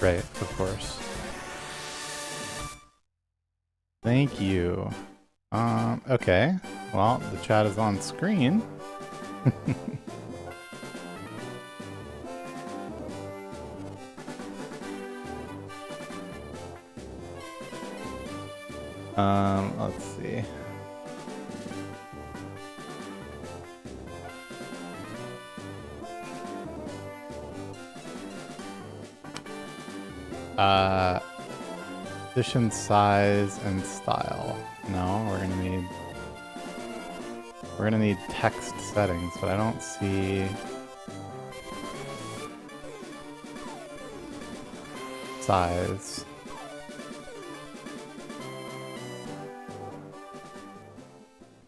Right, of course. Thank you. Okay. Well, the chat is on screen. Let's see. Position, size, and style. No, we're gonna need text settings, but I don't see size.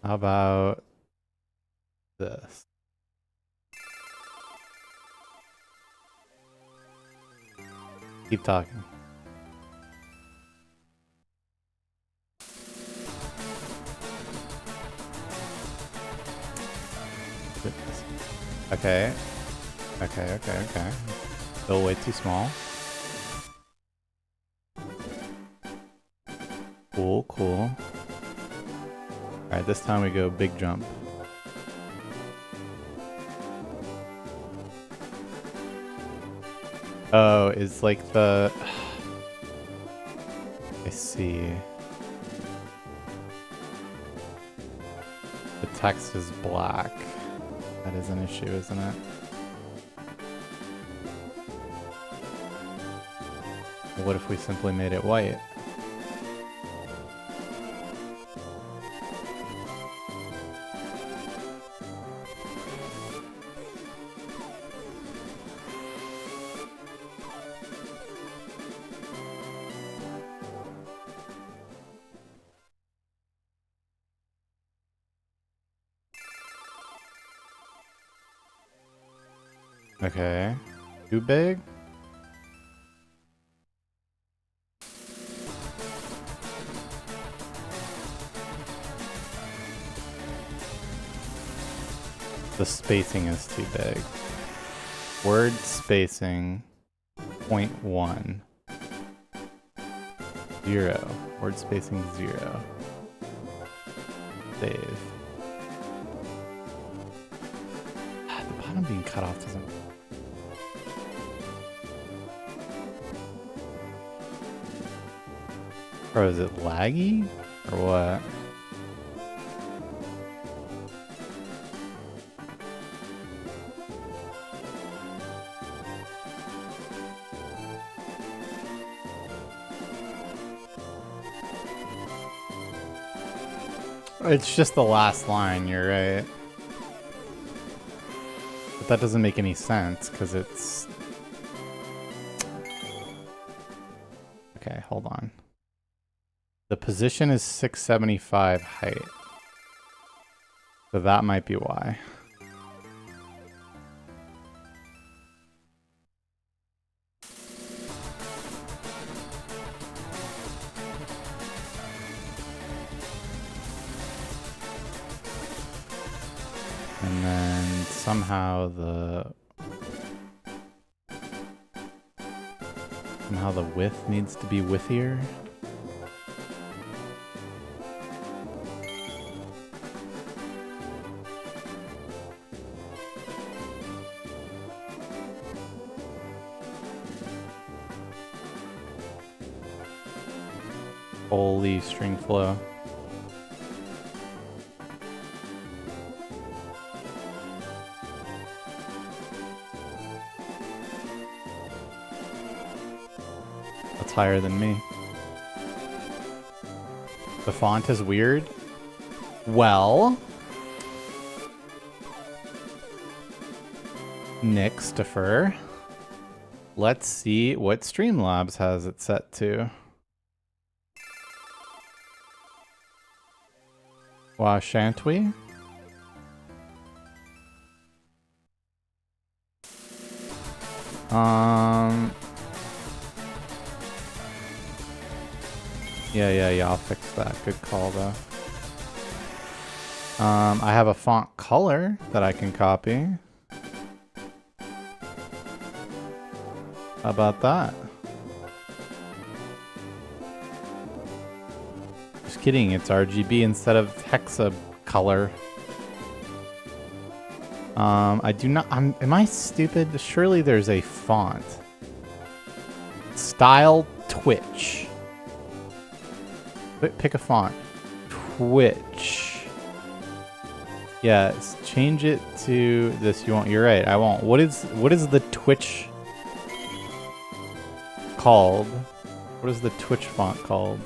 How about this? Keep talking. Okay. Okay. Still way too small. Cool. Alright, this time we go big jump. Oh, it's like the... I see. The text is black. That is an issue, isn't it? What if we simply made it white? Okay. Too big? The spacing is too big. Word spacing 0.1. 0. Word spacing 0. Save. The bottom being cut off doesn't... Or is it laggy? Or what? It's just the last line, you're right. But that doesn't make any sense, because it's... Okay, hold on. The position is 675 height. So that might be why. And then somehow the width needs to be widthier. Holy string flow. That's higher than me. The font is weird. Well, Nixtifer. Let's see what Streamlabs has it set to. Wow, shan't we? Yeah, I'll fix that. Good call, though. I have a font color that I can copy. How about that? Just kidding, it's RGB instead of hexa color. I do not, am I stupid? Surely there's a font. Style Twitch. Pick a font. Twitch. Yeah, change it to this. You won't. You're right. I won't. What is the Twitch called? What is the Twitch font called?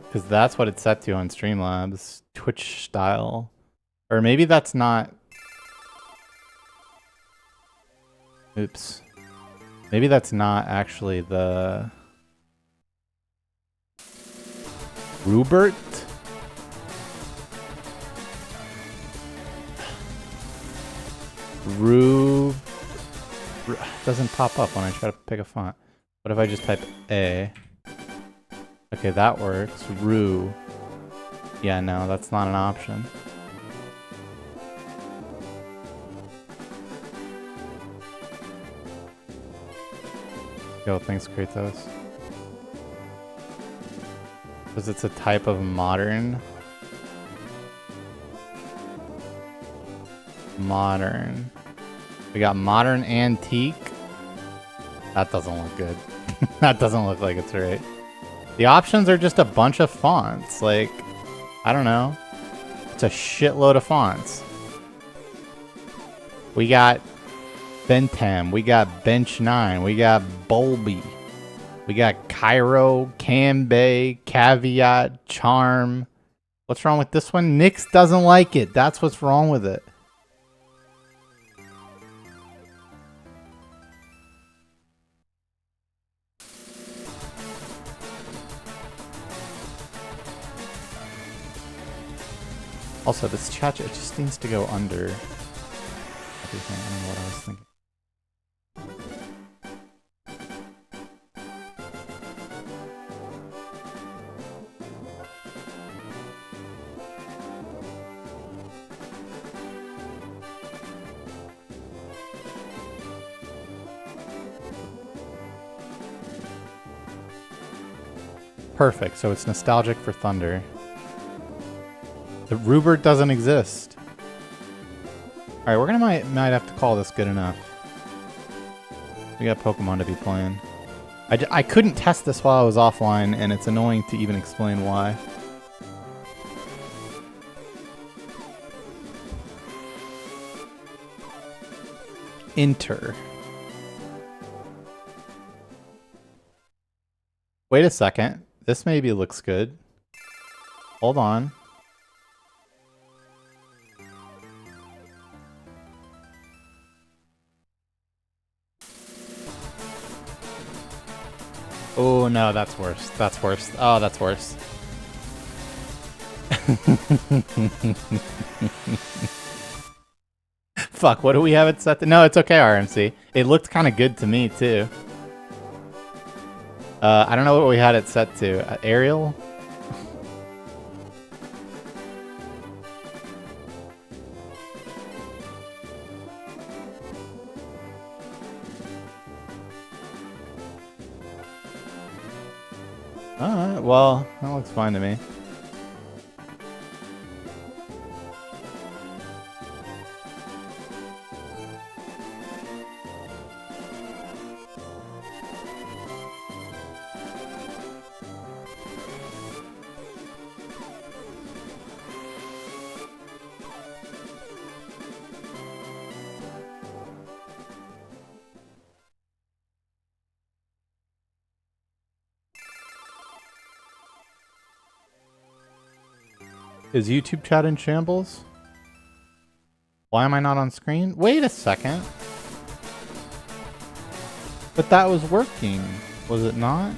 Because that's what it's set to on Streamlabs. Twitch style. Or maybe that's not... Oops. Maybe that's not actually the... Rubert? Doesn't pop up when I try to pick a font. What if I just type A? Okay, that works. Yeah, no, that's not an option. Yo, thanks, Kratos. Because it's a type of modern. Modern. We got modern antique. That doesn't look good. That doesn't look like it's right. The options are just a bunch of fonts. Like, I don't know. It's a shitload of fonts. We got Bentham. We got Bench 9. We got Bulby. We got Cairo, Cambay, Caveat, Charm. What's wrong with this one? Nix doesn't like it. That's what's wrong with it. Also, this chat, it just needs to go under everything. I don't know what I was thinking. Perfect, so it's nostalgic for Thunder. The Rubert doesn't exist. Alright, we're gonna might have to call this good enough. We got Pokemon to be playing. I couldn't test this while I was offline, and it's annoying to even explain why. Enter. Wait a second. This maybe looks good. Hold on. Oh no, that's worse. That's worse. Oh, that's worse. Fuck, what do we have it set to? No, it's okay, RMC. It looked kind of good to me, too. I don't know what we had it set to. Ariel? Alright, well, that looks fine to me. Is YouTube chat in shambles? Why am I not on screen? Wait a second. But that was working, was it not?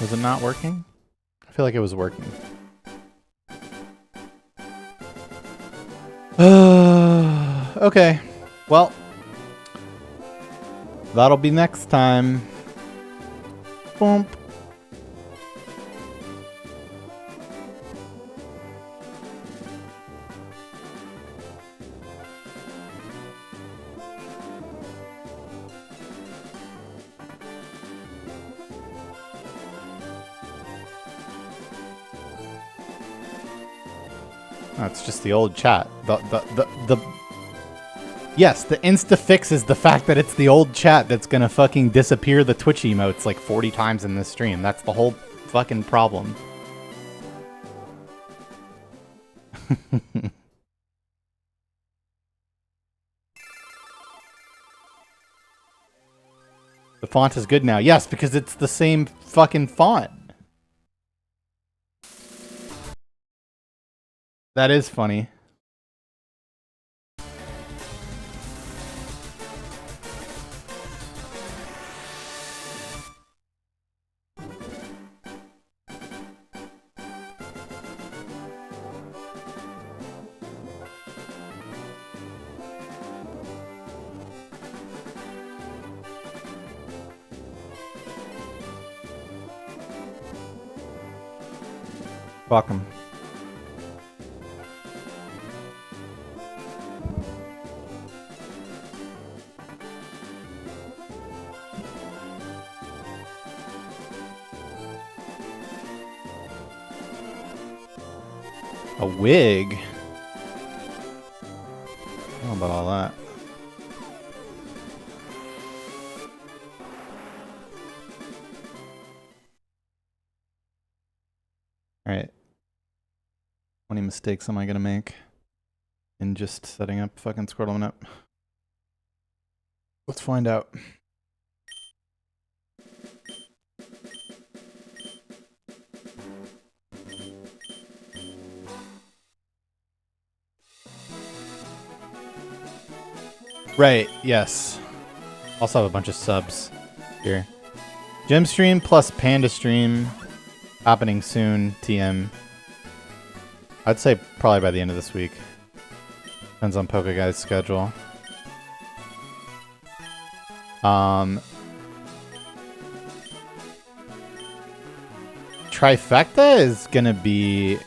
Was it not working? I feel like it was working. Okay. Well, that'll be next time. Boom. No, it's just the old chat. Yes, the insta fix is the fact that it's the old chat that's gonna fucking disappear the Twitch emotes like 40 times in this stream. That's the whole fucking problem. The font is good now. Yes, because it's the same fucking font. That is funny. Welcome. A wig? I don't know about all that. Alright. How many mistakes am I gonna make in just setting up fucking Squirtle up? Let's find out. Right, yes. Also have a bunch of subs here. Gem stream plus Panda stream happening soon, TM. I'd say probably by the end of this week. Depends on Poke Guy's schedule. Trifecta is gonna be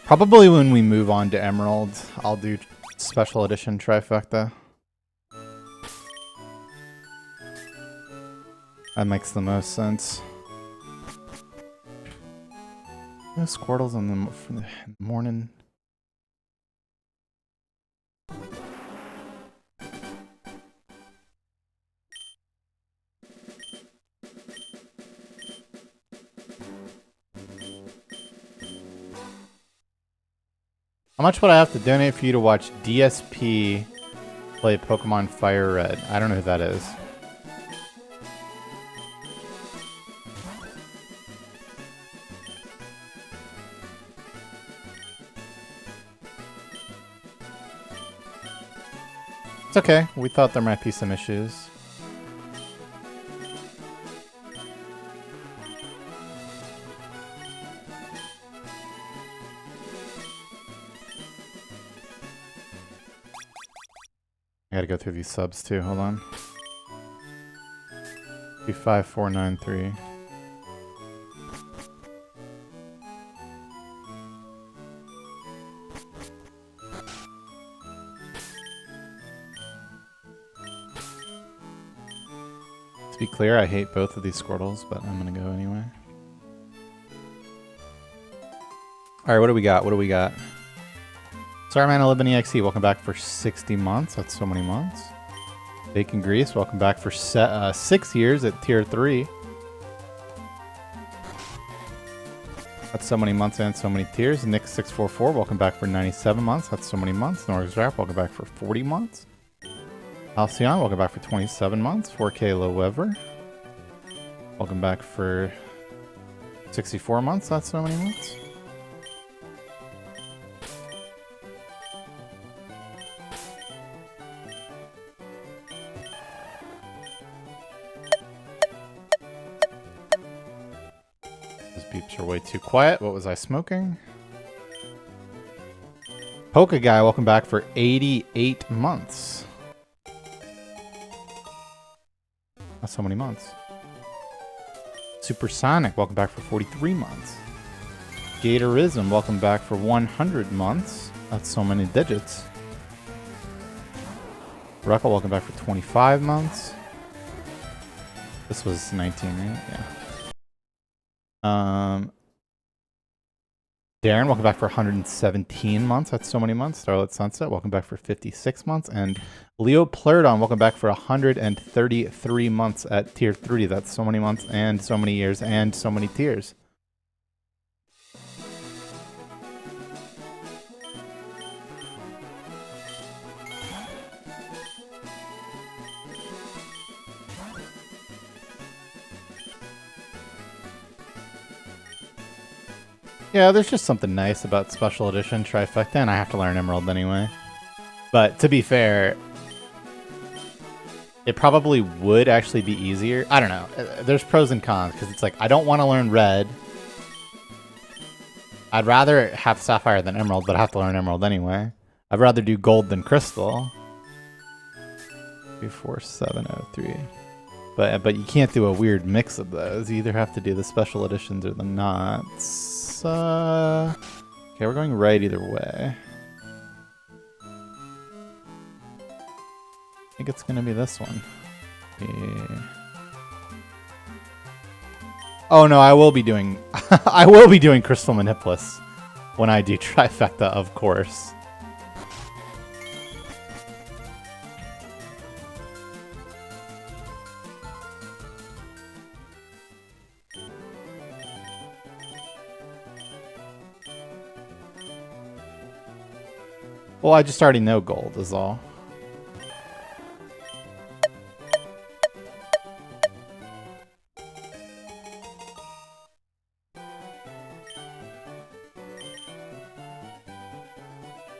probably when we move on to Emerald. I'll do special edition Trifecta. That makes the most sense. No Squirtles in the morning. How much would I have to donate for you to watch DSP play Pokemon FireRed? I don't know who that is. It's okay. We thought there might be some issues. I gotta go through these subs too. Hold on. 25493. To be clear, I hate both of these Squirtles, but I'm gonna go anyway. Alright, what do we got? What do we got? Sorry man, I live in EXE. Welcome back for 60 months. That's so many months. Bacon Grease, welcome back for 6 years at tier 3. That's so many months and so many tiers. Nick644, welcome back for 97 months. That's so many months. Norg's Rap, welcome back for 40 months. Halcyon, welcome back for 27 months. 4K Low Wever, welcome back for 64 months. That's so many months. Those beeps are way too quiet. What was I smoking? Poke Guy, welcome back for 88 months. That's so many months. Supersonic, welcome back for 43 months. Gatorism, welcome back for 100 months. That's so many digits. Ruckle, welcome back for 25 months. This was 19, right? Yeah. Darren, welcome back for 117 months. That's so many months. Starlit Sunset, welcome back for 56 months. And Leo Plurdon, welcome back for 133 months at tier 3. That's so many months and so many years and so many tiers. Yeah, there's just something nice about Special Edition Trifecta, and I have to learn Emerald anyway. But to be fair, it probably would actually be easier. I don't know. There's pros and cons, because it's like, I don't want to learn Red. I'd rather have Sapphire than Emerald, but I have to learn Emerald anyway. I'd rather do Gold than Crystal. 34703. But you can't do a weird mix of those. You either have to do the Special Editions or the knots. Okay, we're going right either way. I think it's gonna be this one. Yeah. Oh no, I will be doing I will be doing Crystal Manipulus when I do Trifecta, of course. Well, I just already know Gold is all.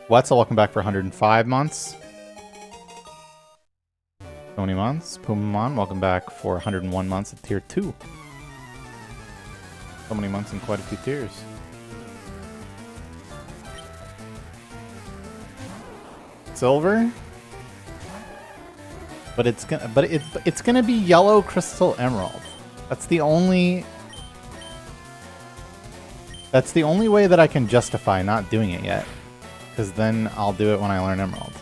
Wetzel, welcome back for 105 months. 20 months. Pumamon, welcome back for 101 months at tier 2. So many months and quite a few tiers. Silver, but it's gonna be Yellow Crystal Emerald. That's the only way that I can justify not doing it yet, because then I'll do it when I learn Emerald.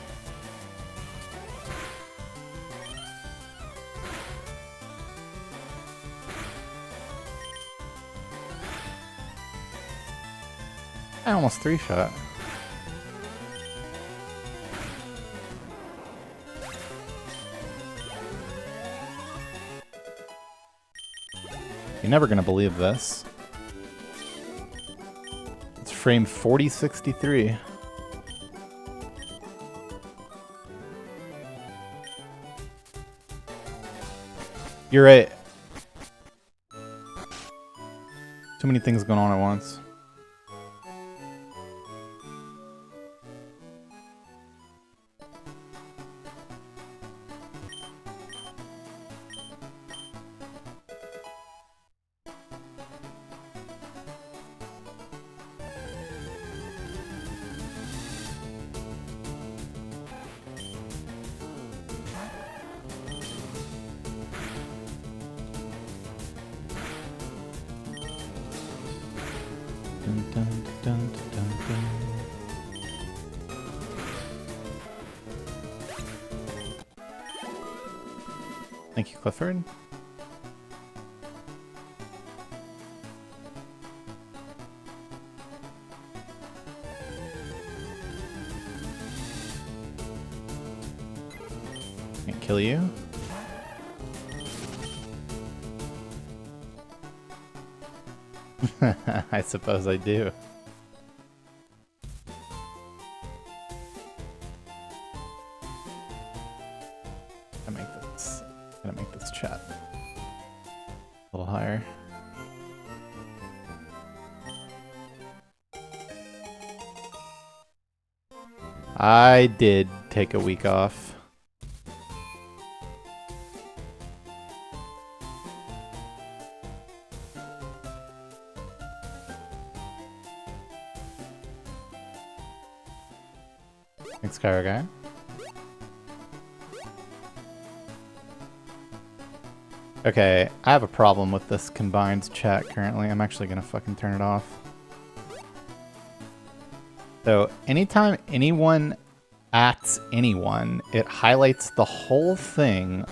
I almost 3-shot. You're never gonna believe this. It's frame 4063. You're right. Too many things going on at once. Thank you, Clifford. Can't kill you. I suppose I do. Gonna make this chat a little higher. I did take a week off. Thanks, Kyra Guy. Okay, I have a problem with this combined chat currently. I'm actually gonna fucking turn it off. So, anytime anyone ats anyone, it highlights the whole thing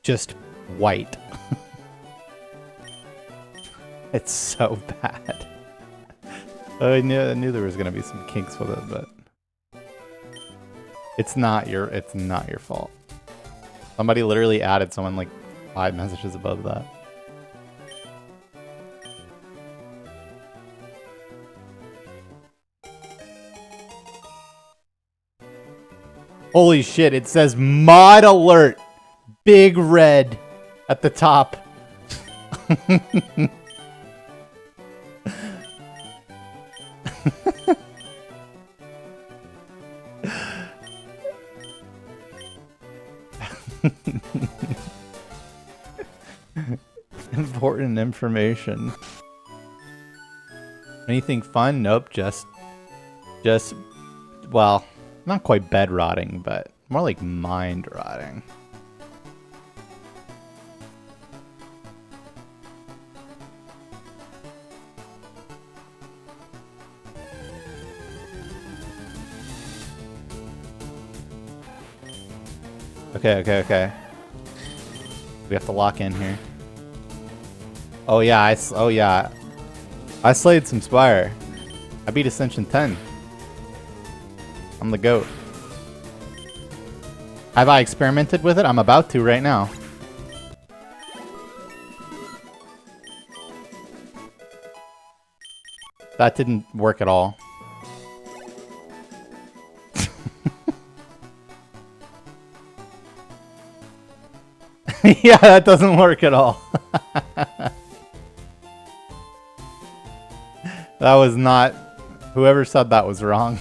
just white. It's so bad. I knew there was gonna be some kinks with it, but it's not your fault. Somebody literally added someone like 5 messages above that. Holy shit, it says mod alert. Big red at the top. Important information. Anything fun? Nope, just well, not quite bed rotting, but more like mind rotting. Okay. We have to lock in here. Oh yeah, I slayed some Spire. I beat Ascension 10. I'm the GOAT. Have I experimented with it? I'm about to right now. That didn't work at all. Yeah, that doesn't work at all. That was not... Whoever said that was wrong.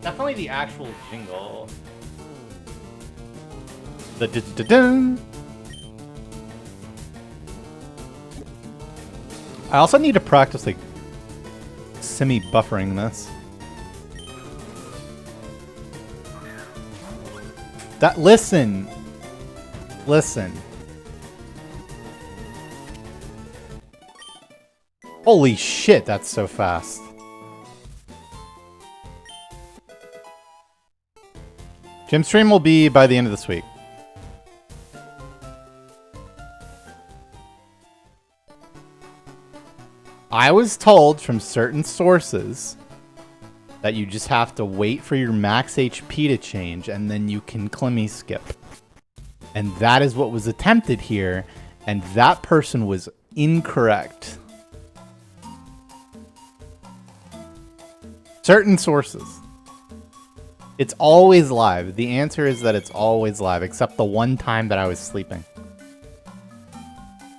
Definitely the actual jingle. The dun. I also need to practice like semi-buffering this. That listen. Holy shit, that's so fast. Gym stream will be by the end of this week. I was told from certain sources that you just have to wait for your max HP to change and then you can Clemmy skip. And that is what was attempted here, and that person was incorrect. Certain sources. It's always live. The answer is that it's always live, except the one time that I was sleeping.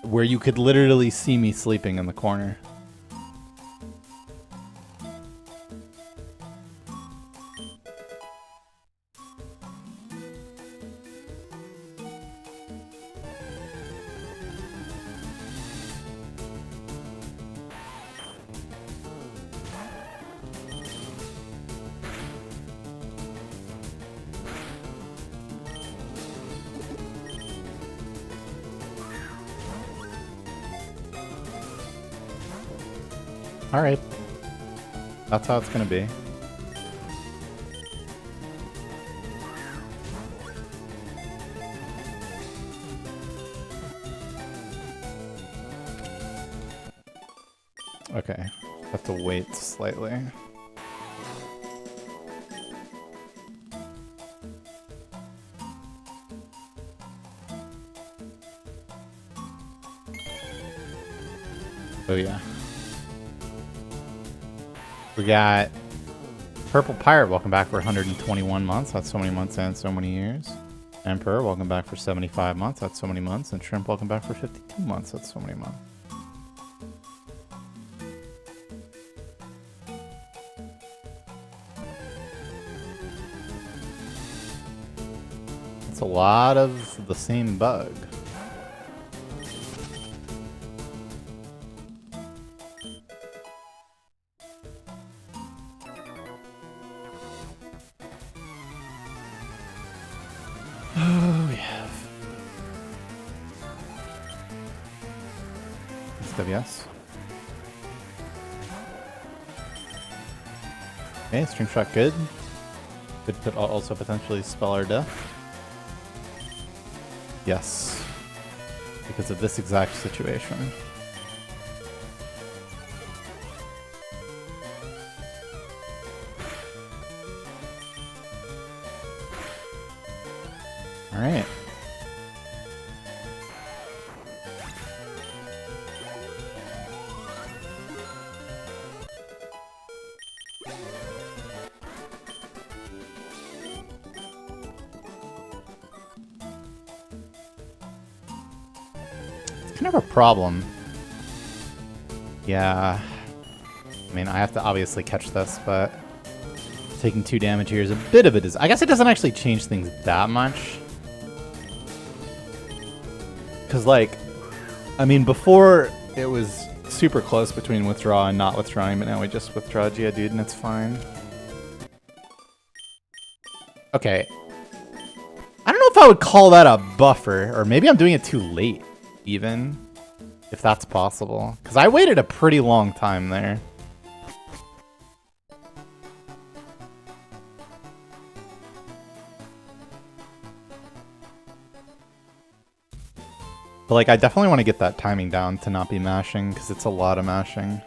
Where you could literally see me sleeping in the corner. Alright. That's how it's gonna be. Okay. Have to wait slightly. Oh yeah. We got Purple Pirate, welcome back for 121 months. That's so many months and so many years. Emperor, welcome back for 75 months. That's so many months. And Shrimp, welcome back for 52 months. That's so many months. That's a lot of the same bug. Yes. Okay, stream shot good. Could also potentially spell our death. Yes. Because of this exact situation. All right. It's kind of a problem. Yeah. I mean, I have to obviously catch this, but taking 2 damage here is a bit of a I guess it doesn't actually change things that much. Because, like, I mean, before it was super close between withdraw and not withdrawing, but now we just withdraw Geodude and it's fine. Okay. I don't know if I would call that a buffer, or maybe I'm doing it too late, even, if that's possible. Because I waited a pretty long time there. But, like, I definitely want to get that timing down to not be mashing, because it's a lot of mashing.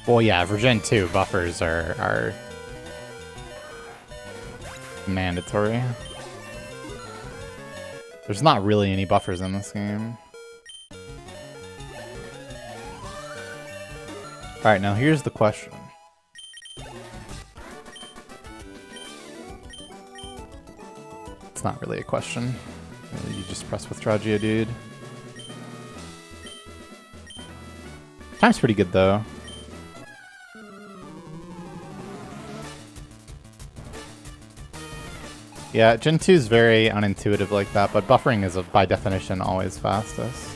Well, yeah, for Gen 2, buffers are mandatory. There's not really any buffers in this game. Alright, now here's the question. It's not really a question. You just press withdraw Geodude. Time's pretty good, though. Yeah, Gen 2 is very unintuitive like that, but buffering is, by definition, always fastest.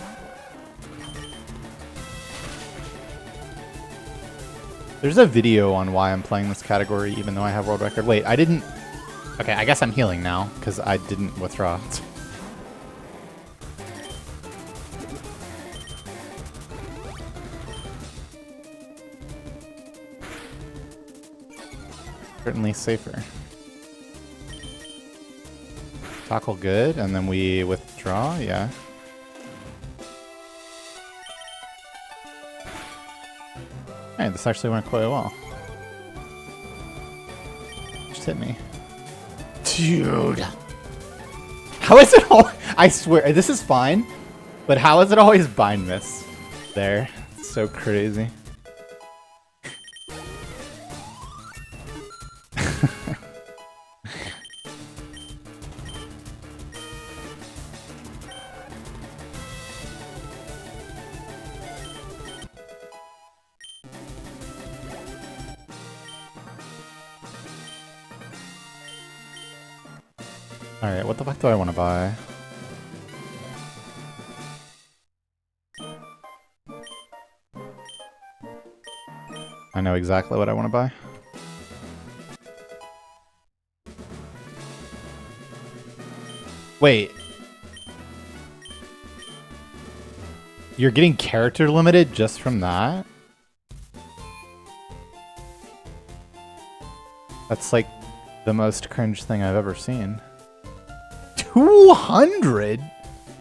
There's a video on why I'm playing this category, even though I have world record. Wait, I didn't... Okay, I guess I'm healing now, because I didn't withdraw. Certainly safer. Tackle good, and then we withdraw, yeah. Hey, this actually went quite well. Just hit me. Dude! How is it all... I swear, this is fine, but how is it always bind miss there? It's so crazy. Alright, what the fuck do I want to buy? I know exactly what I want to buy. Wait. You're getting character limited just from that? That's like the most cringe thing I've ever seen. 200?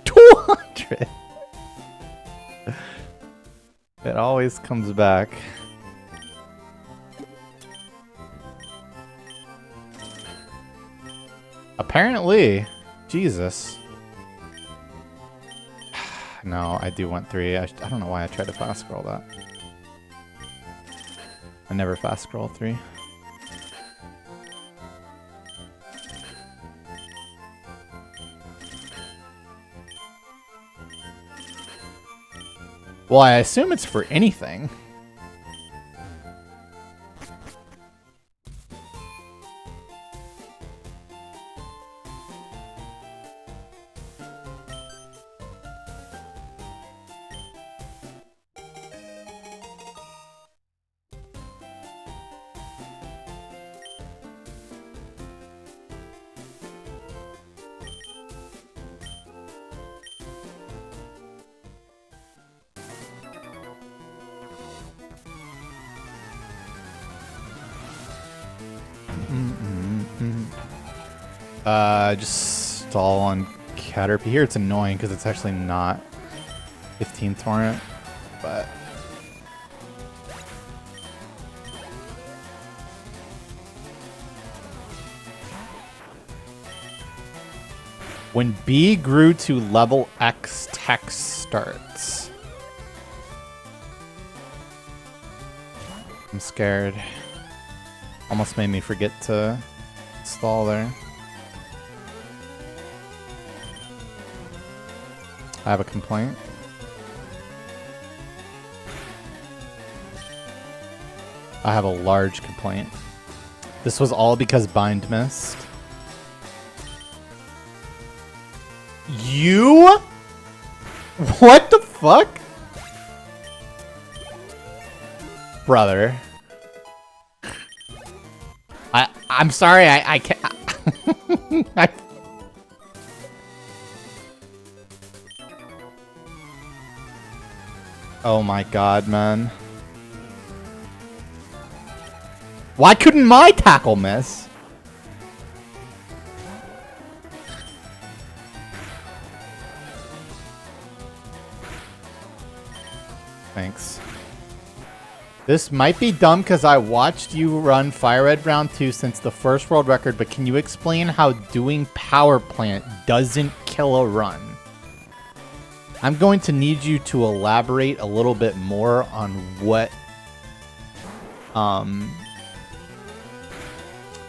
200? It always comes back. Apparently. Jesus. No, I do want 3. I don't know why I tried to fast scroll that. I never fast scroll 3. Well, I assume it's for anything. Just stall on Caterpie here. It's annoying because it's actually not 15 torrent, but when B grew to level X, text starts. I'm scared. Almost made me forget to stall there. I have a complaint. I have a large complaint. This was all because bind missed. You? What the fuck? Brother. I'm sorry, I can't. Oh my god, man. Why couldn't my tackle miss? Thanks. This might be dumb because I watched you run FireRed Round 2 since the first world record, but can you explain how doing power plant doesn't kill a run? I'm going to need you to elaborate a little bit more on what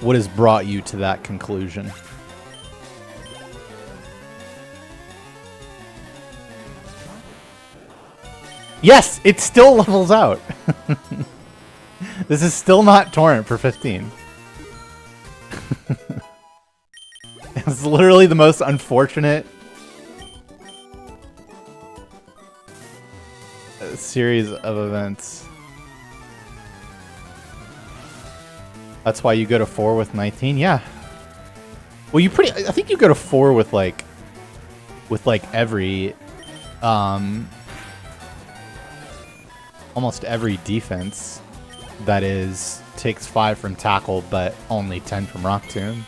has brought you to that conclusion. Yes, it still levels out. This is still not torrent for 15. It's literally the most unfortunate series of events. That's why you go to 4 with 19. Yeah. Well, I think you go to 4 with like every almost every defense that takes 5 from tackle, but only 10 from rock tomb.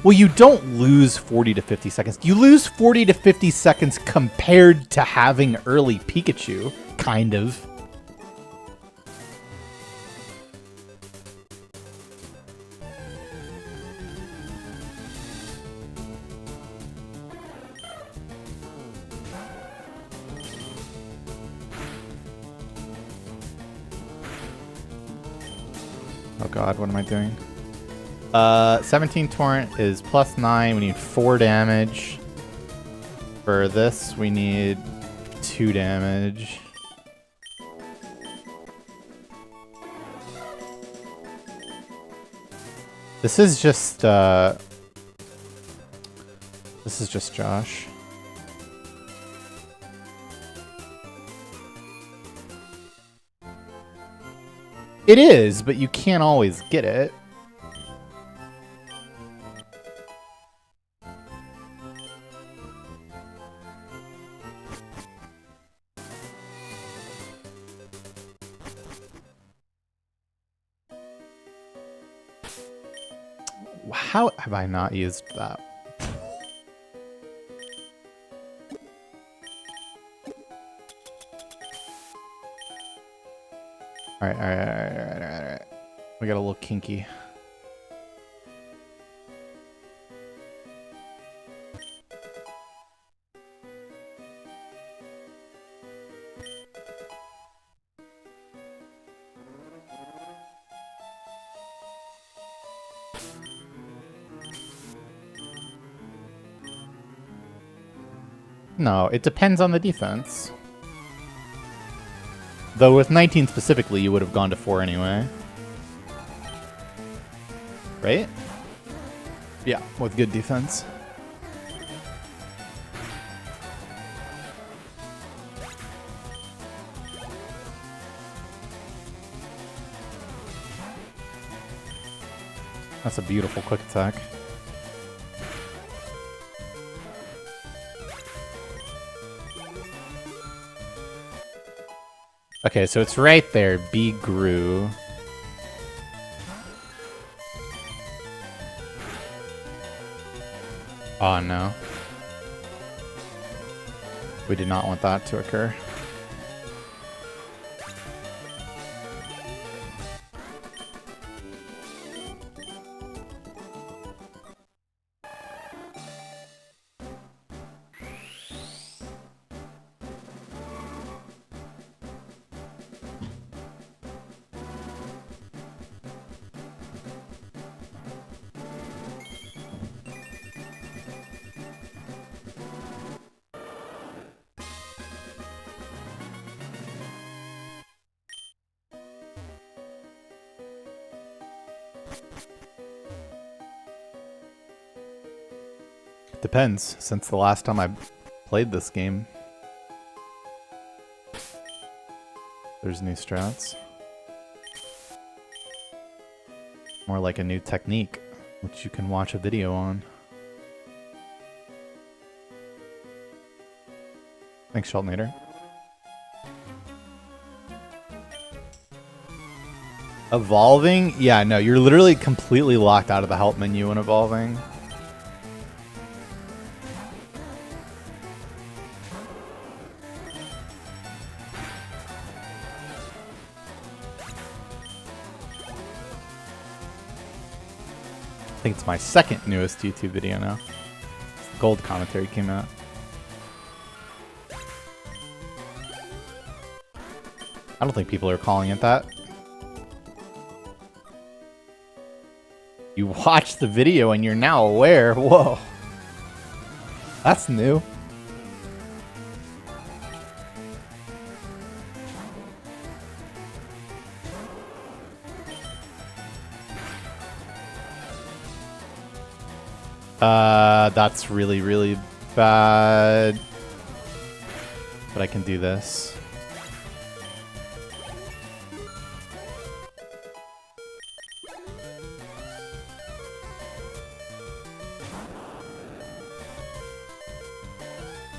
Well, you don't lose 40 to 50 seconds. You lose 40 to 50 seconds compared to having early Pikachu, kind of. Oh god, what am I doing? 17 torrent is +9. We need 4 damage. For this, we need 2 damage. This is just Josh. It is, but you can't always get it. How have I not used that? All right. We got a little kinky. No, it depends on the defense. Though with 19 specifically, you would have gone to 4 anyway. Right? Yeah, with good defense. That's a beautiful quick attack. Okay, so it's right there. B grew. Oh no. We did not want that to occur. Depends, since the last time I played this game. There's new strats. More like a new technique, which you can watch a video on. Thanks, Sheltnader. Evolving? Yeah, no, you're literally completely locked out of the help menu when evolving. I think it's my second newest YouTube video now. Gold commentary came out. I don't think people are calling it that. You watched the video and you're now aware. Whoa. That's new. That's really, really bad. But I can do this.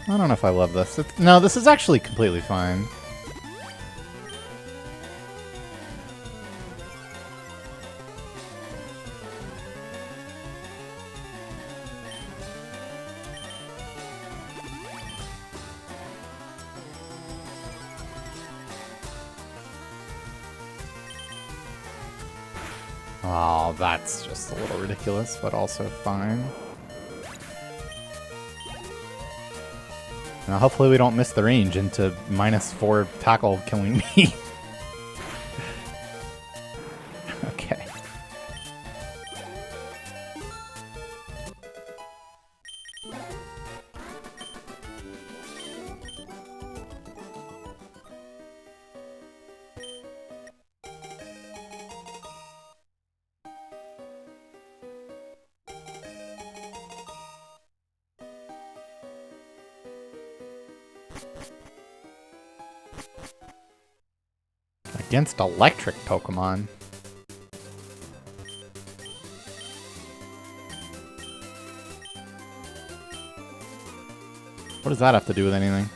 I don't know if I love this. No, this is actually completely fine. Oh, that's just a little ridiculous, but also fine. Now, hopefully we don't miss the range into -4 tackle killing me. Okay. Against electric Pokemon. What does that have to do with anything?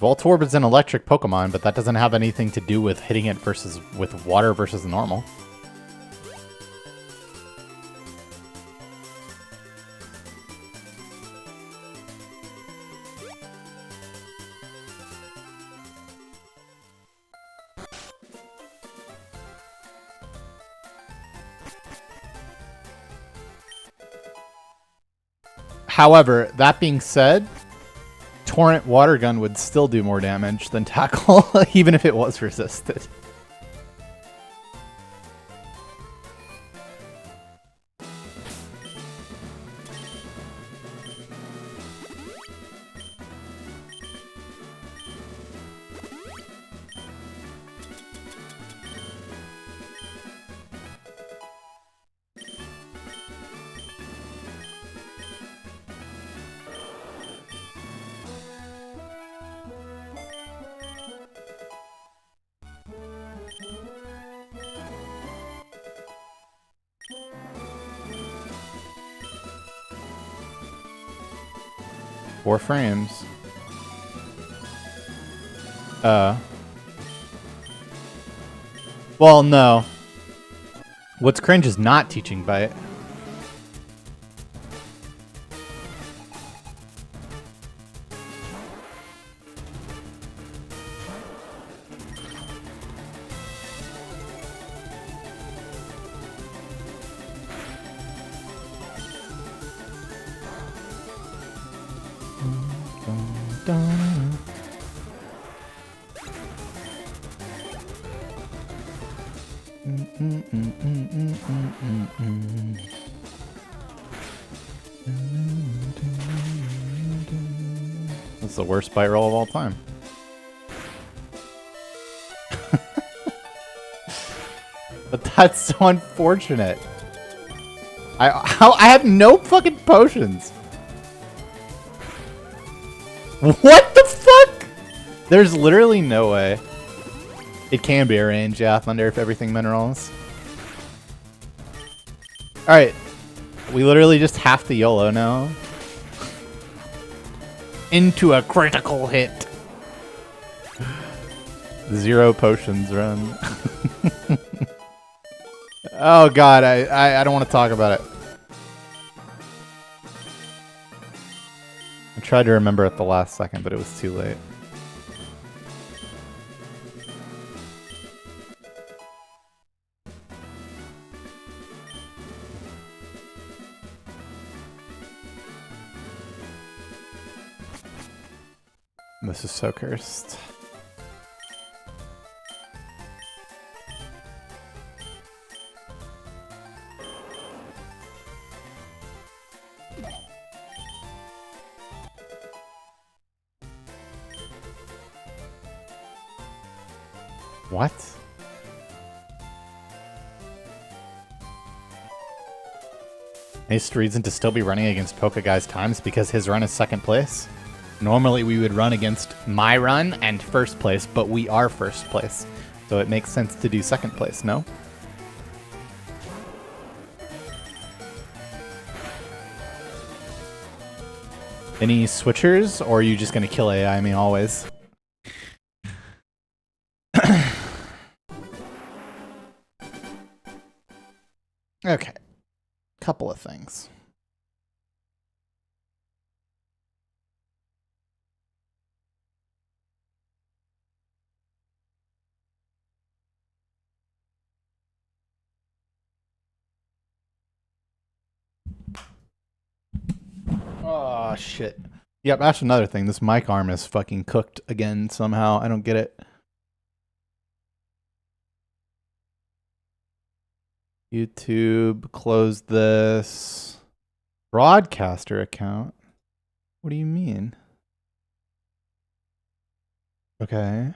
Voltorb is an electric Pokemon, but that doesn't have anything to do with hitting it versus with water versus normal. However, that being said, Torrent Water Gun would still do more damage than Tackle, even if it was resisted. 4 frames. Well, no. What's cringe is not teaching byte. That's the worst byte roll of all time. But that's so unfortunate. I have no fucking potions. What the fuck? There's literally no way. It can be arranged, yeah, Thunder, if everything minerals. Alright. We literally just have to YOLO now. Into a critical hit. 0 potions run. Oh god, I don't want to talk about it. I tried to remember at the last second, but it was too late. This is so cursed. What? Ace reason to still be running against Poke Guy's times because his run is 2nd place. Normally we would run against my run and 1st place, but we are 1st place. So it makes sense to do 2nd place, no? Any switchers, or are you just gonna kill AI? I mean, always. Okay. Couple of things. Oh, shit. Yep, that's another thing. This mic arm is fucking cooked again somehow. I don't get it. YouTube, close this. Broadcaster account? What do you mean? Okay.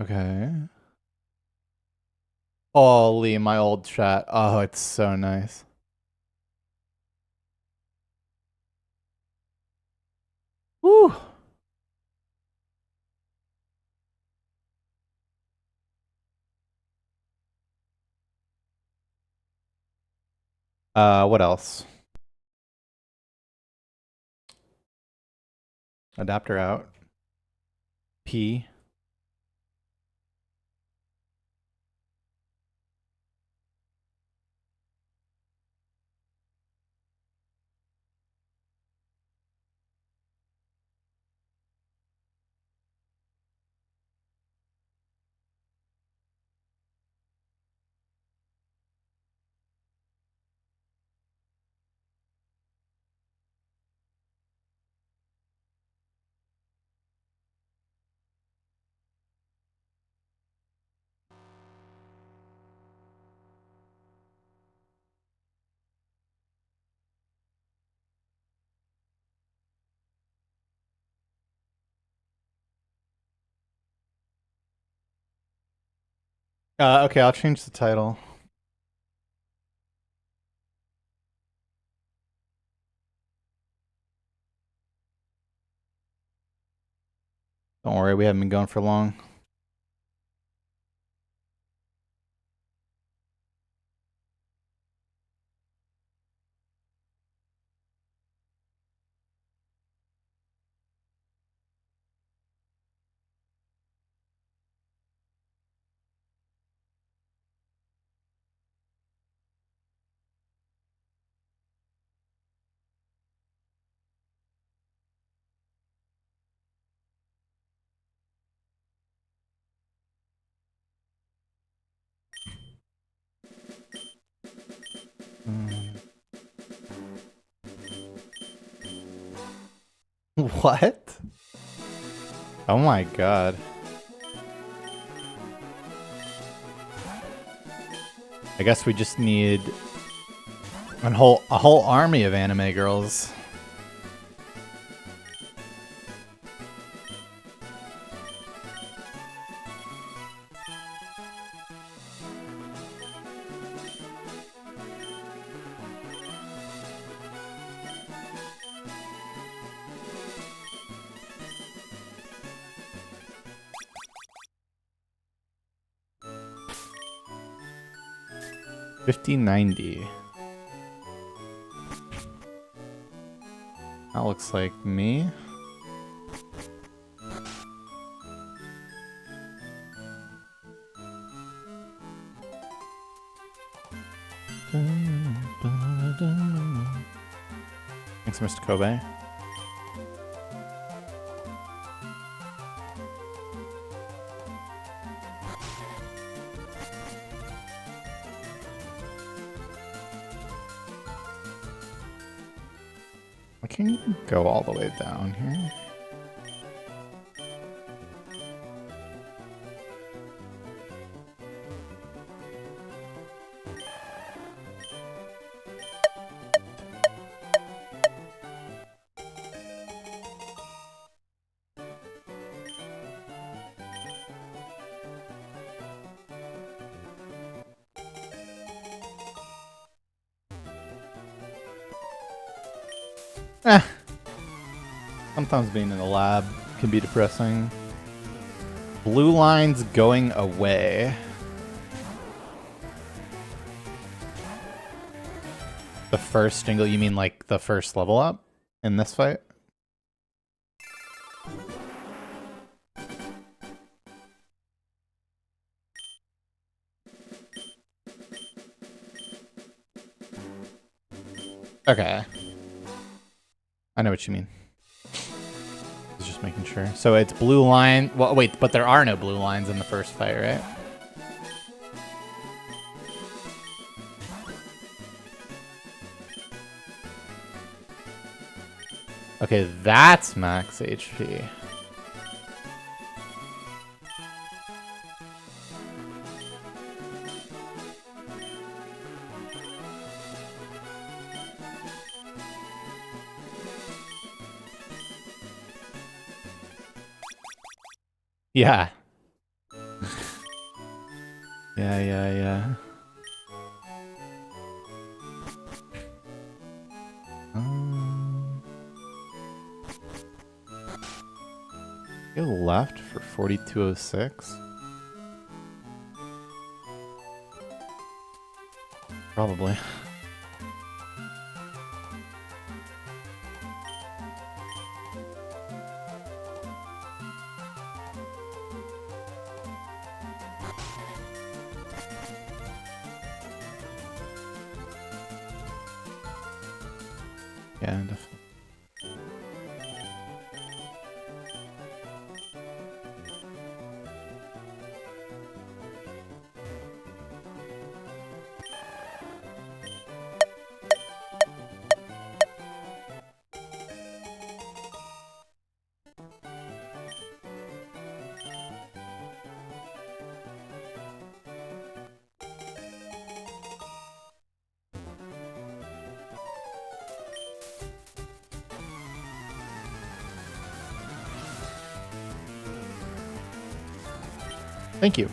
Okay. Holy, my old chat. Oh, it's so nice. Woo! What else? Adapter out. P. Okay, I'll change the title. Don't worry, we haven't been going for long. What? Oh my god. I guess we just need a whole army of anime girls. $50.90. That looks like me. Thanks, Mr. Kobe. Why can't you go all the way down here? Sometimes being in the lab can be depressing. Blue line's going away. The first jingle, you mean like the first level up in this fight? Okay. I know what you mean. I was just making sure. So it's blue line. Well, wait, but there are no blue lines in the first fight, right? Okay, that's max HP. Yeah. Yeah. Go left for 4206. Probably. Yeah, definitely. Thank you.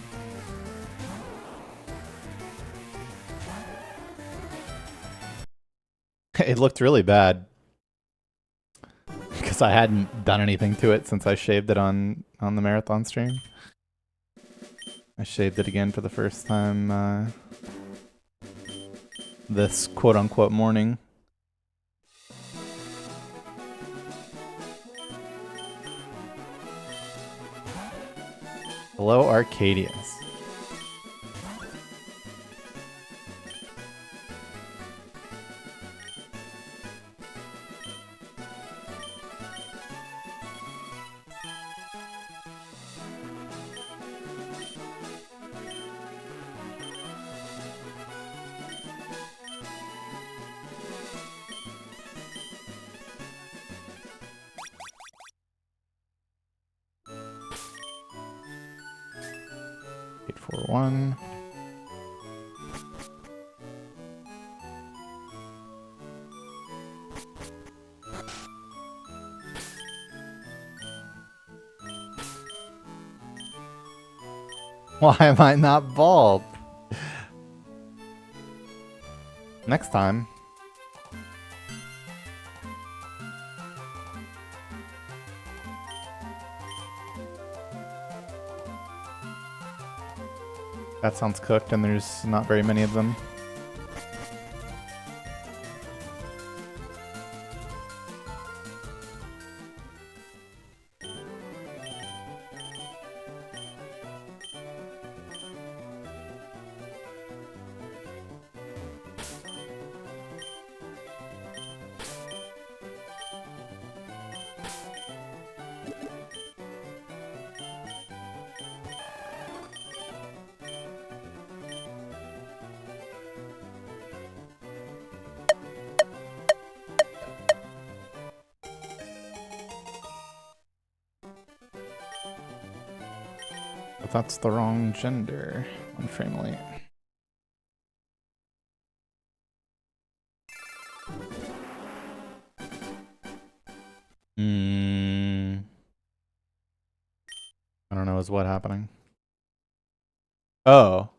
It looked really bad because I hadn't done anything to it since I shaved it on the marathon stream. I shaved it again for the first time this quote-unquote morning. Hello, Arcadius. 841. Why am I not bald? Next time. That sounds cooked, and there's not very many of them. But that's the wrong gender on frame late. I don't know, is what happening? Oh.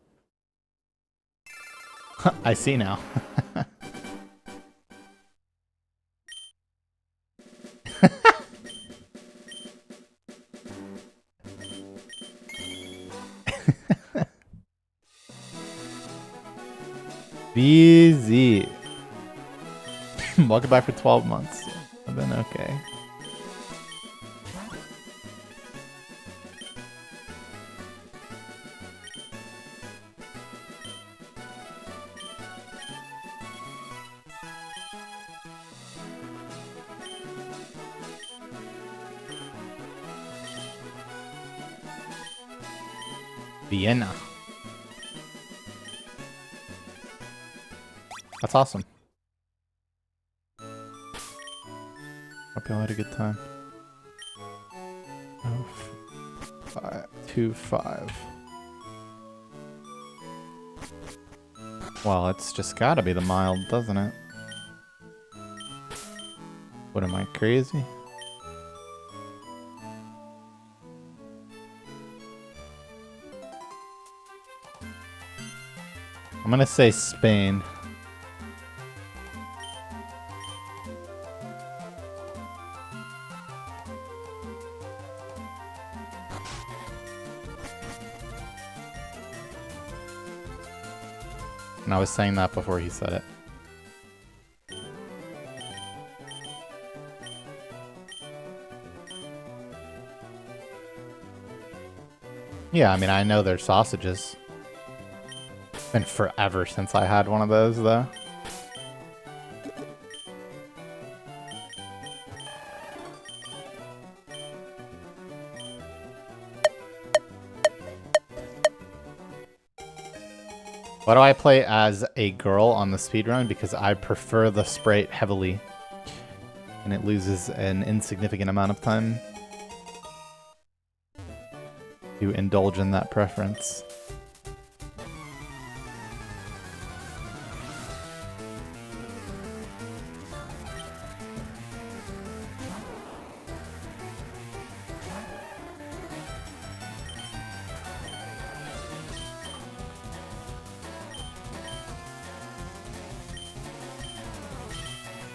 I see now. Busy. Welcome back for 12 months. I've been okay. Vienna. That's awesome. Hope y'all had a good time. 525. Well, it's just gotta be the mild, doesn't it? What, am I crazy? I'm gonna say Spain. And I was saying that before he said it. Yeah, I mean, I know they're sausages. It's been forever since I had one of those, though. Why do I play as a girl on the speedrun? Because I prefer the sprite heavily. And it loses an insignificant amount of time to indulge in that preference.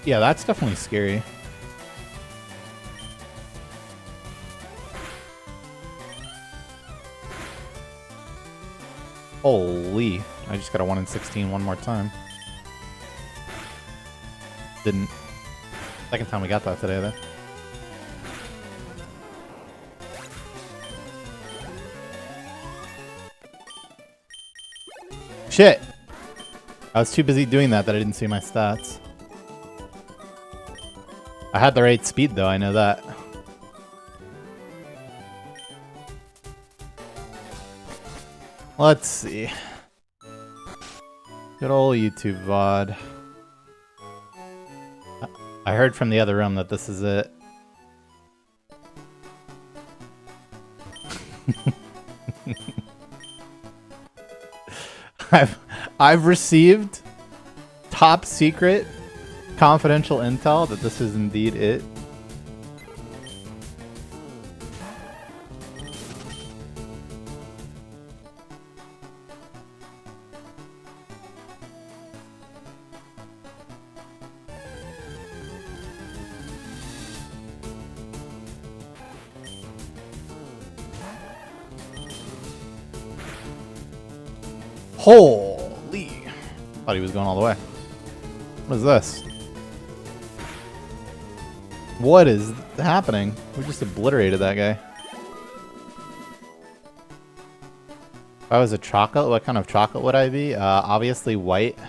Yeah, that's definitely scary. Holy, I just got a 1 in 16 one more time. Didn't. Second time we got that today, though. Shit! I was too busy doing that I didn't see my stats. I had the right speed, though, I know that. Let's see. Good old YouTube VOD. I heard from the other room that this is it. I've received top secret confidential intel that this is indeed it. Holy! Thought he was going all the way. What is this? What is happening? We just obliterated that guy. If I was a chocolate, what kind of chocolate would I be? Obviously white.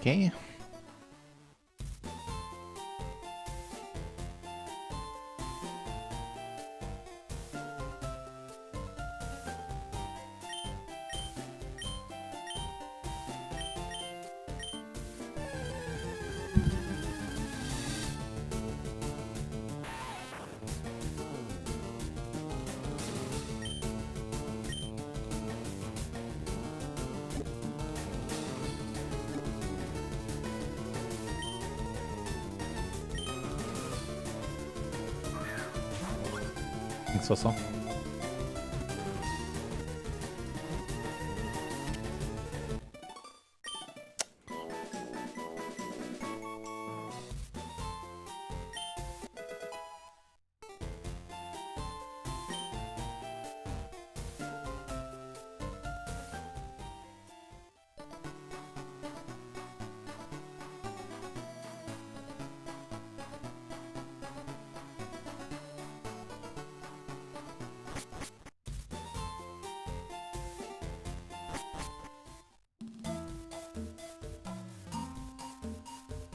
Okay. So.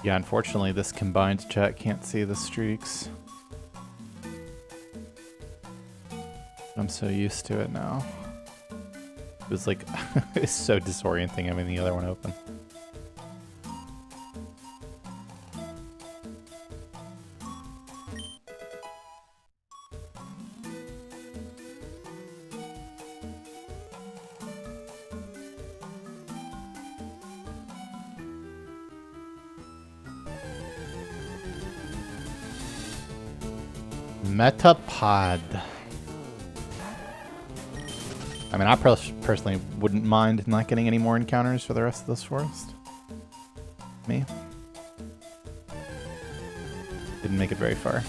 Yeah, unfortunately, this combined chat can't see the streaks. I'm so used to it now. It was like, it's so disorienting having the other one open. Metapod. I mean, I personally wouldn't mind not getting any more encounters for the rest of this forest. Me. Didn't make it very far.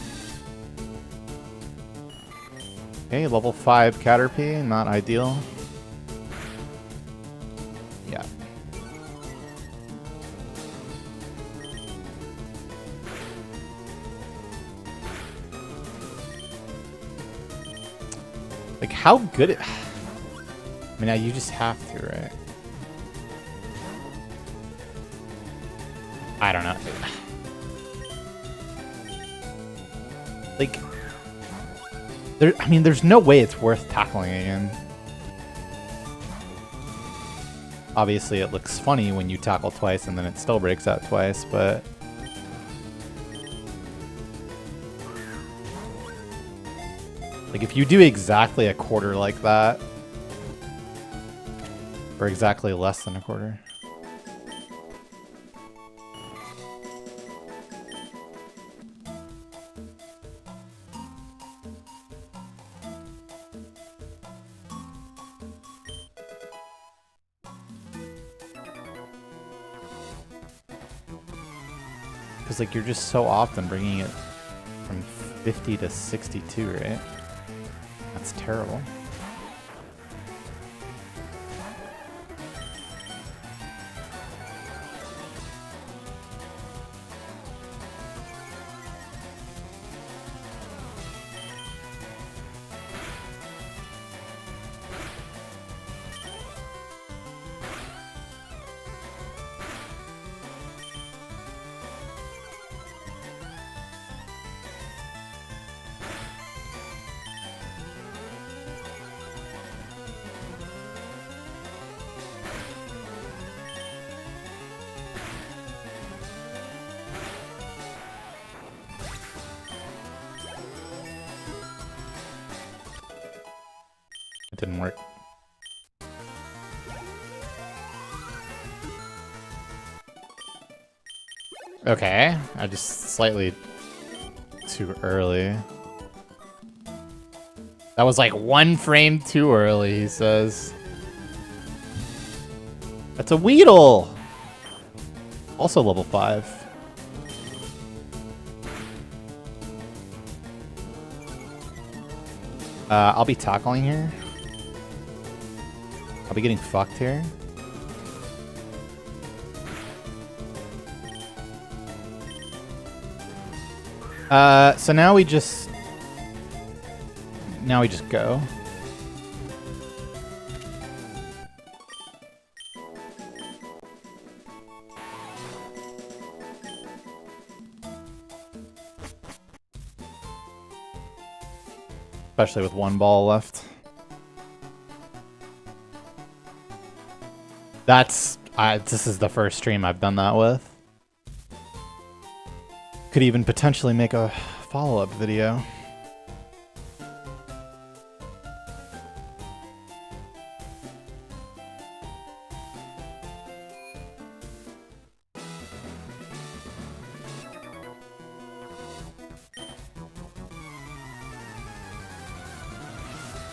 Okay, level 5 Caterpie, not ideal. Yeah. Like, how good it... I mean, you just have to, right? I don't know. Like... I mean, there's no way it's worth tackling again. Obviously, it looks funny when you tackle twice and then it still breaks out twice, but... Like, if you do exactly a quarter like that, or exactly less than a quarter... Because, like, you're just so often bringing it from 50 to 62, right? That's terrible. Didn't work. Okay, I just slightly too early. That was like 1 frame too early, he says. That's a Weedle! Also level 5. I'll be tackling here. I'll be getting fucked here. So now we just go. Especially with 1 ball left. This is the first stream I've done that with. Could even potentially make a follow-up video.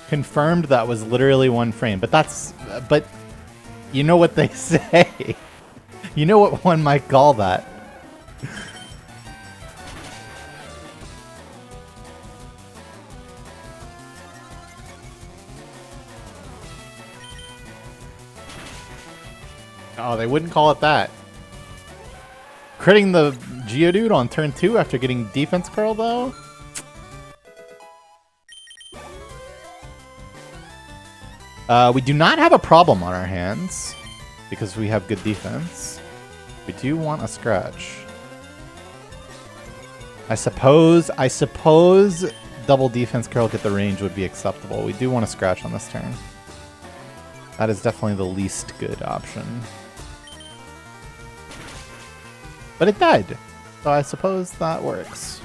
Confirmed that was literally 1 frame, but you know what they say. You know what one might call that. Oh, they wouldn't call it that. Critting the Geodude on turn 2 after getting defense curl, though? We do not have a problem on our hands because we have good defense. We do want a scratch. I suppose double defense curl get the range would be acceptable. We do want a scratch on this turn. That is definitely the least good option. But it died, so I suppose that works.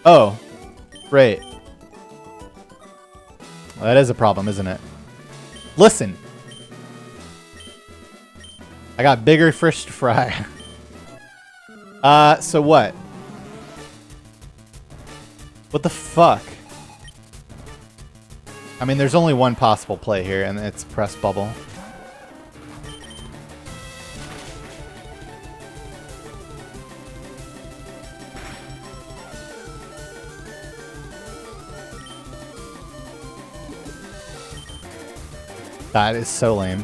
Oh, right. Well, that is a problem, isn't it? Listen. I got bigger fish to fry. So what? What the fuck? I mean, there's only one possible play here, and it's press bubble. That is so lame.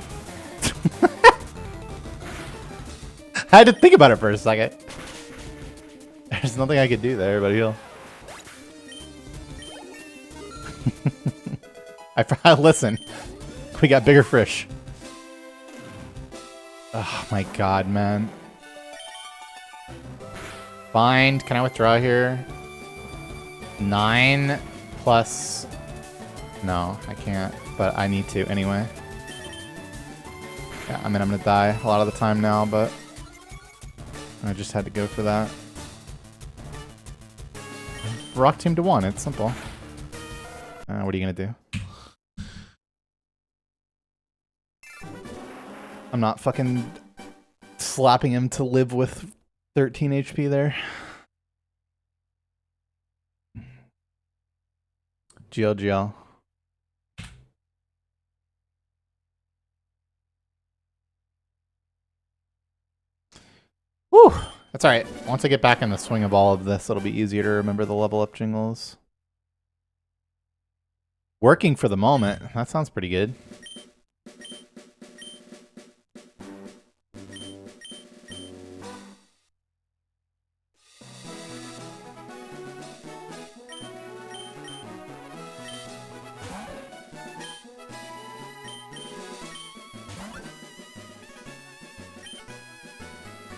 I had to think about it for a second. There's nothing I could do there, but he'll. Listen, we got bigger fish. Oh my god, man. Bind, can I withdraw here? 9 plus... No, I can't, but I need to anyway. Yeah, I mean, I'm gonna die a lot of the time now, but I just had to go for that. Rock team to 1, it's simple. What are you gonna do? I'm not fucking slapping him to live with 13 HP there. GLGL. Whew! That's alright. Once I get back in the swing of all of this, it'll be easier to remember the level up jingles. Working for the moment. That sounds pretty good.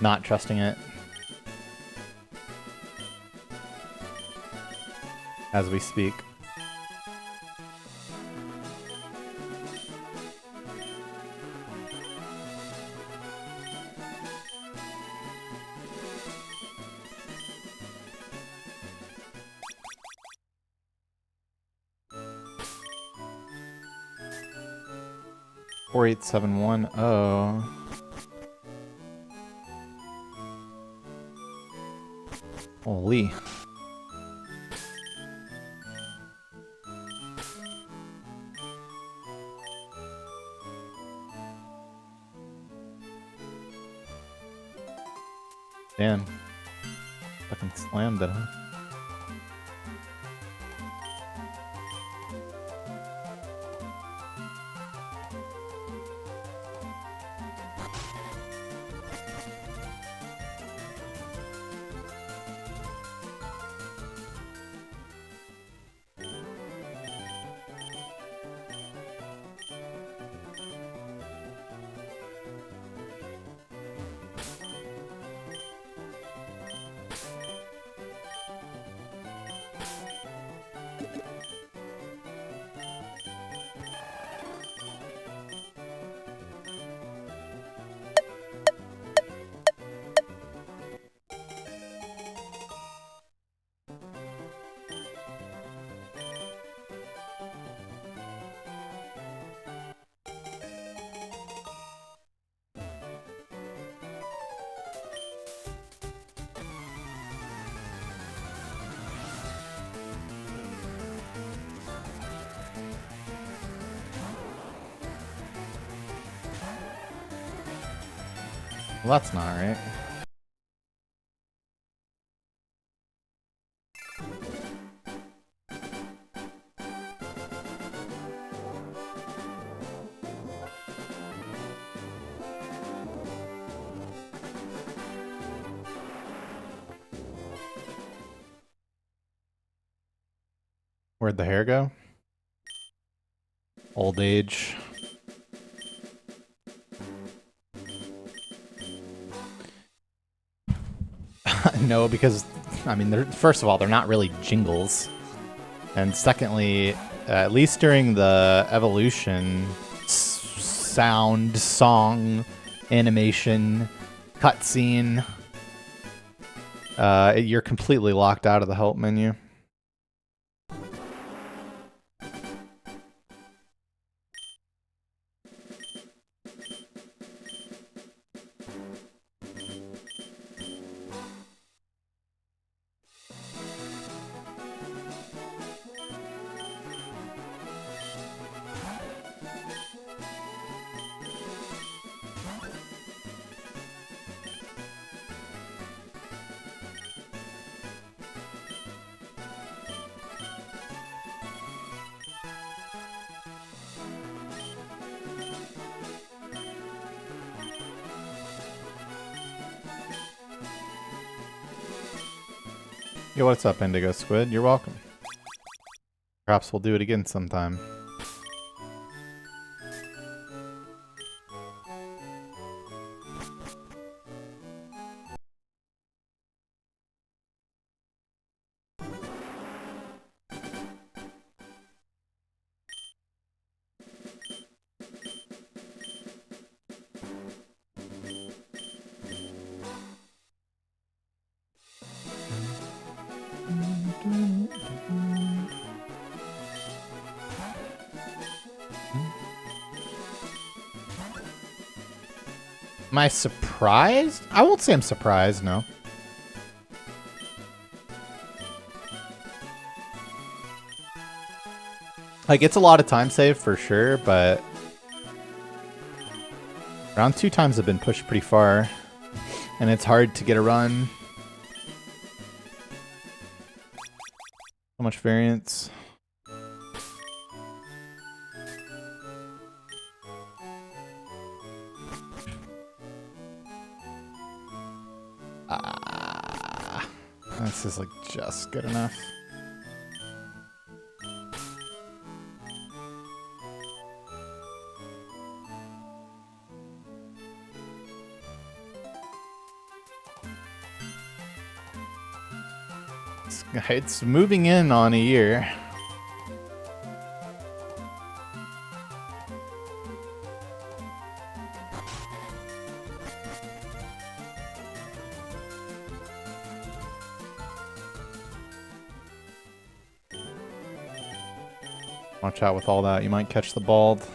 Not trusting it. As we speak. Four, 8, 7, 1. Oh. Holy. Damn. Fucking slammed it, huh? Well, that's not right. Where'd the hair go? Old age. No, because, I mean, first of all, they're not really jingles. And secondly, at least during the evolution, sound, song, animation, cutscene, you're completely locked out of the help menu. Yo, what's up, Indigo Squid? You're welcome. Perhaps we'll do it again sometime. Am I surprised? I won't say I'm surprised, no. Like, it's a lot of time saved for sure, but round 2 times have been pushed pretty far, and it's hard to get a run. So much variance. This is like just good enough. It's moving in on a year. Watch out with all that, you might catch the bald.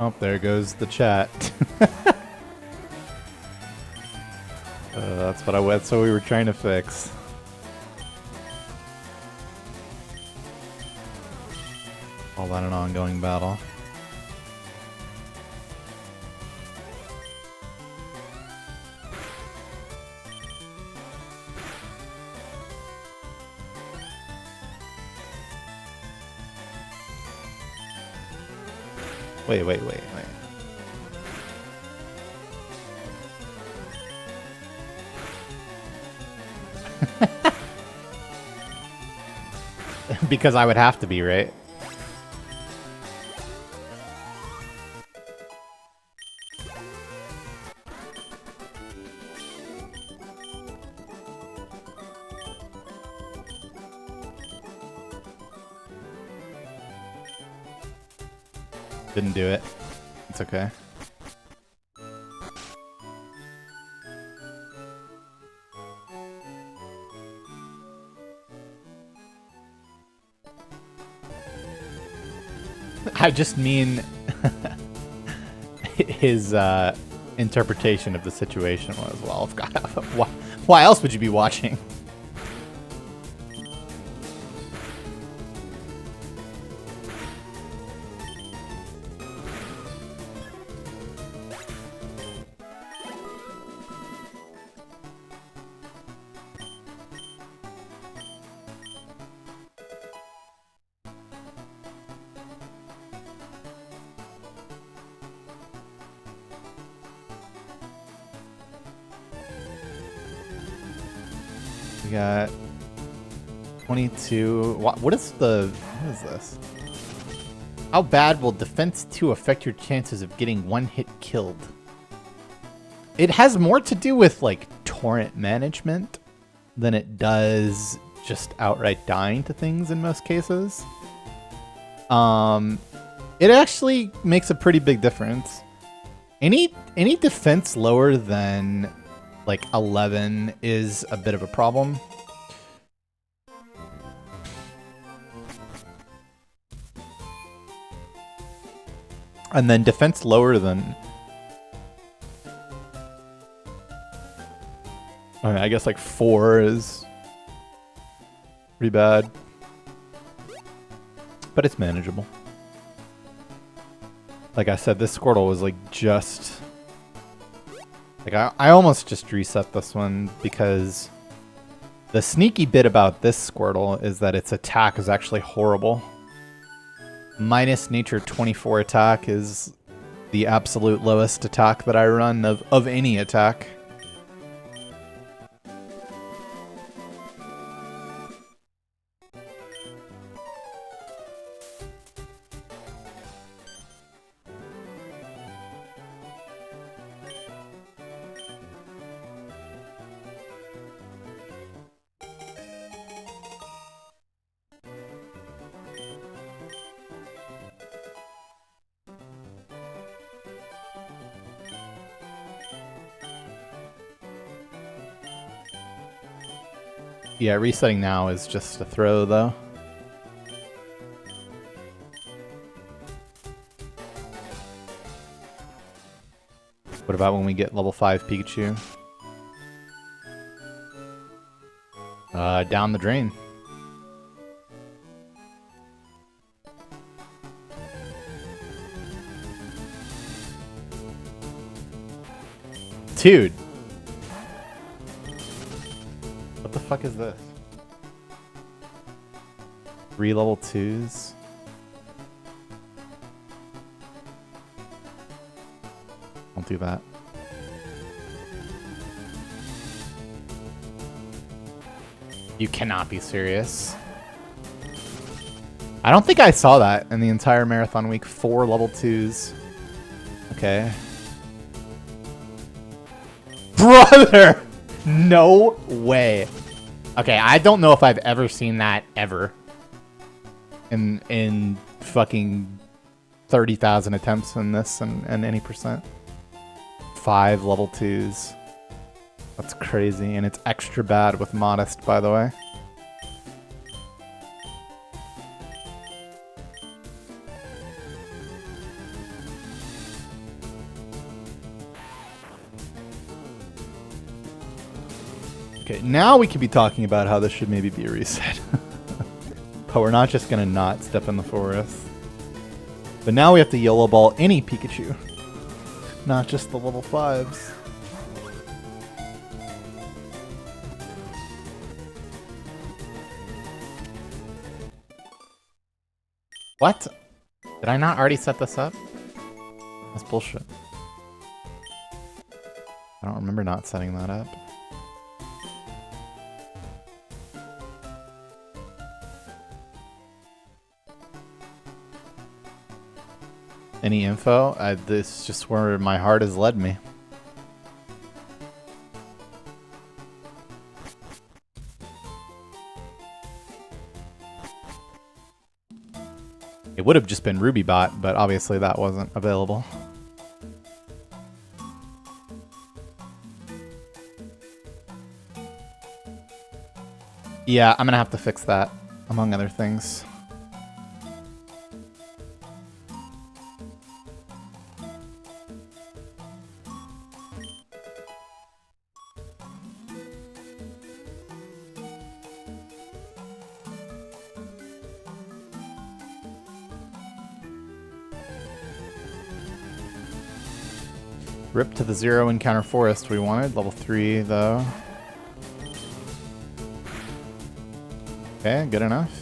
Oh, there goes the chat. That's what we were trying to fix. All that an ongoing battle. Wait. Because I would have to be, right? Didn't do it. It's okay. I just mean his interpretation of the situation was, well, why else would you be watching? We got 22. What is this? How bad will defense 2 affect your chances of getting one hit killed? It has more to do with like torrent management than it does just outright dying to things in most cases. It actually makes a pretty big difference. Any defense lower than like 11 is a bit of a problem. And then defense lower than... Okay, I guess like 4 is pretty bad. But it's manageable. Like I said, this Squirtle was like just... Like I almost just reset this one because the sneaky bit about this Squirtle is that its attack is actually horrible. Minus nature 24 attack is the absolute lowest attack that I run of any attack. Yeah, resetting now is just a throw, though. What about when we get level 5 Pikachu? Down the drain. Dude! What the fuck is this? 3 level 2s? Don't do that. You cannot be serious. I don't think I saw that in the entire marathon week. 4 level 2s. Okay. Brother! No way. Okay, I don't know if I've ever seen that ever. In fucking 30,000 attempts in this and any percent. 5 level 2s. That's crazy, and it's extra bad with Modest, by the way. Okay, now we could be talking about how this should maybe be a reset. But we're not just gonna not step in the forest. But now we have to Yellow Ball any Pikachu. Not just the level 5s. What? Did I not already set this up? That's bullshit. I don't remember not setting that up. Any info? This is just where my heart has led me. It would have just been RubyBot, but obviously that wasn't available. Yeah, I'm gonna have to fix that, among other things. Rip to the 0 encounter forest we wanted. Level 3 though. Okay, good enough.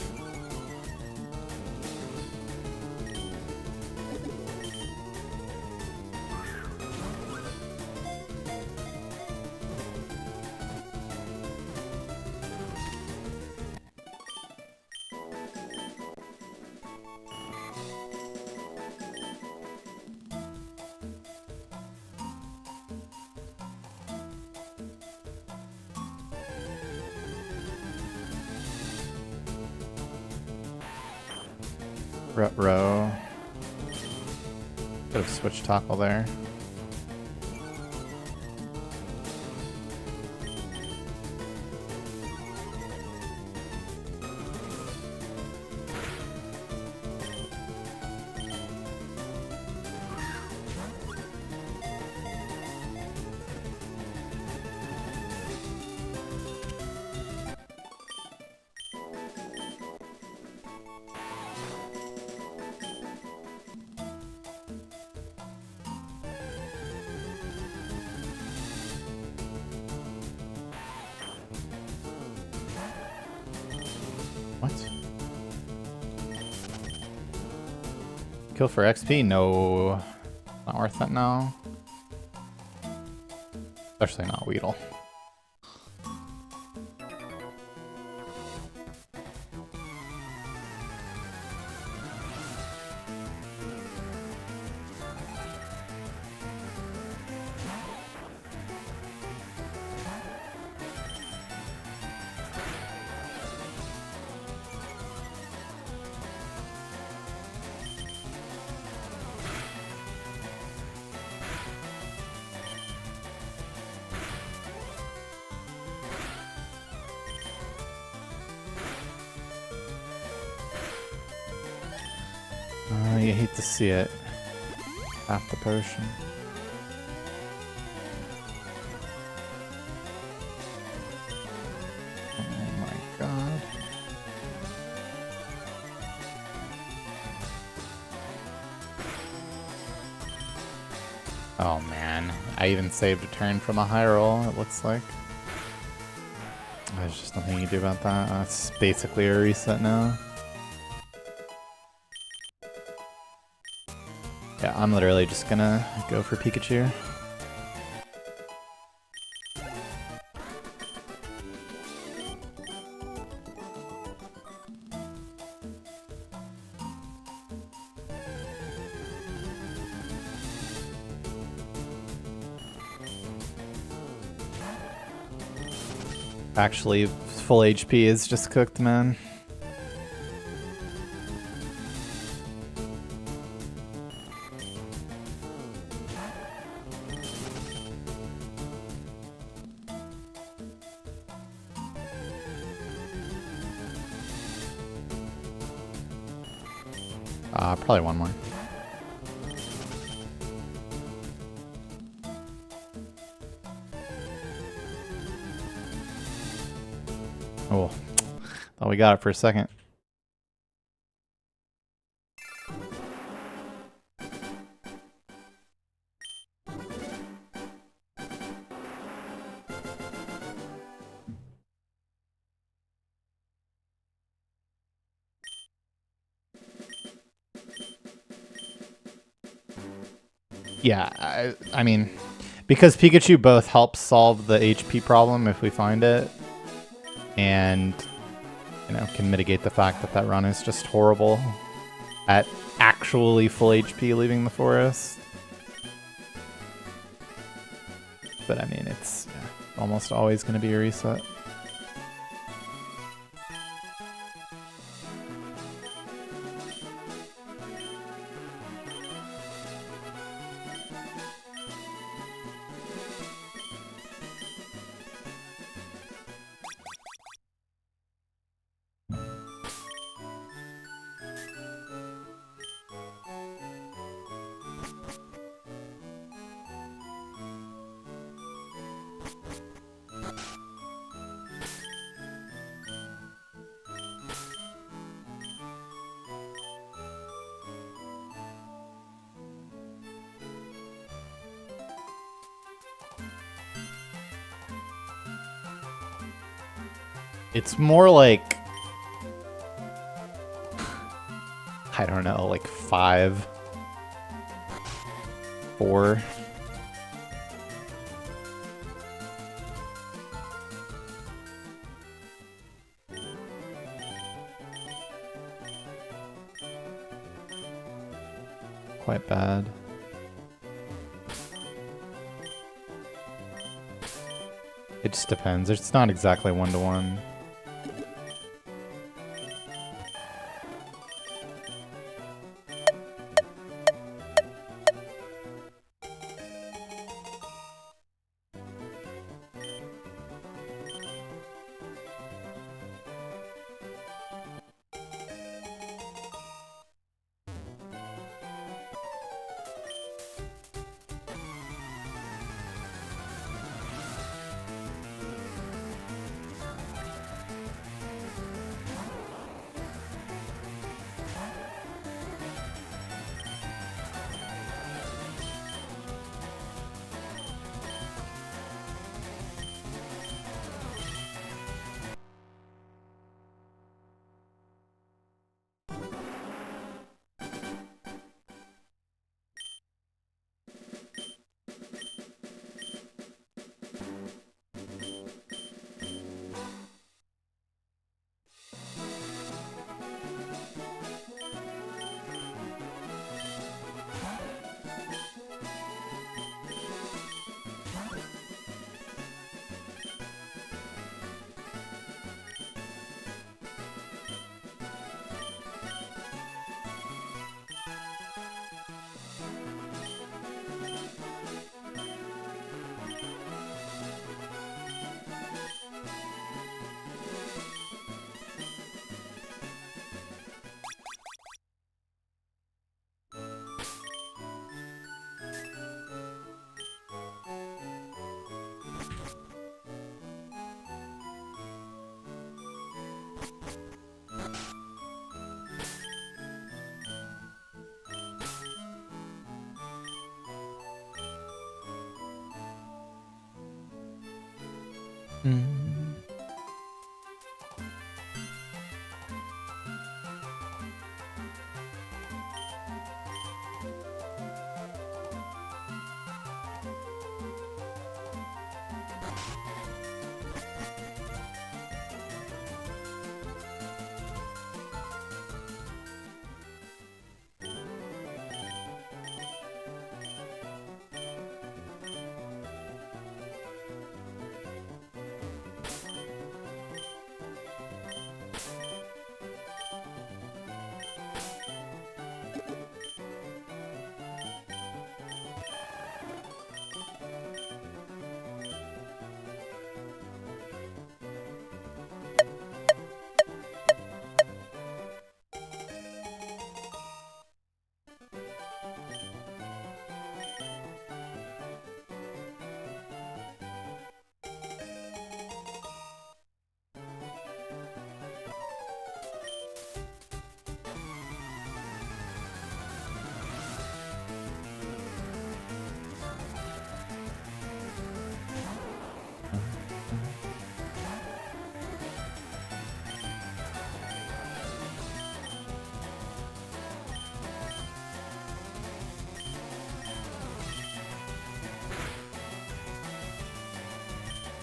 Row. Could have switched tackle there. What? Kill for XP? No. Not worth it now. Especially not Weedle. You hate to see it. Half the potion. Oh my god. Oh man. I even saved a turn from a high roll, it looks like. There's just nothing you can do about that. That's basically a reset now. Yeah, I'm literally just gonna go for Pikachu. Actually, full HP is just cooked, man. Probably one more. Oh, thought we got it for a second. Yeah, I mean, because Pikachu both helps solve the HP problem if we find it, and, you know, can mitigate the fact that that run is just horrible at actually full HP leaving the forest. But I mean, it's almost always going to be a reset. It's more like, I don't know, like 5, 4. Quite bad. It just depends. It's not exactly 1-to-1.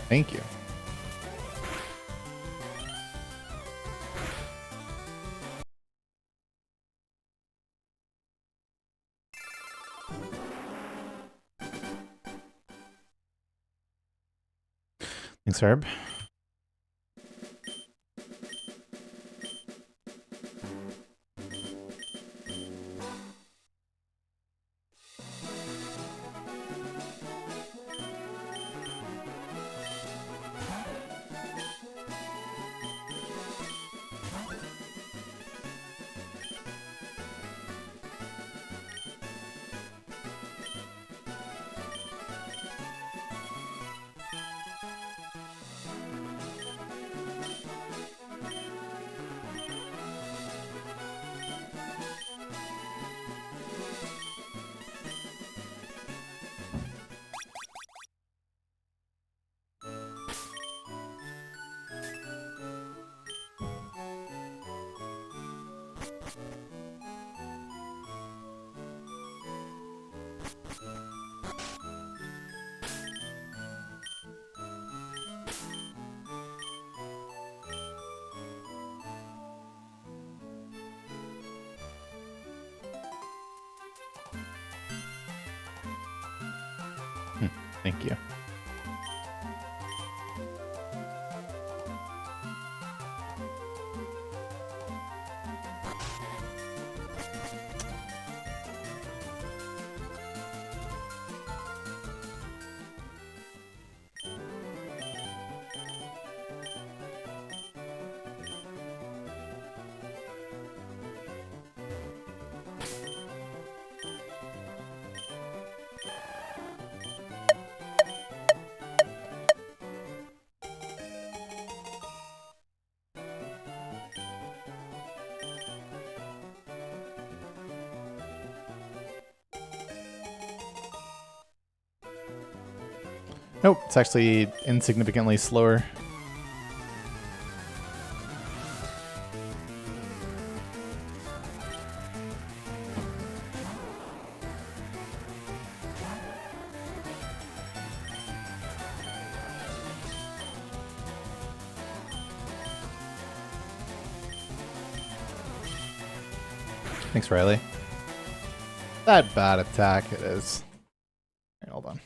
Thank you. Thanks, Herb. Thank you. Nope, it's actually insignificantly slower. Thanks, Riley. That bad attack it is. Right, hold on.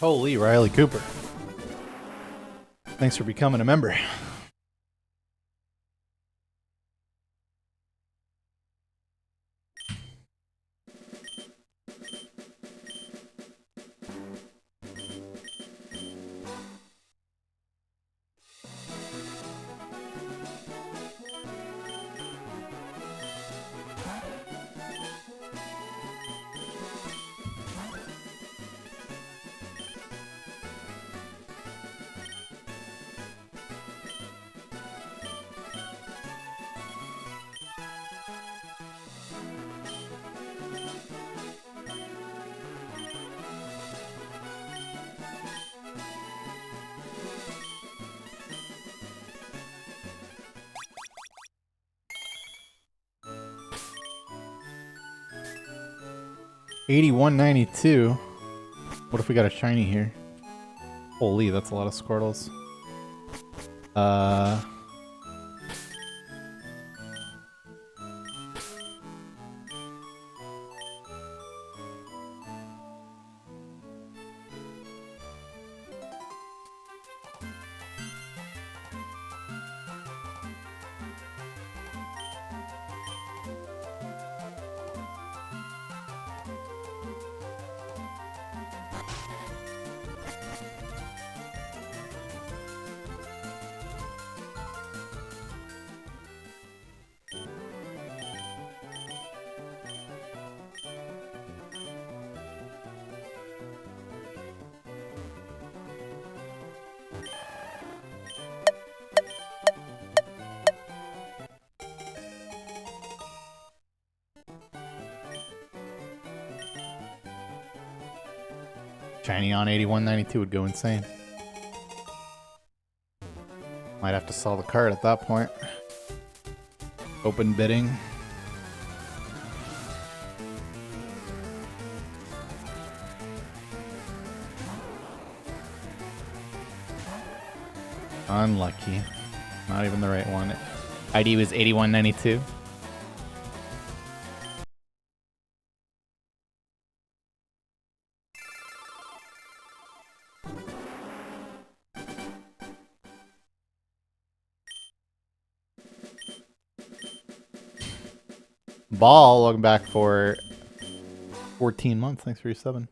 Holy Riley Cooper. Thanks for becoming a member. $81.92. What if we got a shiny here? Holy, that's a lot of Squirtles. Shiny on 81.92 would go insane. Might have to sell the card at that point. Open bidding. Unlucky. Not even the right one. ID was 81.92. Ball, welcome back for 14 months. Thanks for your subbing.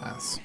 Pass.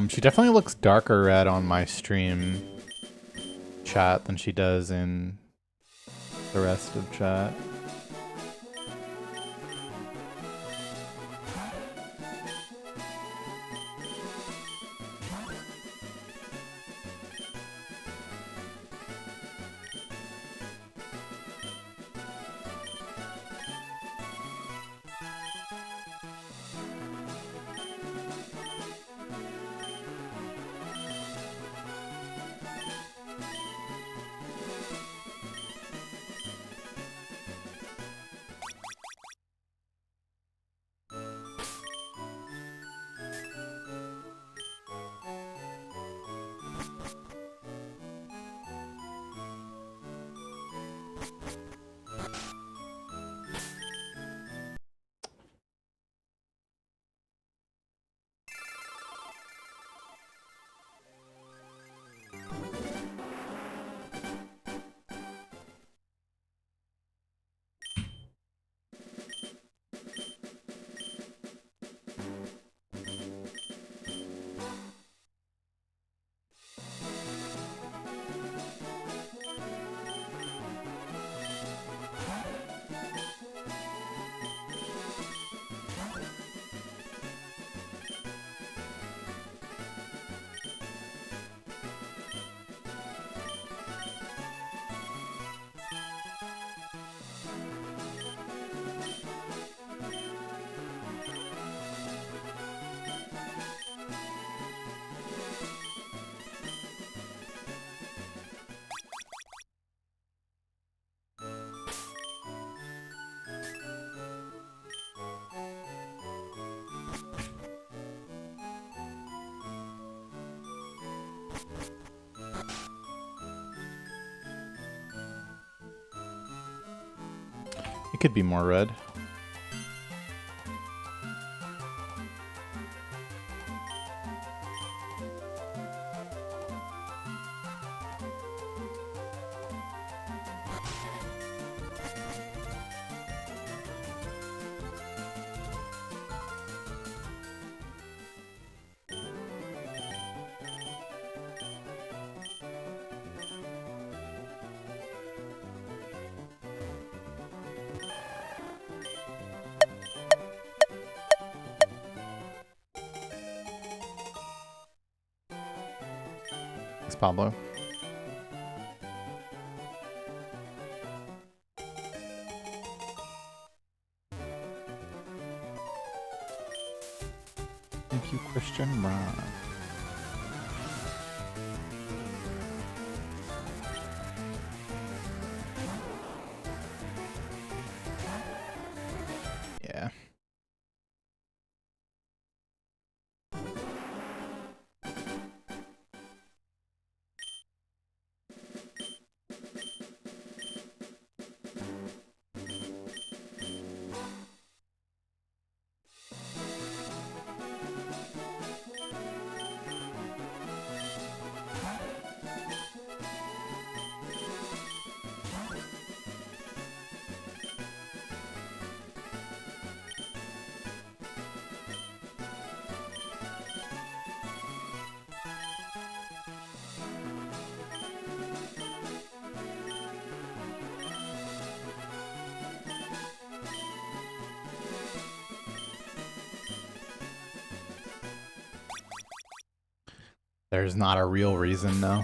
She definitely looks darker red on my stream chat than she does in the rest of chat. It could be more red. Thanks, Pablo. Thank you, Christian Ron. Yeah. There's not a real reason, though.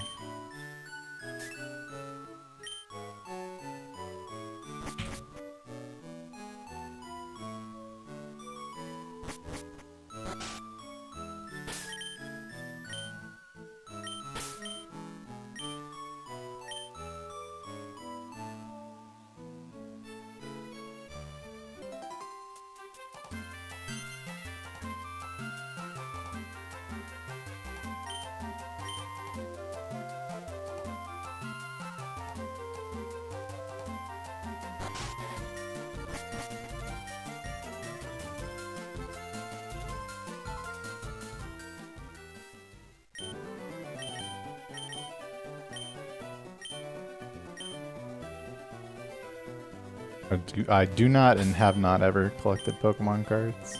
I do not and have not ever collected Pokemon cards.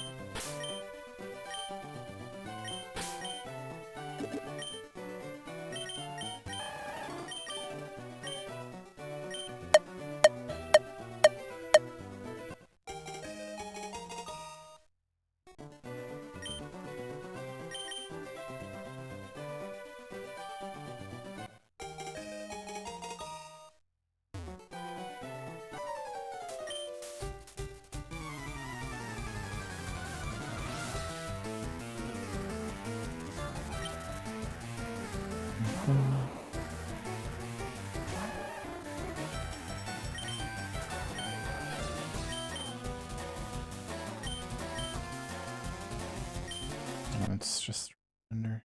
Let's just render.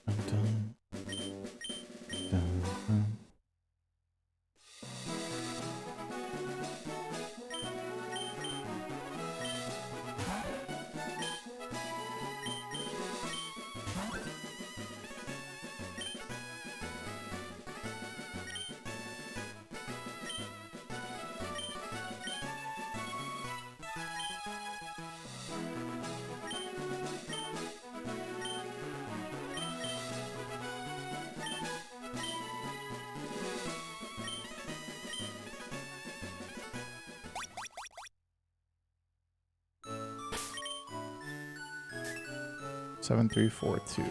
Dun, dun, dun. Seven, 3, 4, 2.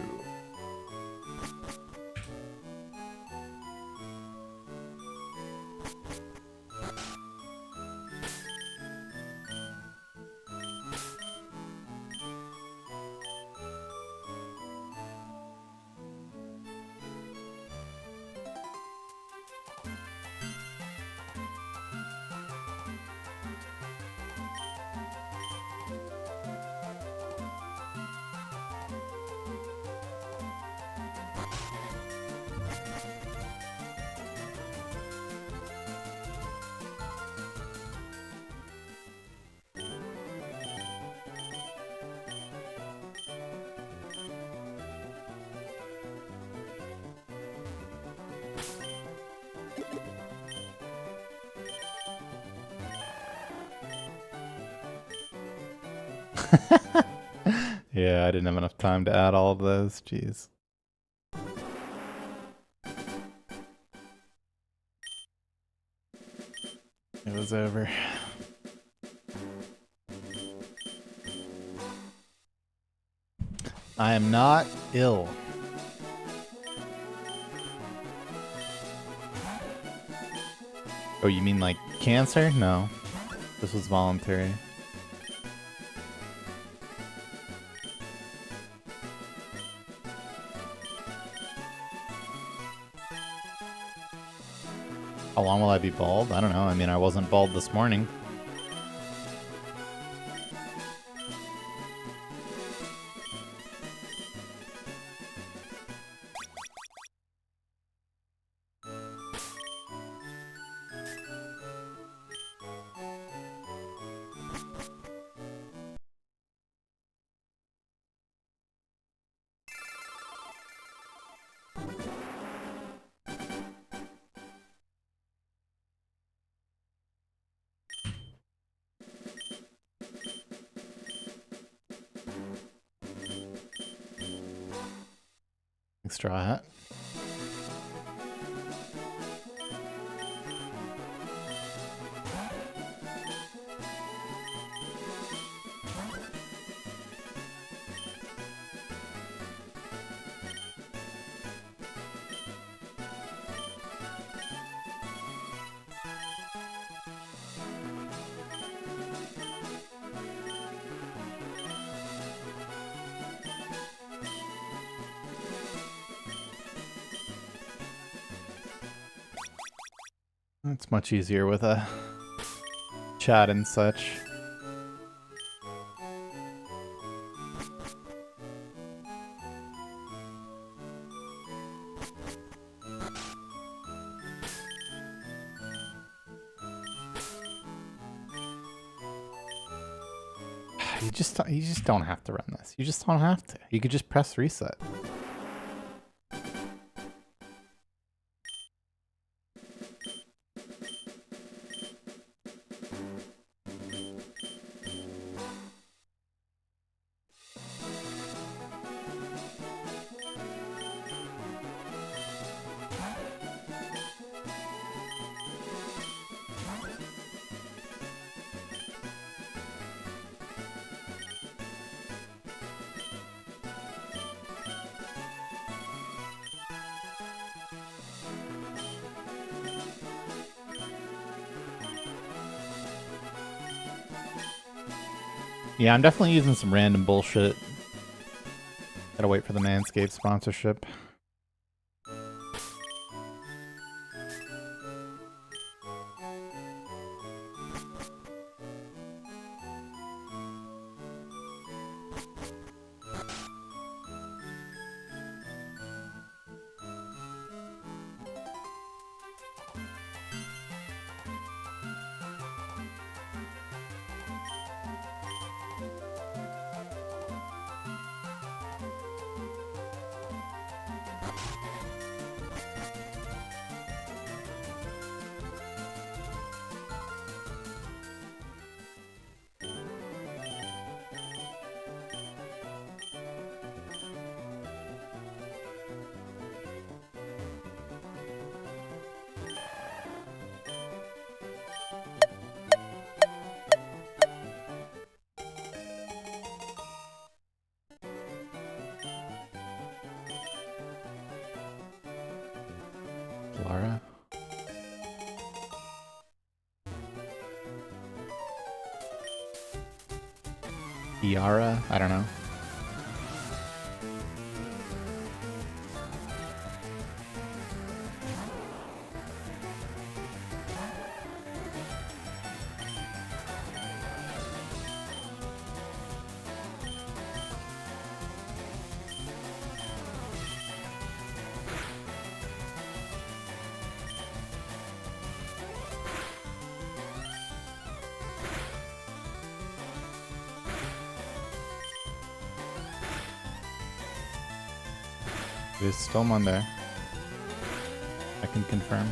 Yeah, I didn't have enough time to add all of those. Jeez. It was over. I am not ill. Oh, you mean like cancer? No. This was voluntary. How long will I be bald? I don't know. I mean, I wasn't bald this morning. Straw hat. It's much easier with a chat and such. You just don't have to run this. You just don't have to. You could just press reset. Yeah, I'm definitely using some random bullshit Gotta wait for the Manscaped sponsorship. Lara. Iara? I don't know. It is still Monday. I can confirm.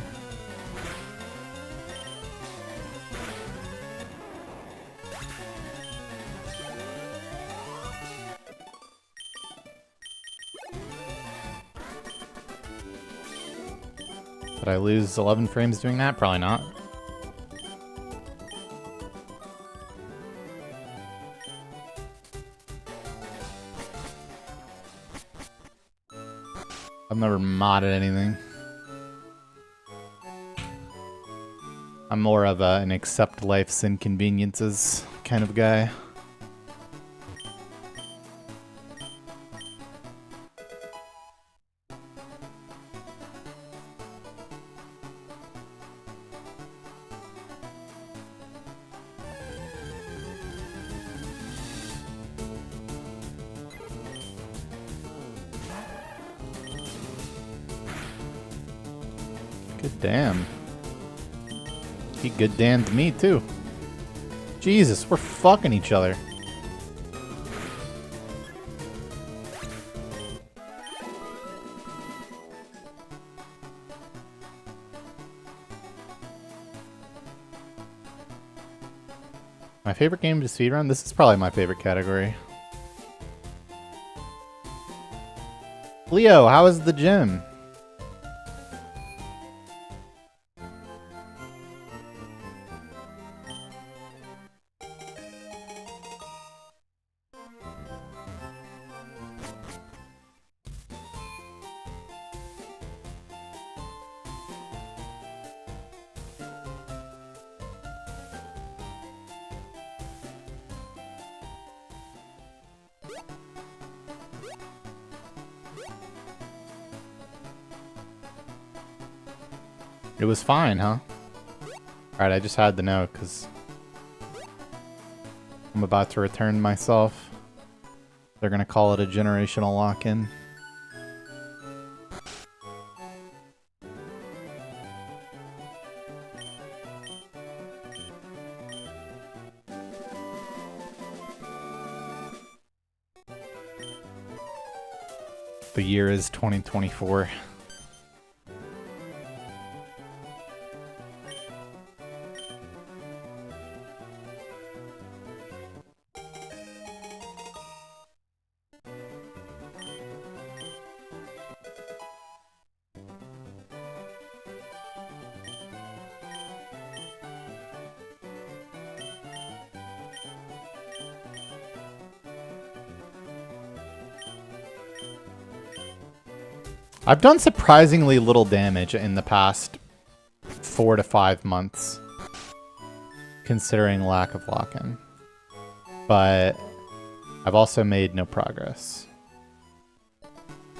Did I lose 11 frames doing that? Probably not. I've never modded anything. I'm more of an accept life's inconveniences kind of guy. Good damn. He good damned me too. Jesus, we're fucking each other. My favorite game to speedrun? This is probably my favorite category. Leo, how is the gym? It was fine, huh? Alright, I just had to know, because I'm about to return myself. They're gonna call it a generational lock-in. The year is 2024. I've done surprisingly little damage in the past 4 to 5 months, considering lack of lock-in. But I've also made no progress.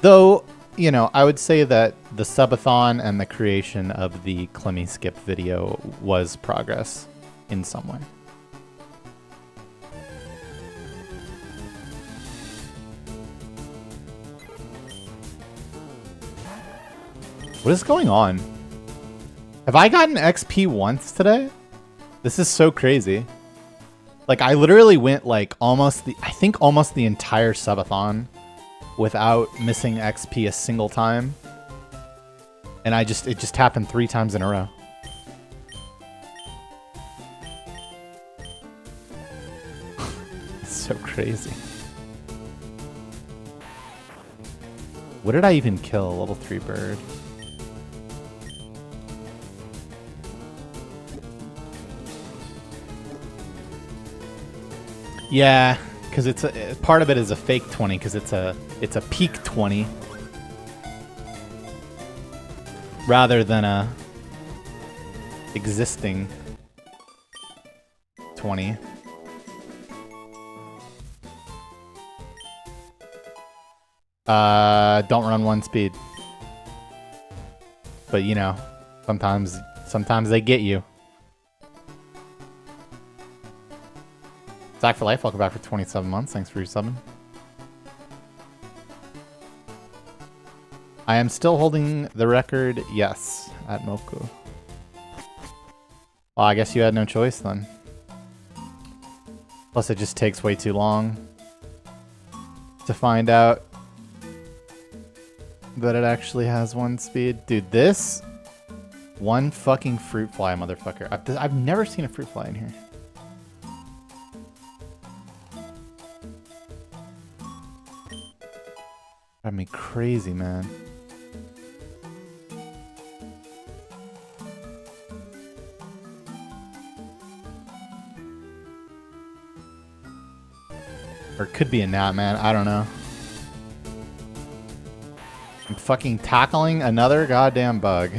Though, you know, I would say that the subathon and the creation of the Clemmy Skip video was progress in some way. What is going on? Have I gotten XP once today? This is so crazy. Like, I literally went like almost the entire subathon without missing XP a single time. And it just happened 3 times in a row. It's so crazy. What did I even kill? Level 3 bird. Yeah, because it's part of it is a fake 20 because it's a peak 20 rather than a existing 20. Don't run 1 speed. But you know, sometimes they get you. Zach for Life, welcome back for 27 months. Thanks for your subbing. I am still holding the record, yes, at Moku. Well, I guess you had no choice then. Plus, it just takes way too long to find out that it actually has 1 speed. Dude, this one fucking fruit fly, motherfucker. I've never seen a fruit fly in here. Drive me crazy, man. Or it could be a gnat, man. I don't know. I'm fucking tackling another goddamn bug.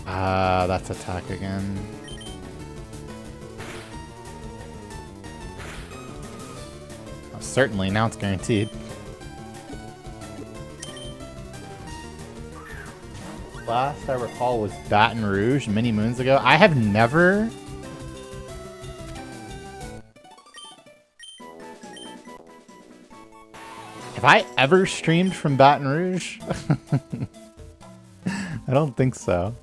Ah, that's attack again. Certainly, now it's guaranteed. Last I recall was Baton Rouge many moons ago. I have never... Have I ever streamed from Baton Rouge? I don't think so.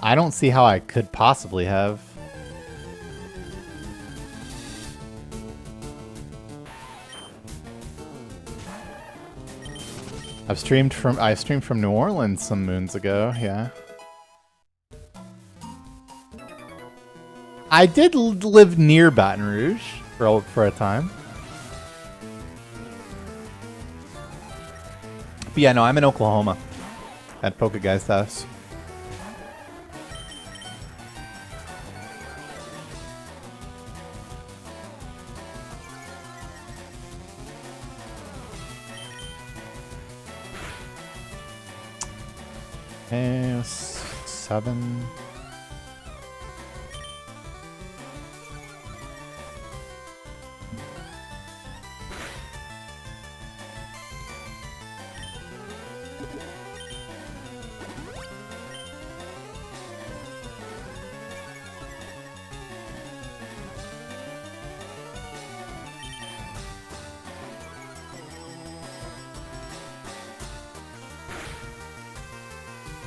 I don't see how I could possibly have. I streamed from New Orleans some moons ago, yeah. I did live near Baton Rouge for a time. But yeah, no, I'm in Oklahoma at Poke Guy's house. Okay, 7.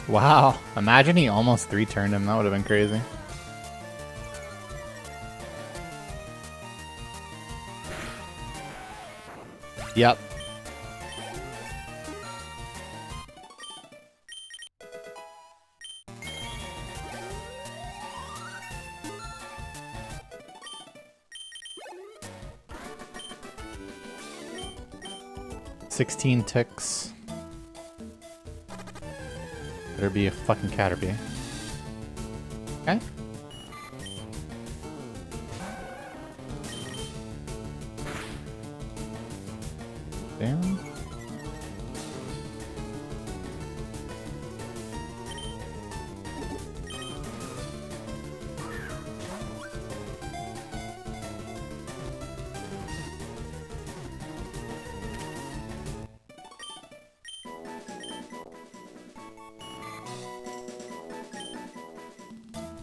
Wow, imagine he almost 3-turned him. That would have been crazy. Yep. "16 ticks. Better be a fucking Caterpie. Okay. Damn.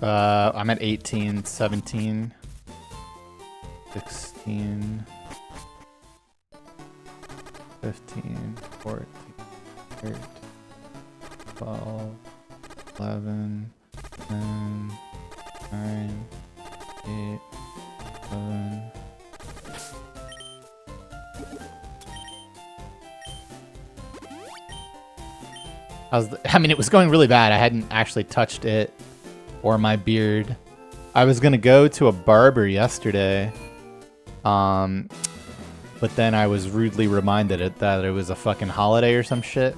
I'm at 18, 17, 16, 15, 14, 13, 12, 11, 10, 9, 8, 7. I mean, it was going really bad. I hadn't actually touched it or my beard. I was gonna go to a barber yesterday, but then I was rudely reminded that it was a fucking holiday or some shit.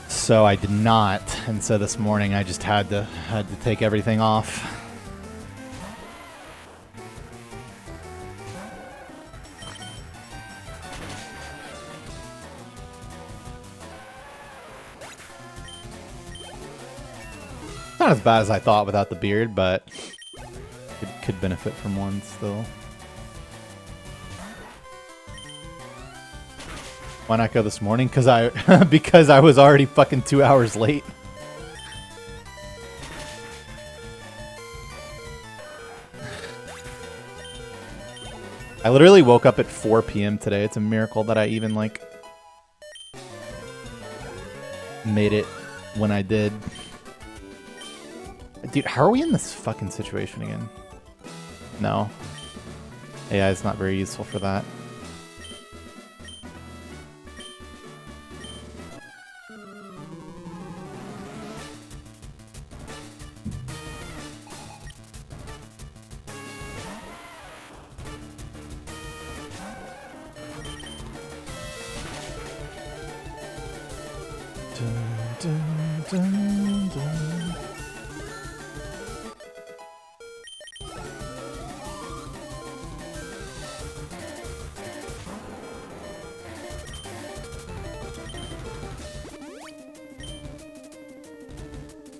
So I did not, and so this morning I just had to take everything off. Not as bad as I thought without the beard, but it could benefit from one still. Why not go this morning? Because I was already fucking 2 hours late. I literally woke up at 4 p.m. today. It's a miracle that I even like made it when I did. Dude, how are we in this fucking situation again? No. AI is not very useful for that. Dun, dun, dun, dun.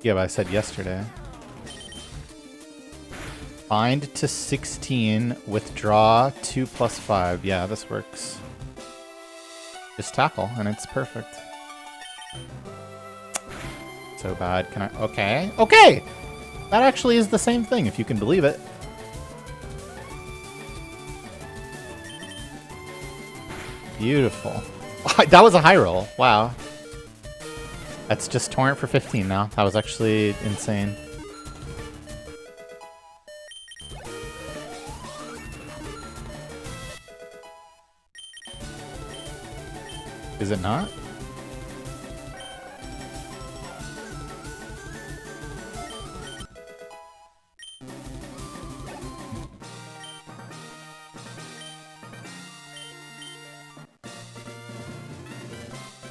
Yeah, but I said yesterday. Bind to 16, withdraw 2 plus 5. Yeah, this works. Just tackle, and it's perfect. So bad. Can I? Okay. Okay! That actually is the same thing, if you can believe it. Beautiful. That was a high roll. Wow. That's just torrent for 15 now. That was actually insane. Is it not?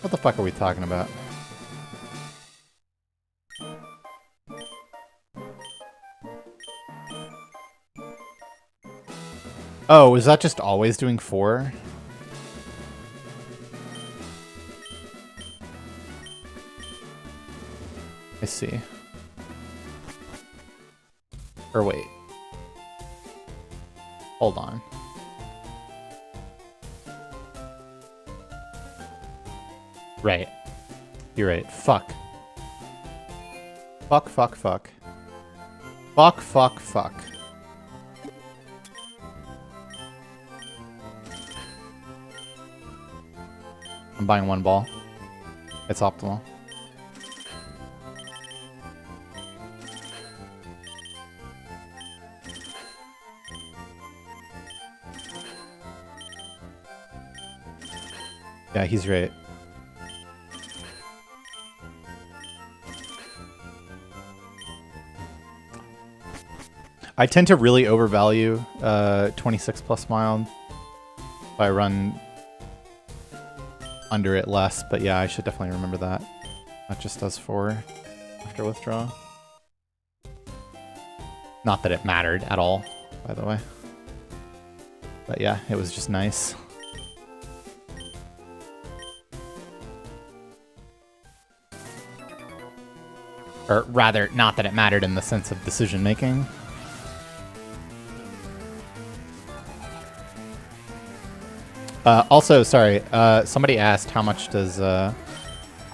What the fuck are we talking about? Oh, is that just always doing 4? I see. Or wait. Hold on. Right. You're right. Fuck. Fuck, fuck, fuck. Fuck, fuck, fuck. I'm buying 1 ball. It's optimal. Yeah, he's right. I tend to really overvalue 26 plus mild. If I run under it less, but yeah, I should definitely remember that. That just does 4 after withdraw. Not that it mattered at all, by the way. But yeah, it was just nice. Or rather, not that it mattered in the sense of decision making. Also, sorry, somebody asked how much does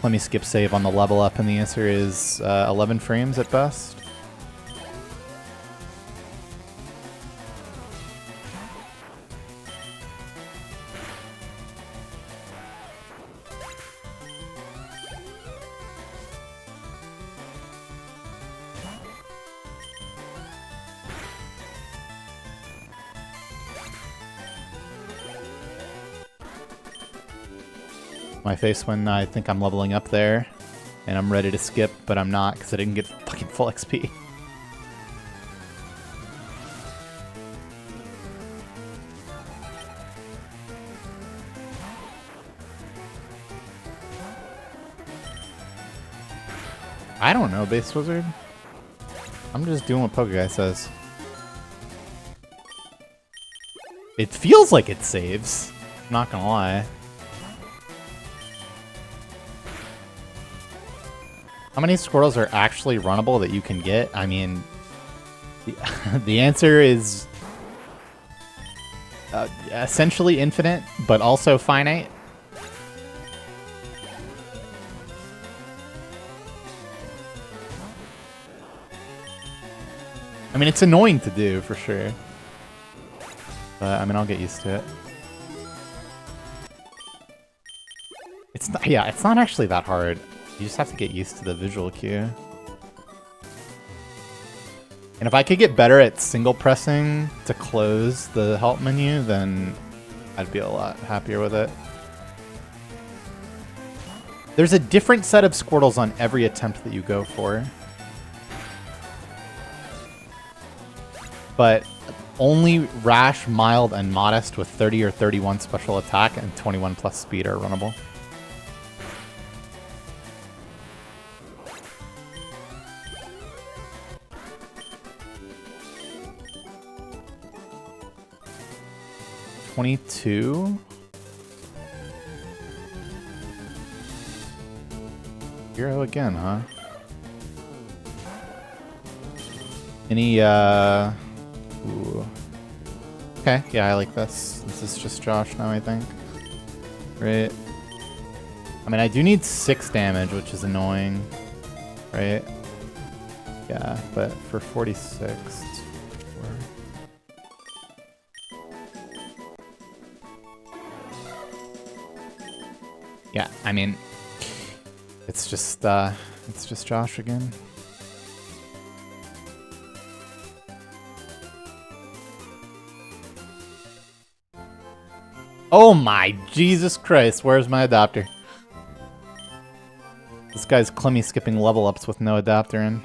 Clemmy skip save on the level up, and the answer is 11 frames at best. My face when I think I'm leveling up there, and I'm ready to skip, but I'm not because I didn't get fucking full XP. I don't know, Base Wizard. I'm just doing what Pokeguy says. It feels like it saves. I'm not gonna lie. How many Squirtles are actually runnable that you can get? I mean, the answer is essentially infinite, but also finite. I mean, it's annoying to do, for sure. But, I mean, I'll get used to it. It's not, yeah, it's not actually that hard. You just have to get used to the visual cue. And if I could get better at single pressing to close the help menu, then I'd be a lot happier with it. There's a different set of Squirtles on every attempt that you go for. But only Rash, Mild, and Modest with 30 or 31 special attack and 21 plus speed are runnable. $22? Hero again, huh? Any, ooh. Okay, yeah, I like this. This is just Josh now, I think. Right. I mean, I do need 6 damage, which is annoying. Right? Yeah, but for 46, it's 4. Yeah, I mean, it's just Josh again. Oh my Jesus Christ, where's my adapter? This guy's Clemmy skipping level ups with no adapter in.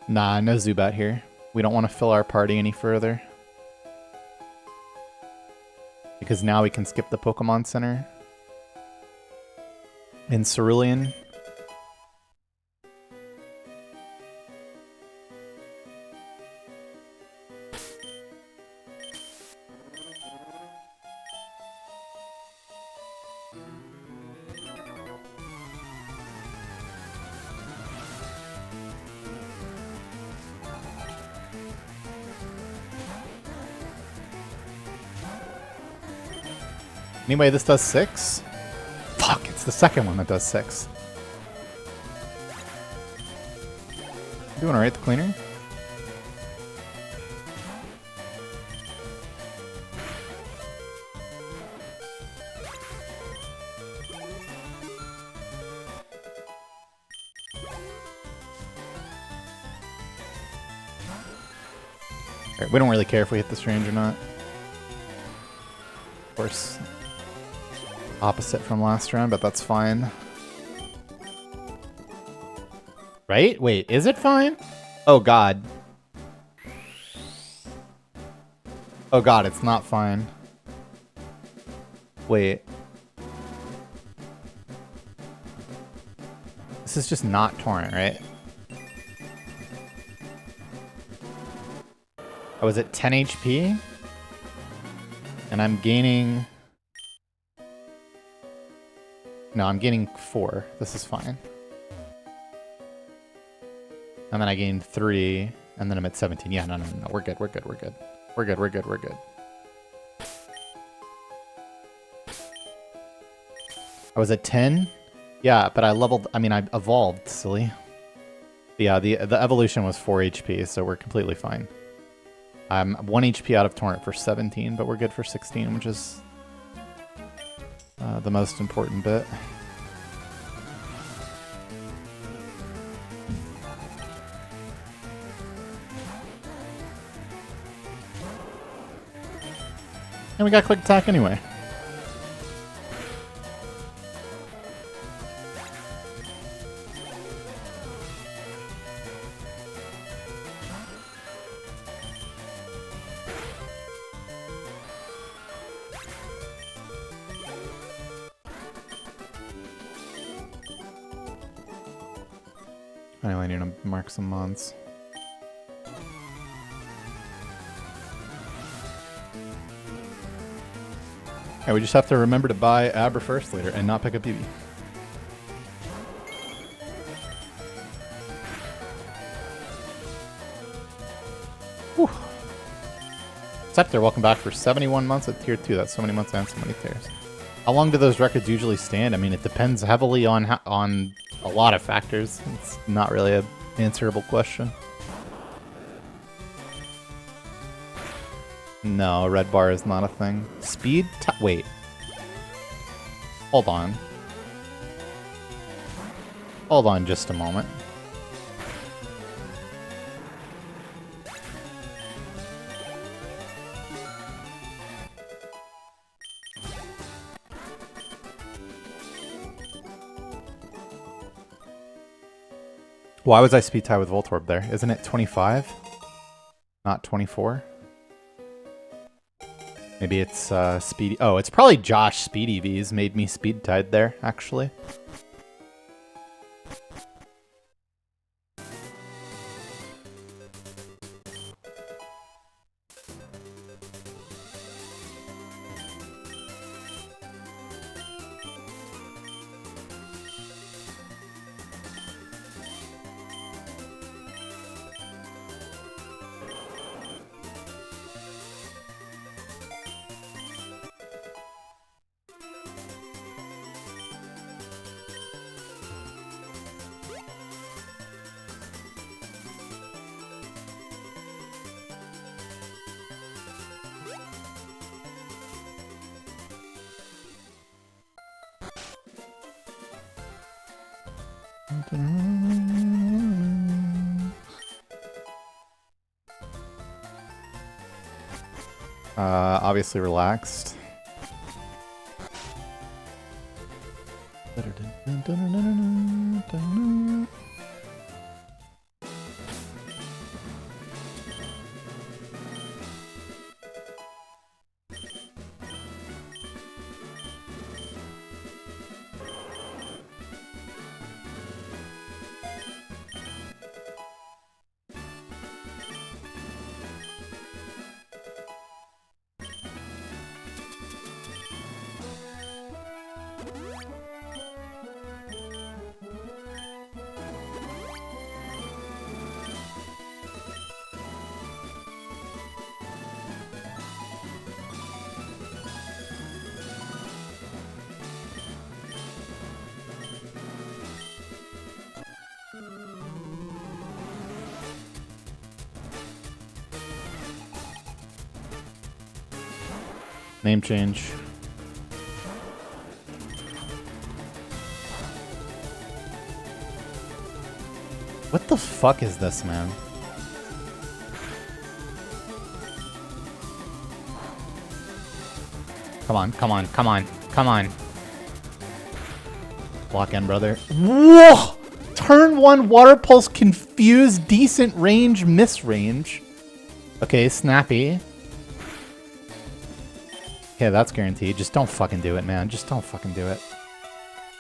Nah, no Zubat here. We don't want to fill our party any further. Because now we can skip the Pokemon Center. In Cerulean. Anyway, this does 6? Fuck, it's the second one that does 6. Doing alright, the cleaner? Alright, we don't really care if we hit this range or not. Of course. Opposite from last round, but that's fine. Right? Wait, is it fine? Oh god. Oh god, it's not fine. Wait. This is just not torrent, right? I was at 10 HP, and I'm gaining... No, I'm gaining 4. This is fine. And then I gained 3, and then I'm at 17. Yeah, no. We're good. We're good. I was at 10? Yeah, but I evolved, silly. Yeah, the evolution was 4 HP, so we're completely fine. I'm 1 HP out of torrent for 17, but we're good for 16, which is the most important bit. And we got quick attack anyway. Anyway, I need to mark some months. Okay, we just have to remember to buy Abra first later and not pick up BB. Whew. Scepter, welcome back for 71 months at tier 2. That's so many months and so many tiers. How long do those records usually stand? I mean, it depends heavily on a lot of factors. It's not really an answerable question. No, a red bar is not a thing. Speed? Wait. Hold on. Hold on just a moment. Why was I speed tie with Voltorb there? Isn't it 25? Not 24? Maybe it's Speedy. Oh, it's probably Josh Speedy V's made me speed tied there, actually. Obviously relaxed. Name change. What the fuck is this, man? Come on, come on, come on, come on. Block in, brother. Whoa! Turn 1 Water Pulse confused, decent range, miss range. Okay, snappy. Yeah, that's guaranteed. Just don't fucking do it, man. Just don't fucking do it.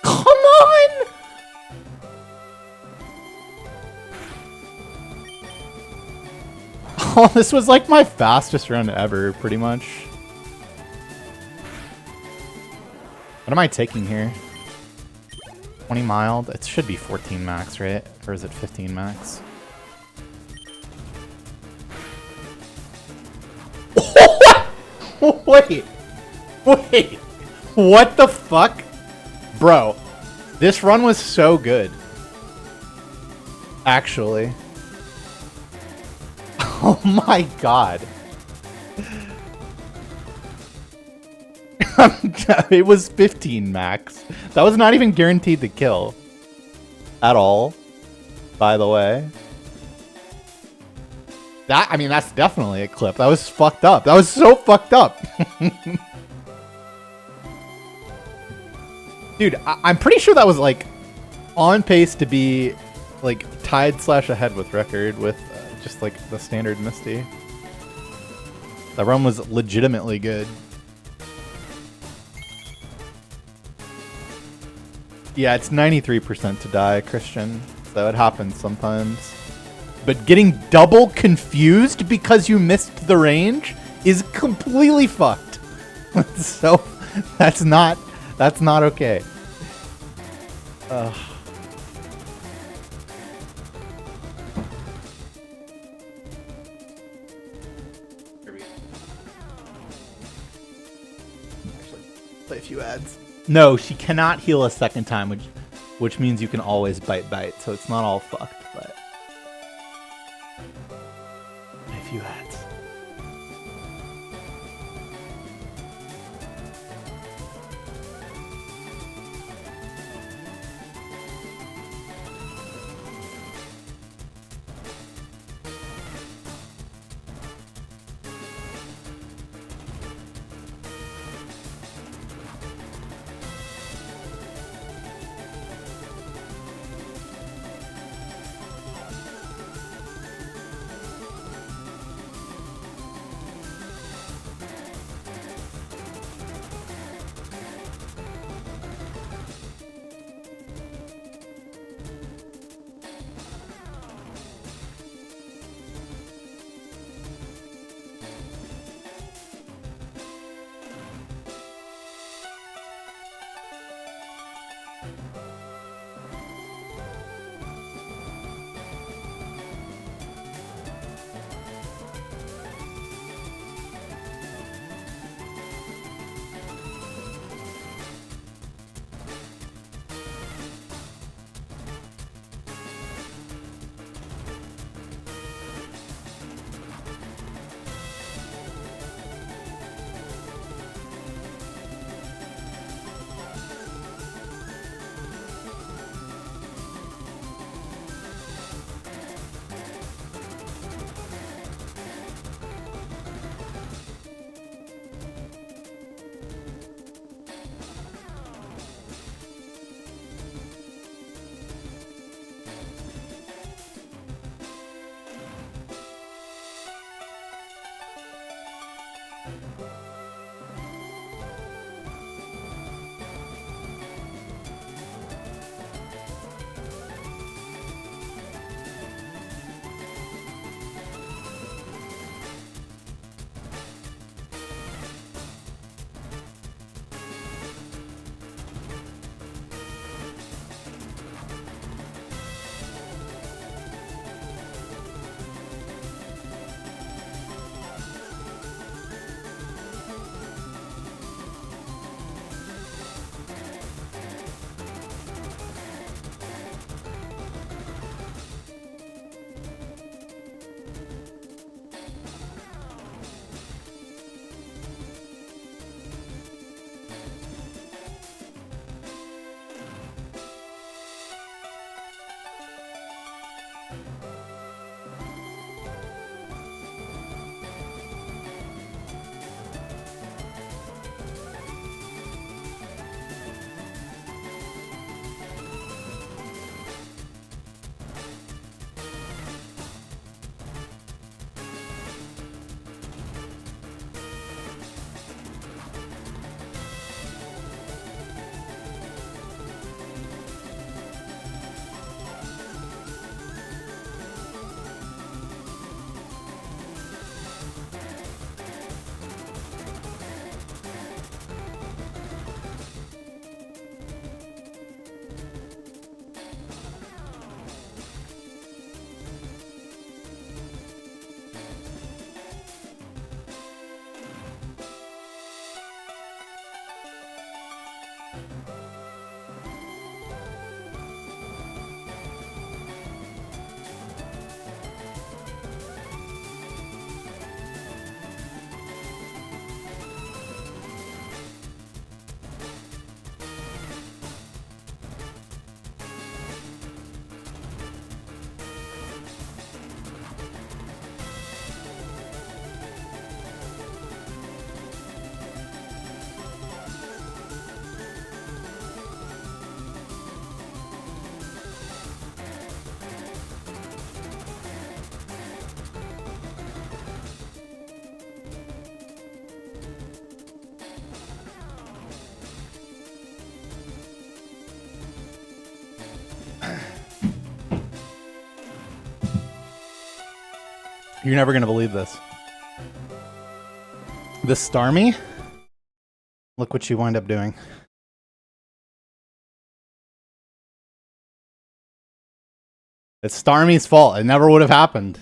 Come on! Oh, this was like my fastest run ever, pretty much. What am I taking here? 20 mild? It should be 14 max, right? Or is it 15 max? Wait! Wait! What the fuck? Bro, this run was so good. Actually. Oh my god. It was 15 max. That was not even guaranteed to kill. At all. By the way. That, I mean, that's definitely a clip. That was fucked up. That was so fucked up. Dude, I'm pretty sure that was like on pace to be like tied / ahead with record with just like the standard Misty. That run was legitimately good. Yeah, it's 93% to die, Christian. So it happens sometimes. But getting double confused because you missed the range is completely fucked. So that's not okay. Ugh. Actually, play a few ads. No, she cannot heal a second time, which means you can always bite. So it's not all fucked, but play a few ads. You're never gonna believe this. This Starmie, look what she wound up doing. It's Starmie's fault. It never would have happened.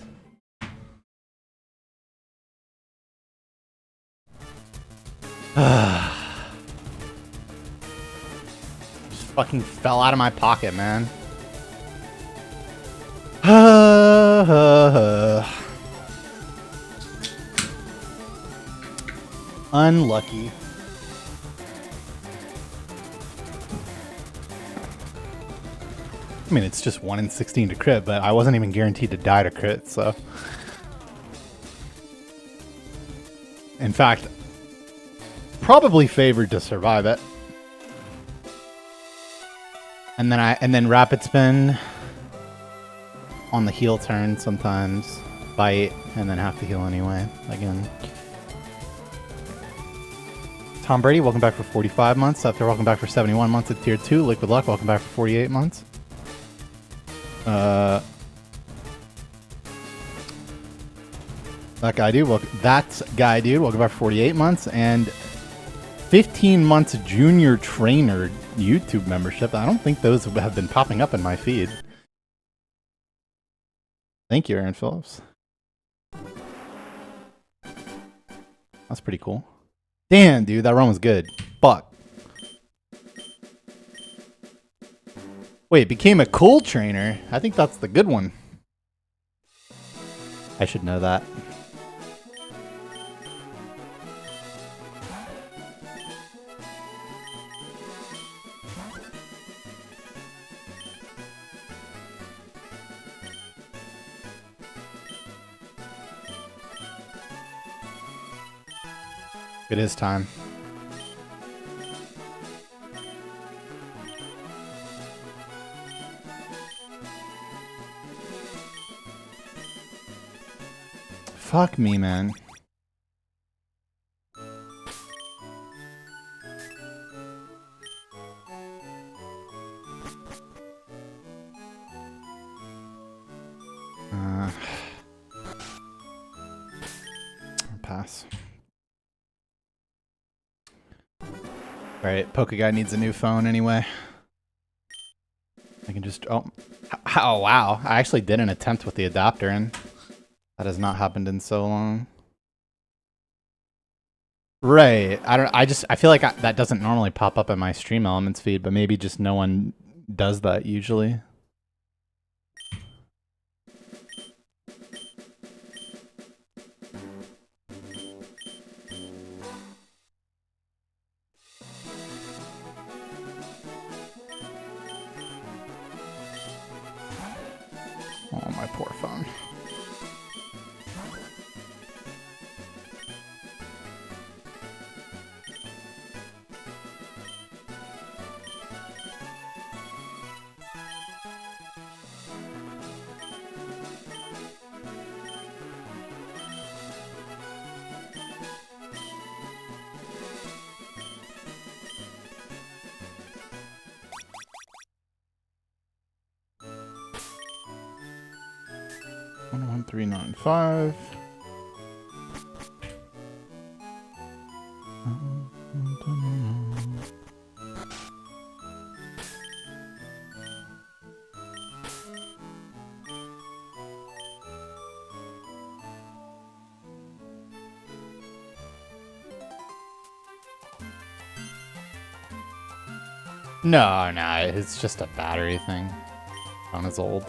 Just fucking fell out of my pocket, man. Unlucky. I mean, it's just 1 in 16 to crit, but I wasn't even guaranteed to die to crit, so. In fact, probably favored to survive it. And then rapid spin on the heal turn sometimes, bite, and then have to heal anyway. Again. Tom Brady, welcome back for 45 months. After welcome back for 71 months at tier 2. Liquid Luck, welcome back for 48 months. That guy dude, welcome back for 48 months. And 15 months junior trainer YouTube membership. I don't think those have been popping up in my feed. Thank you, Aaron Phillips. That's pretty cool. Damn, dude, that run was good. Fuck. Wait, became a cool trainer? I think that's the good one. I should know that. It is time. Fuck me, man. Pass. Alright, Poke Guy needs a new phone anyway. I can just... Oh, wow. I actually did an attempt with the adapter, and that has not happened in so long. Right. I feel like that doesn't normally pop up in my Stream Elements feed, but maybe just no one does that usually. Oh, my poor phone. $11395. No, it's just a battery thing. Phone is old.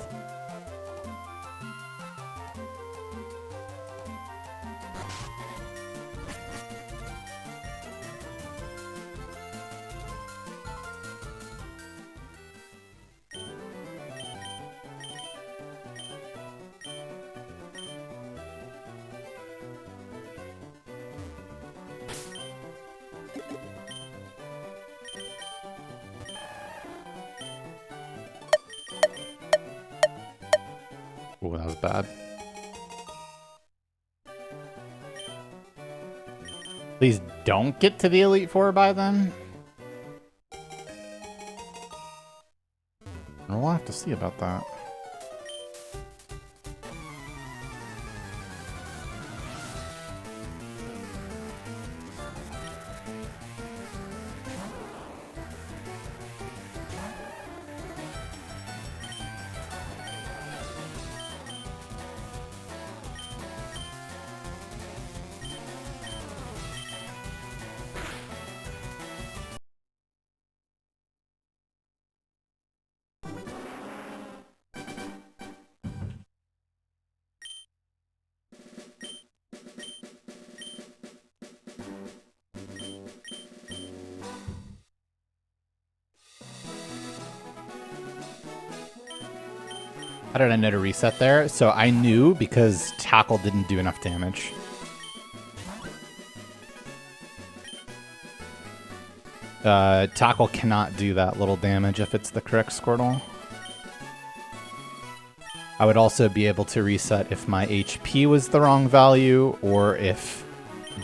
Oh, that was bad. Please don't get to the Elite Four by then. We'll have to see about that. How did I know to reset there? So I knew because tackle didn't do enough damage. Tackle cannot do that little damage if it's the correct Squirtle. I would also be able to reset if my HP was the wrong value or if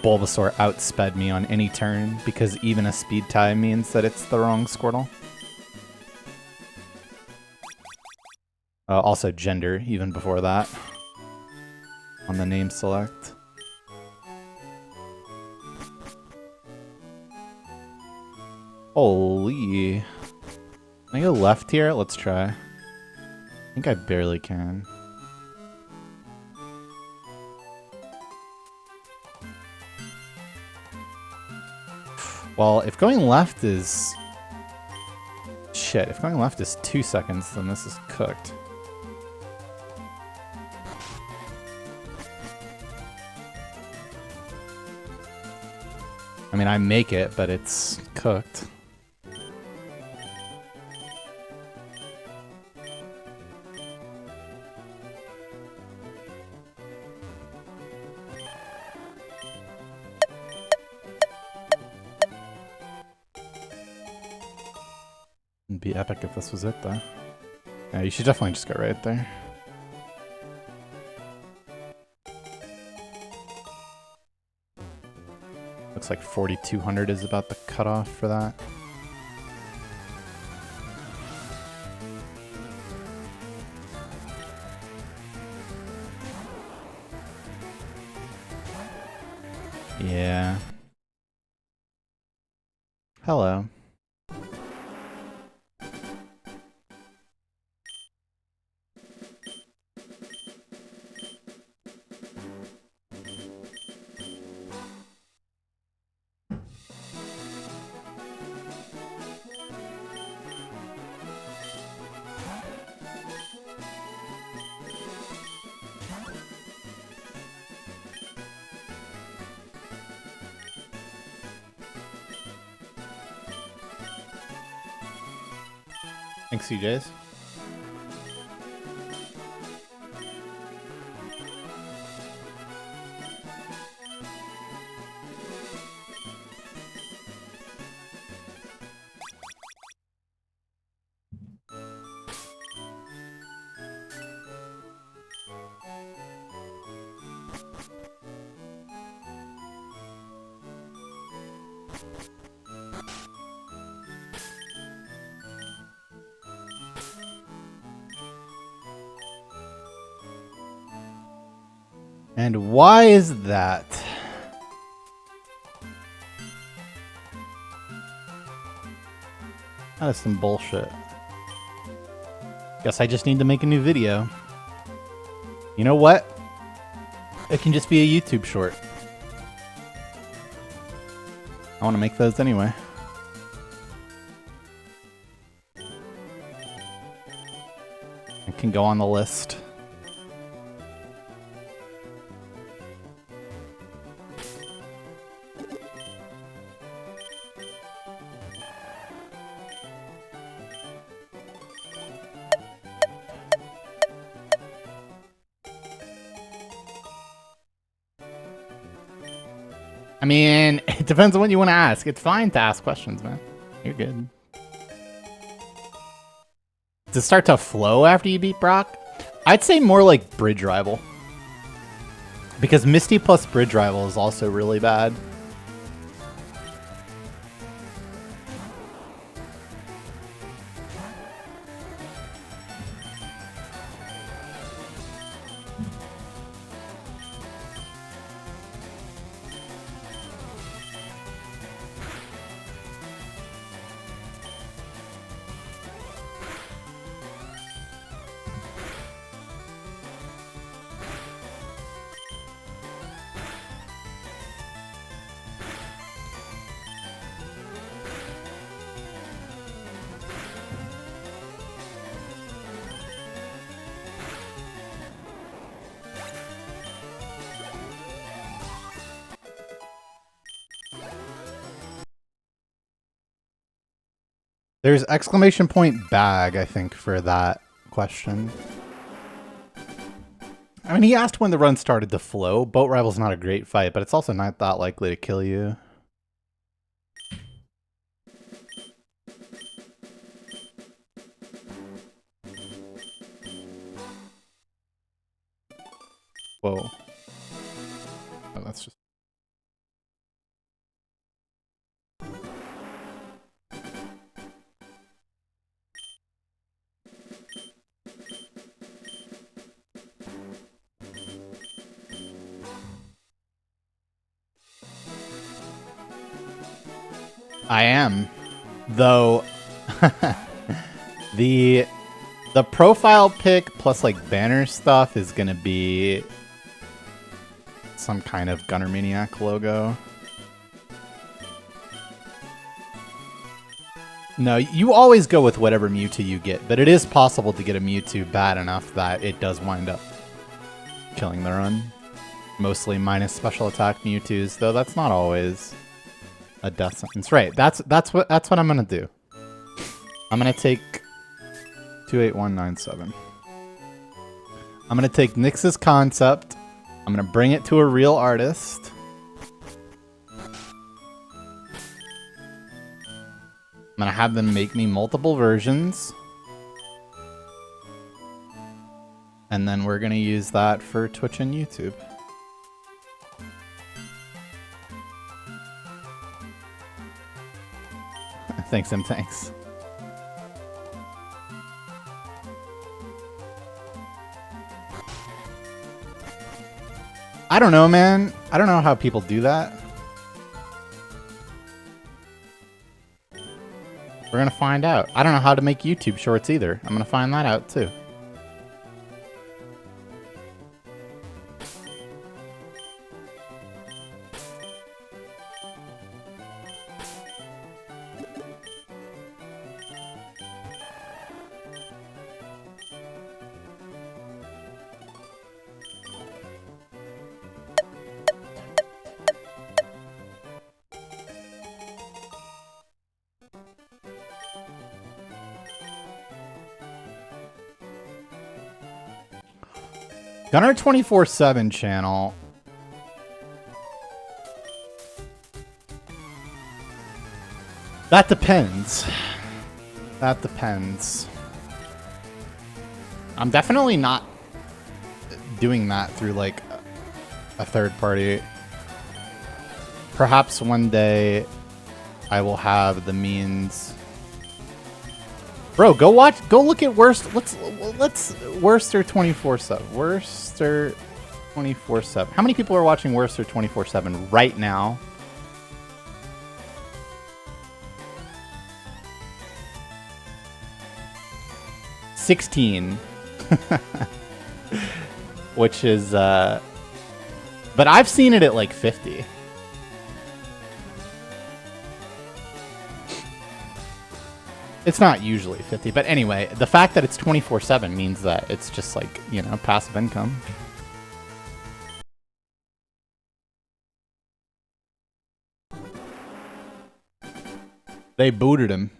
Bulbasaur outsped me on any turn, because even a speed tie means that it's the wrong Squirtle. Also gender, even before that, on the name select. Holy. Can I go left here? Let's try. I think I barely can. Well, if going left is... Shit, if going left is 2 seconds, then this is cooked. I mean, I make it, but it's cooked. It'd be epic if this was it, though. Yeah, you should definitely just go right there. Looks like 4,200 is about the cutoff for that. Yeah. Hello. Thanks, CJs. And why is that? That is some bullshit. Guess I just need to make a new video. You know what? It can just be a YouTube short. I want to make those anyway. It can go on the list. I mean, it depends on what you want to ask. It's fine to ask questions, man. You're good. Does it start to flow after you beat Brock? I'd say more like Bridge Rival. Because Misty plus Bridge Rival is also really bad. There's exclamation point bag, I think, for that question. I mean, he asked when the run started to flow. Boat Rival's not a great fight, but it's also not that likely to kill you. Whoa. Oh, that's just... I am. Though, the profile pic plus like banner stuff is gonna be some kind of Gunnermaniac logo. No, you always go with whatever Mewtwo you get, but it is possible to get a Mewtwo bad enough that it does wind up killing the run. Mostly minus special attack Mewtwo's, though that's not always a death sentence. Right, that's what I'm gonna do. I'm gonna take 28197. I'm gonna take Nyx's concept. I'm gonna bring it to a real artist. I'm gonna have them make me multiple versions. And then we're gonna use that for Twitch and YouTube. Thanks, Em, thanks. I don't know, man. I don't know how people do that. We're gonna find out. I don't know how to make YouTube shorts either. I'm gonna find that out too. Gunner 24/7 channel. That depends. That depends. I'm definitely not doing that through like a third party. Perhaps one day I will have the means. Bro, go look at Worcester. Let's Worcester 24/7. Worcester 24/7. How many people are watching Worcester 24/7 right now? $16. Which is but I've seen it at like 50. It's not usually 50, but anyway, the fact that it's 24/7 means that it's just like, you know, passive income. They booted him.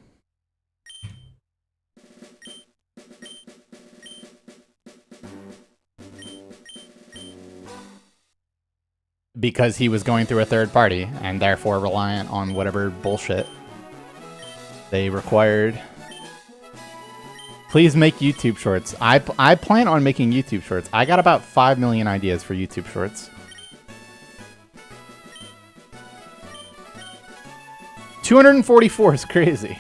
Because he was going through a third party and therefore reliant on whatever bullshit they required. Please make YouTube shorts. I plan on making YouTube shorts. I got about 5 million ideas for YouTube shorts. 244 is crazy.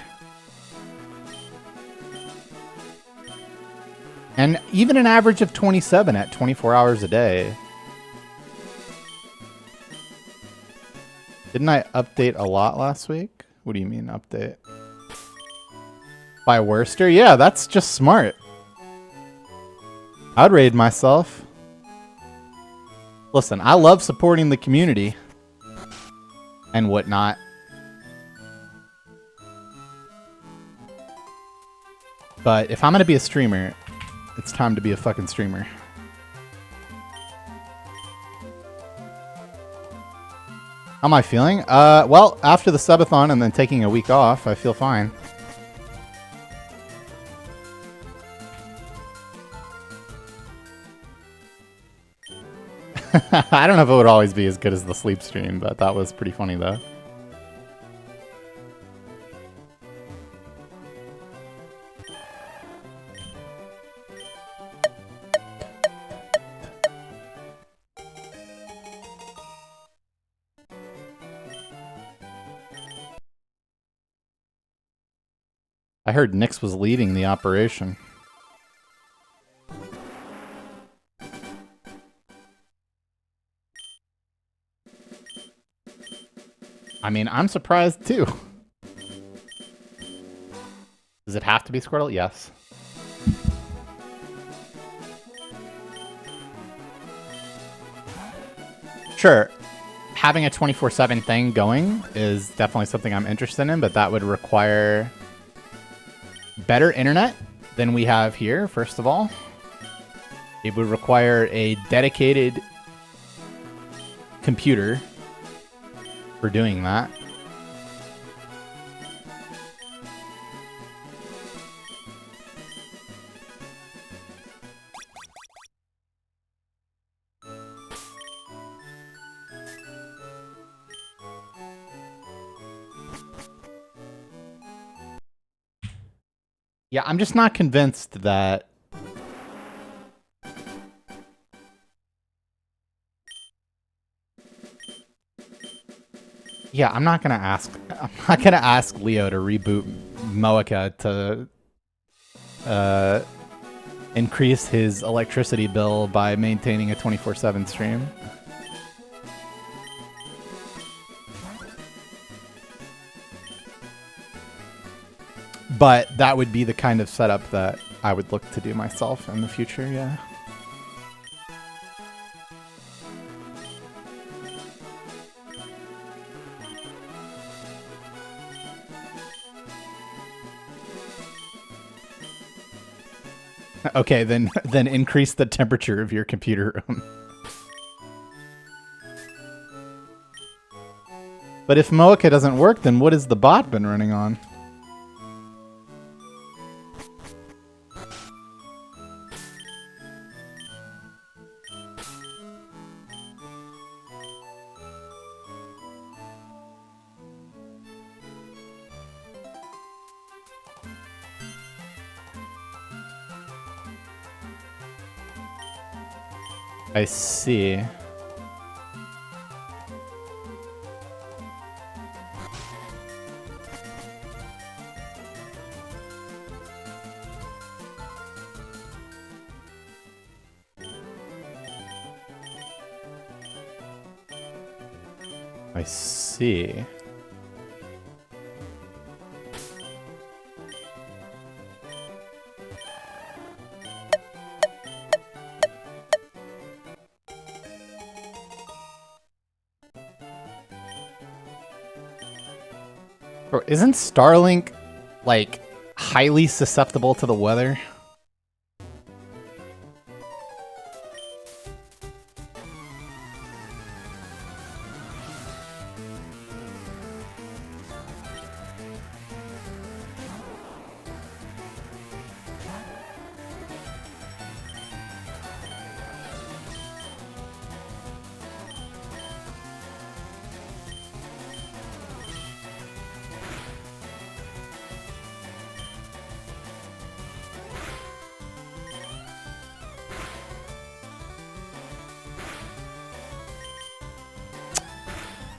And even an average of 27 at 24 hours a day. Didn't I update a lot last week? What do you mean update? By Worcester? Yeah, that's just smart. I'd raid myself. Listen, I love supporting the community and whatnot. But if I'm gonna be a streamer, it's time to be a fucking streamer. How am I feeling? Well, after the subathon and then taking a week off, I feel fine. I don't know if it would always be as good as the sleep stream, but that was pretty funny though. I heard Nyx was leading the operation. I mean, I'm surprised too. Does it have to be Squirtle? Yes. Sure. Having a 24/7 thing going is definitely something I'm interested in, but that would require better internet than we have here, first of all. It would require a dedicated computer for doing that. Yeah, I'm just not convinced that... Yeah, I'm not gonna ask Leo to reboot Moeka to increase his electricity bill by maintaining a 24/7 stream. But that would be the kind of setup that I would look to do myself in the future, yeah. Okay, then increase the temperature of your computer room. But if Moeka doesn't work, then what has the bot been running on? I see. I see. Bro, isn't Starlink, like, highly susceptible to the weather?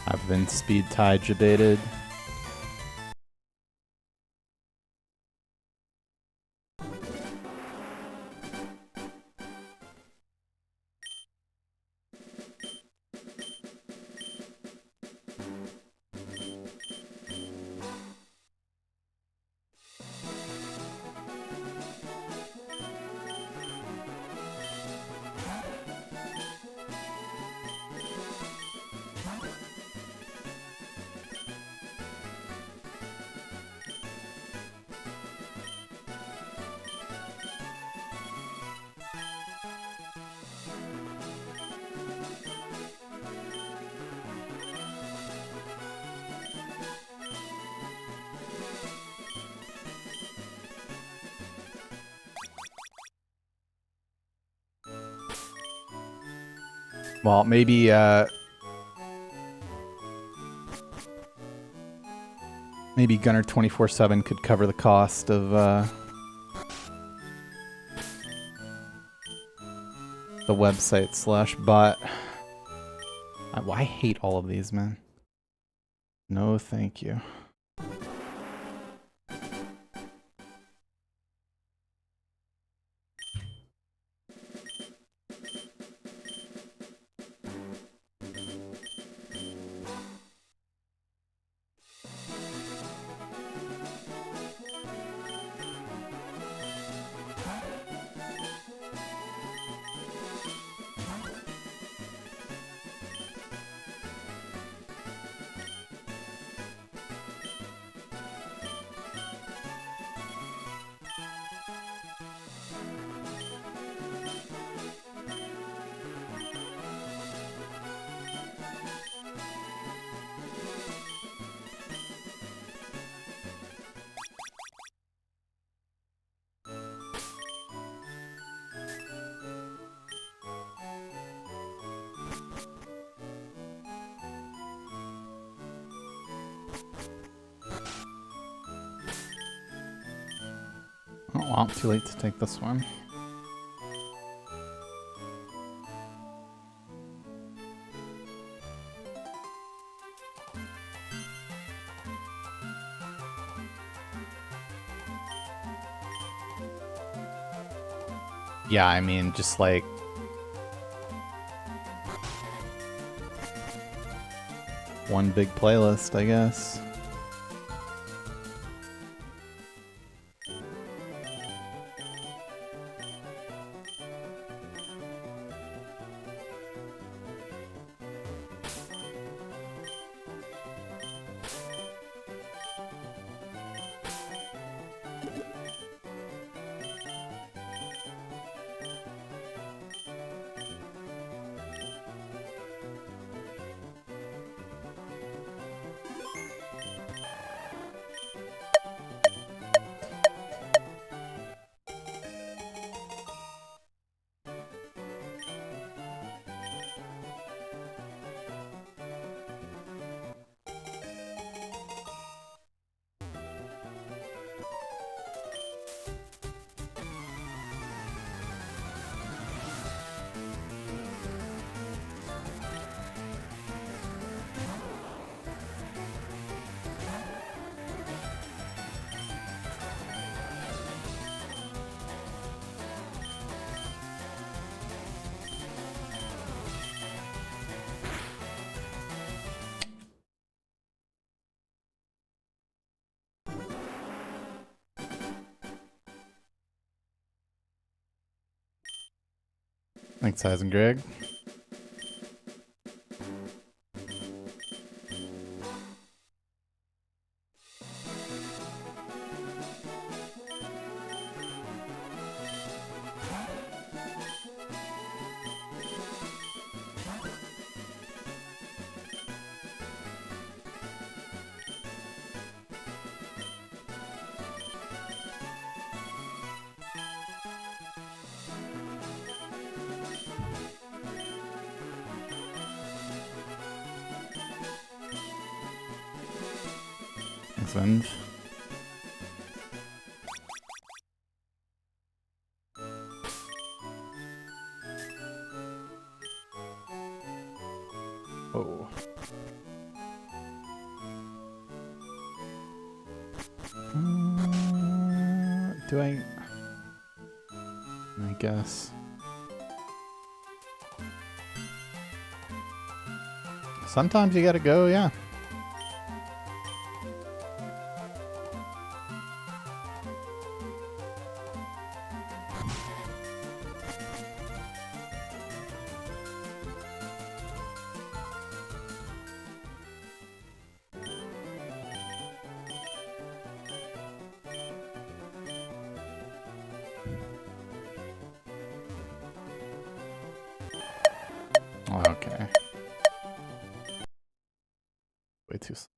I've been speed tide debated. Well, maybe maybe Gunner 24/7 could cover the cost of the website /bot. I hate all of these, man. No, thank you. Oh, well, too late to take this one. Yeah, I mean, just like... one big playlist, I guess. Thanks, Size and Greg. Thanks, Oh. Do I guess. Sometimes you gotta go, yeah. Okay. Way too slow.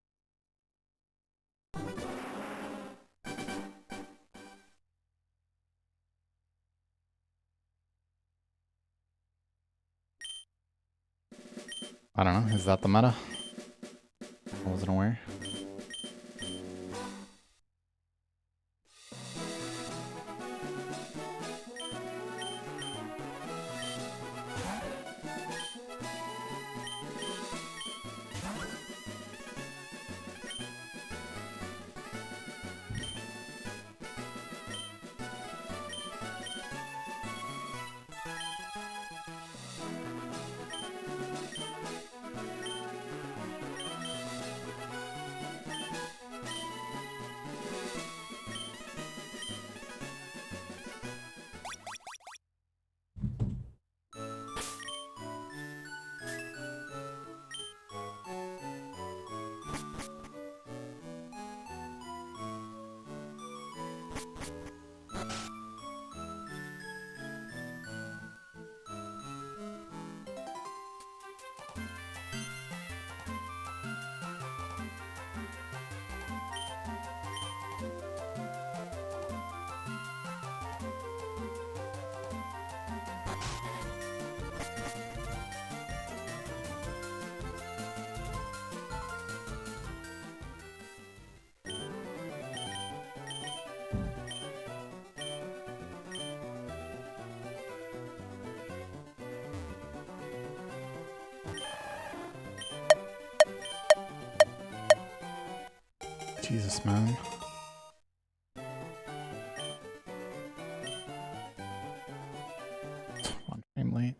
I don't know. Is that the meta? I wasn't aware. Jesus, man. One frame late.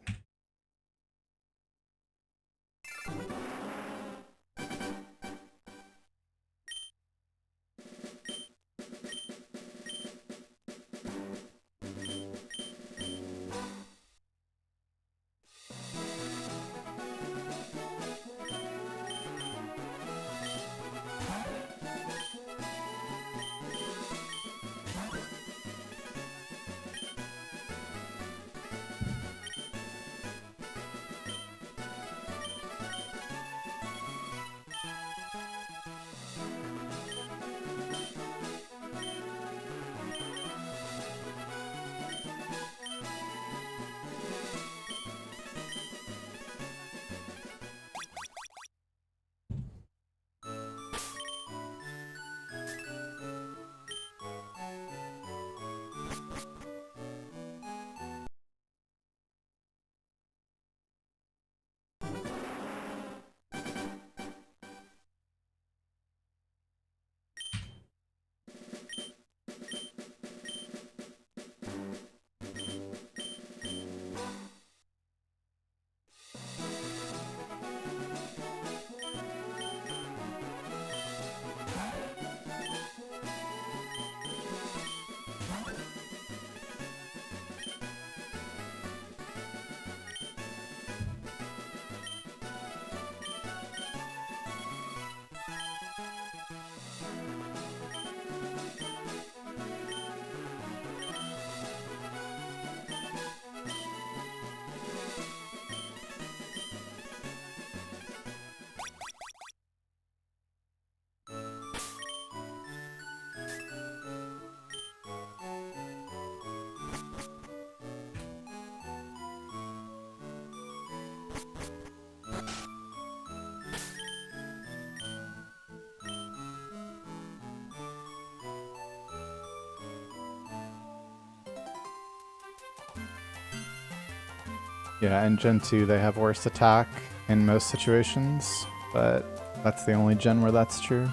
Yeah, in Gen 2 they have worse attack in most situations, but that's the only gen where that's true.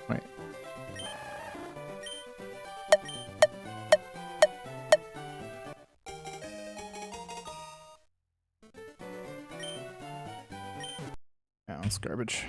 Wait. Yeah, that's garbage.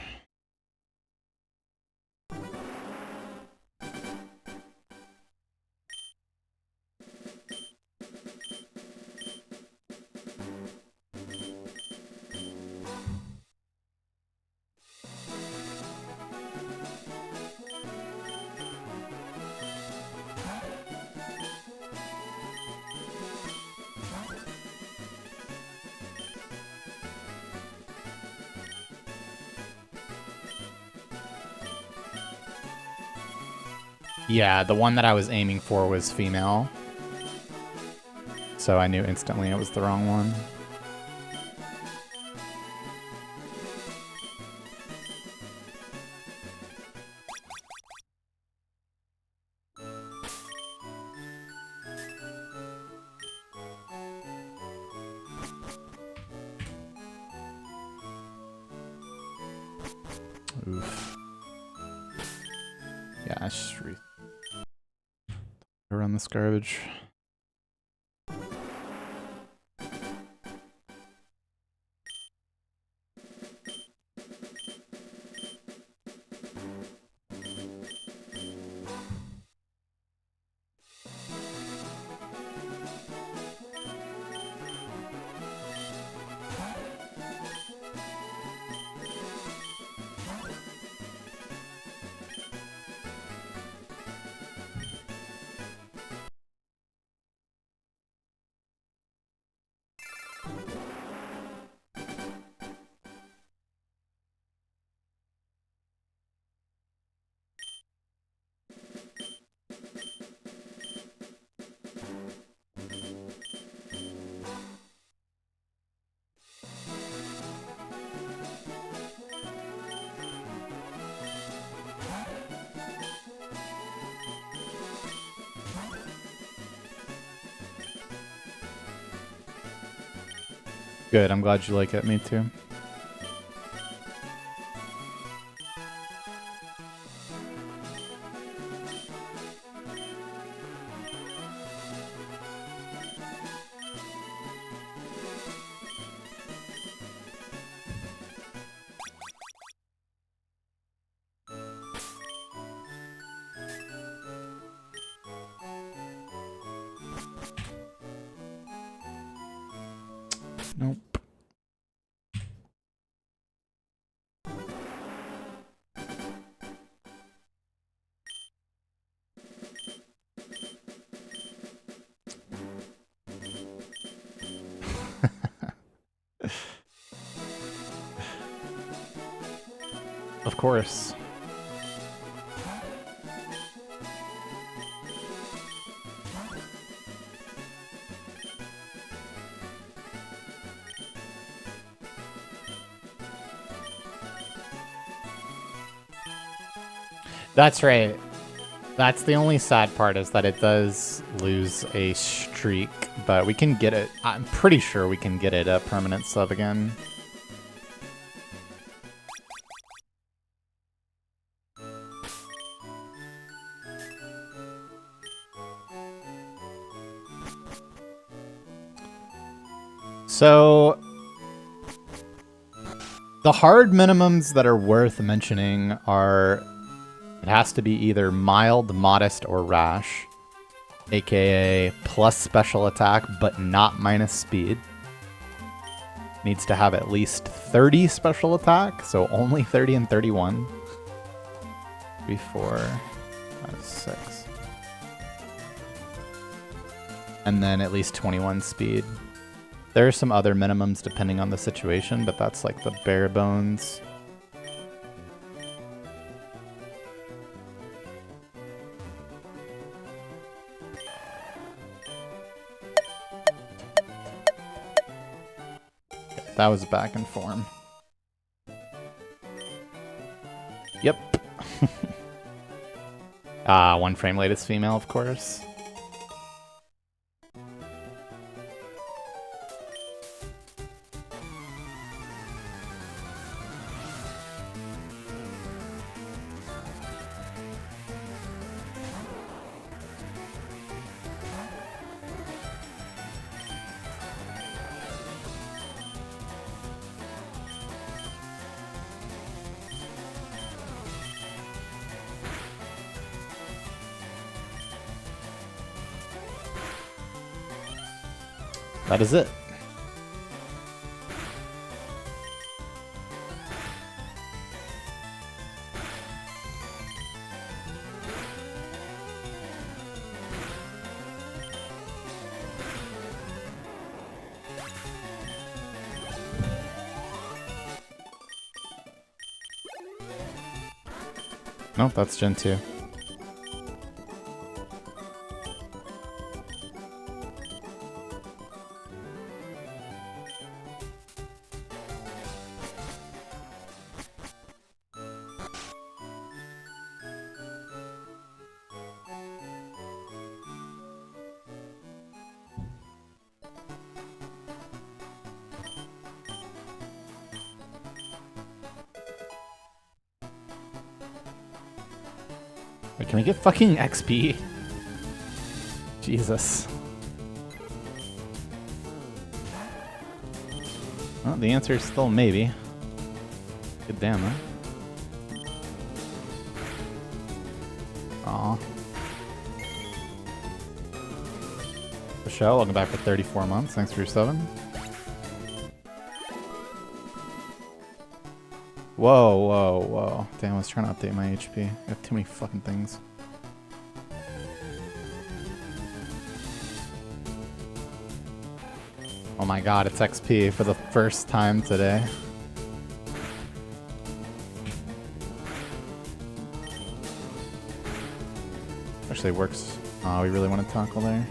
Yeah, the one that I was aiming for was female. So I knew instantly it was the wrong one. Oof. Yeah, I should run this garbage. Good, I'm glad you like it. Me too. Nope. Of course. That's right. That's the only sad part, is that it does lose a streak, but we can get it. I'm pretty sure we can get it a permanent sub again. So the hard minimums that are worth mentioning are, it has to be either mild, modest, or rash, aka plus special attack but not minus speed. Needs to have at least 30 special attack, so only 30 and 31. 3, 4, 5, 6. And then at least 21 speed. There are some other minimums depending on the situation, but that's like the bare bones. That was back in form. Yep. 1 frame late is female, of course. That is it. Nope, that's Gen 2. Wait, can we get fucking XP? Jesus. Well, the answer is still maybe. Good damn, huh? Aw. Michelle, welcome back for 34 months. Thanks for your 7. Whoa, whoa, whoa. Damn, I was trying to update my HP. I have too many fucking things. Oh my god, it's XP for the first time today. Actually works. Oh, we really want to tackle there.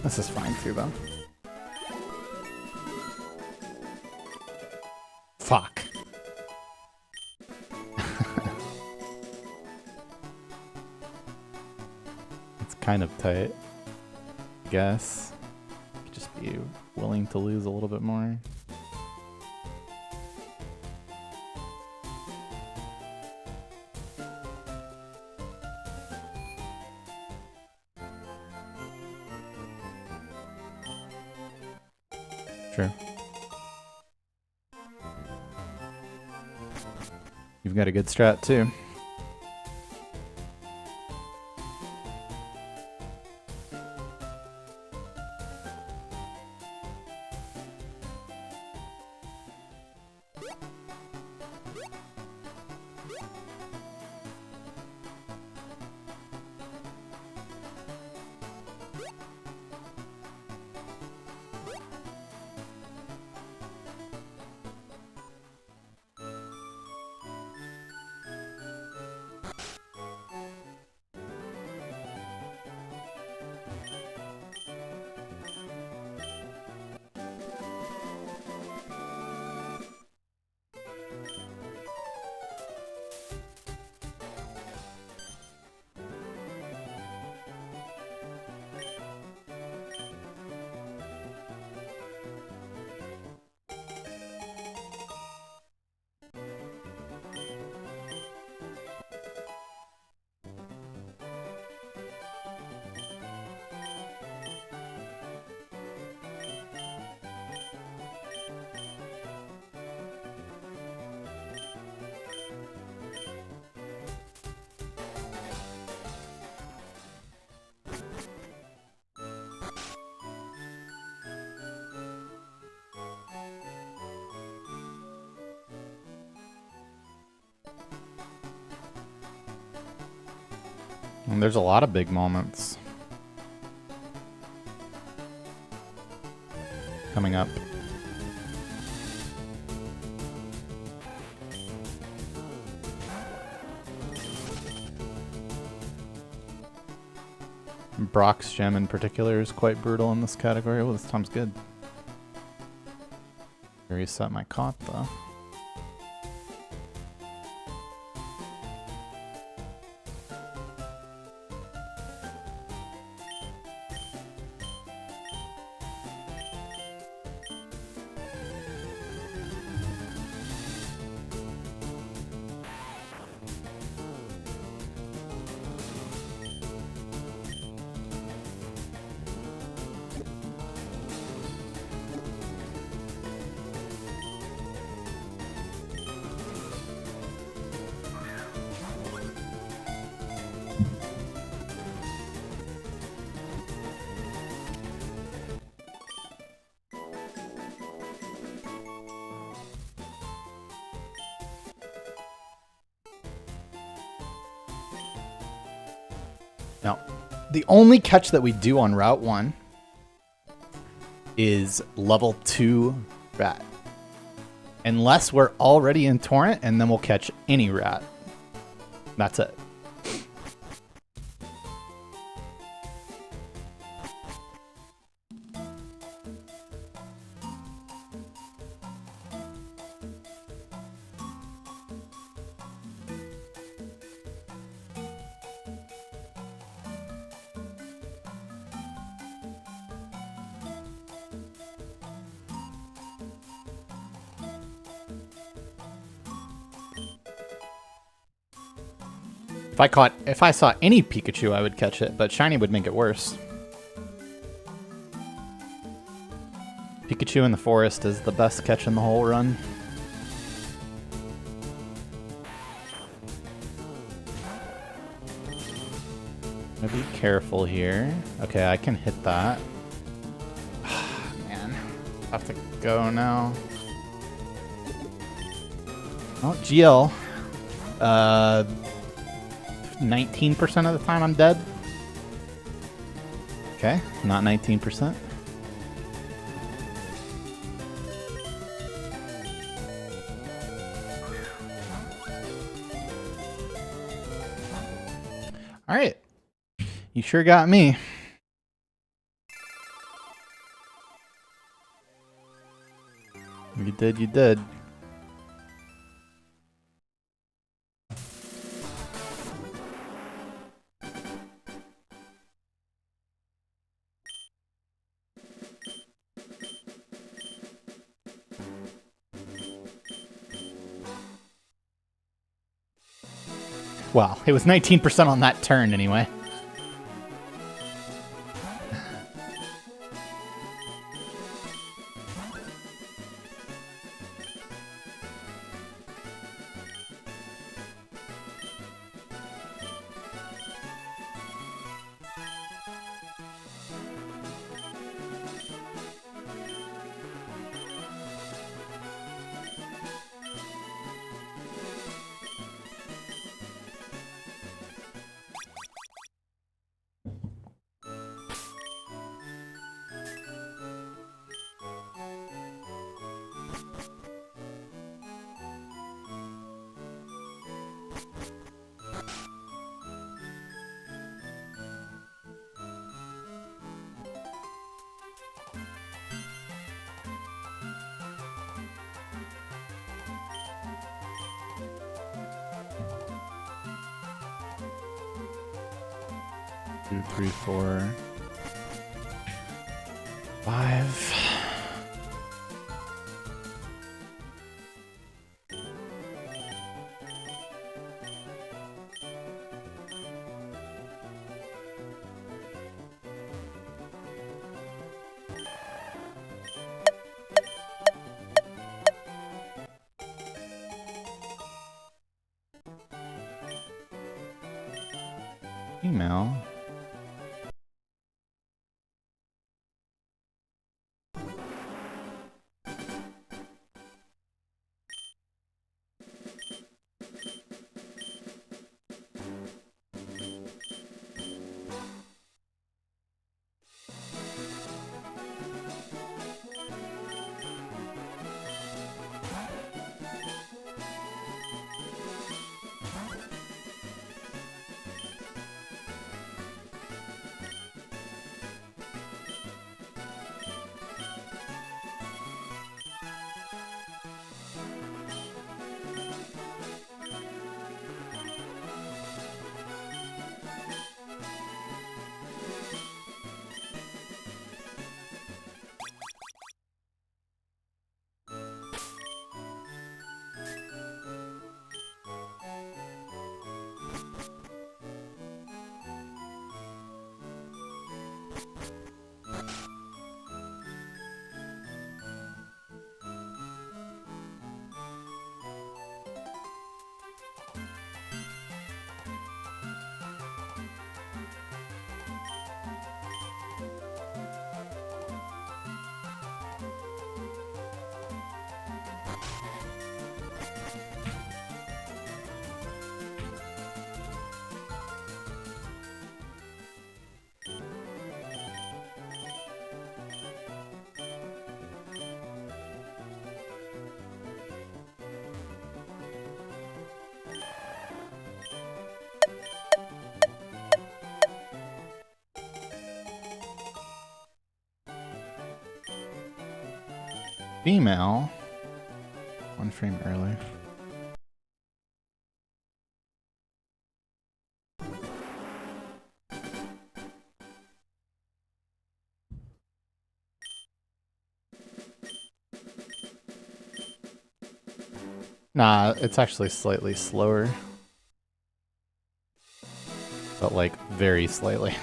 This is fine too, though. Fuck. It's kind of tight, I guess. Just be willing to lose a little bit more. Sure. You've got a good strat too. And there's a lot of big moments coming up. Brock's gem in particular is quite brutal in this category. Oh, this time's good. Reset my caught though. Now, the only catch that we do on Route 1 is level 2 rat. Unless we're already in Torrent, and then we'll catch any rat. That's it. If I saw any Pikachu, I would catch it, but shiny would make it worse. Pikachu in the forest is the best catch in the whole run. I'm gonna be careful here. Okay, I can hit that. Man, I have to go now. Oh, GL. 19% of the time I'm dead. Okay, not 19%. All right. You sure got me. You did, you did. Well, it was 19% on that turn anyway. Two, three, 4, 5. Email. Female. 1 frame early. Nah, it's actually slightly slower. but like very slightly.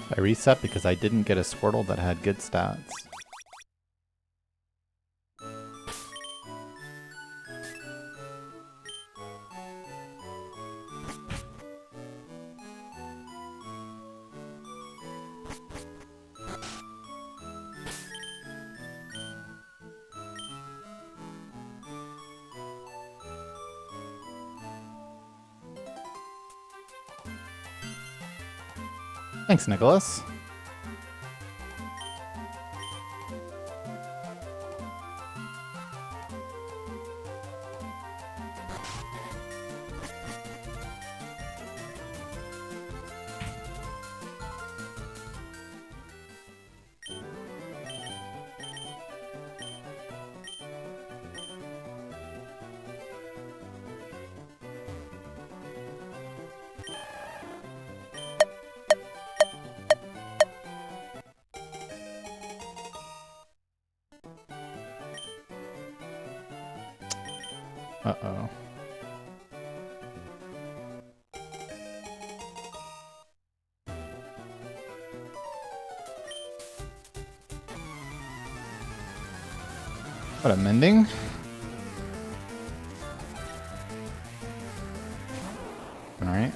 I reset because I didn't get a Squirtle that had good stats. Thanks, Nicholas. Uh-oh. What, a mending? Alright.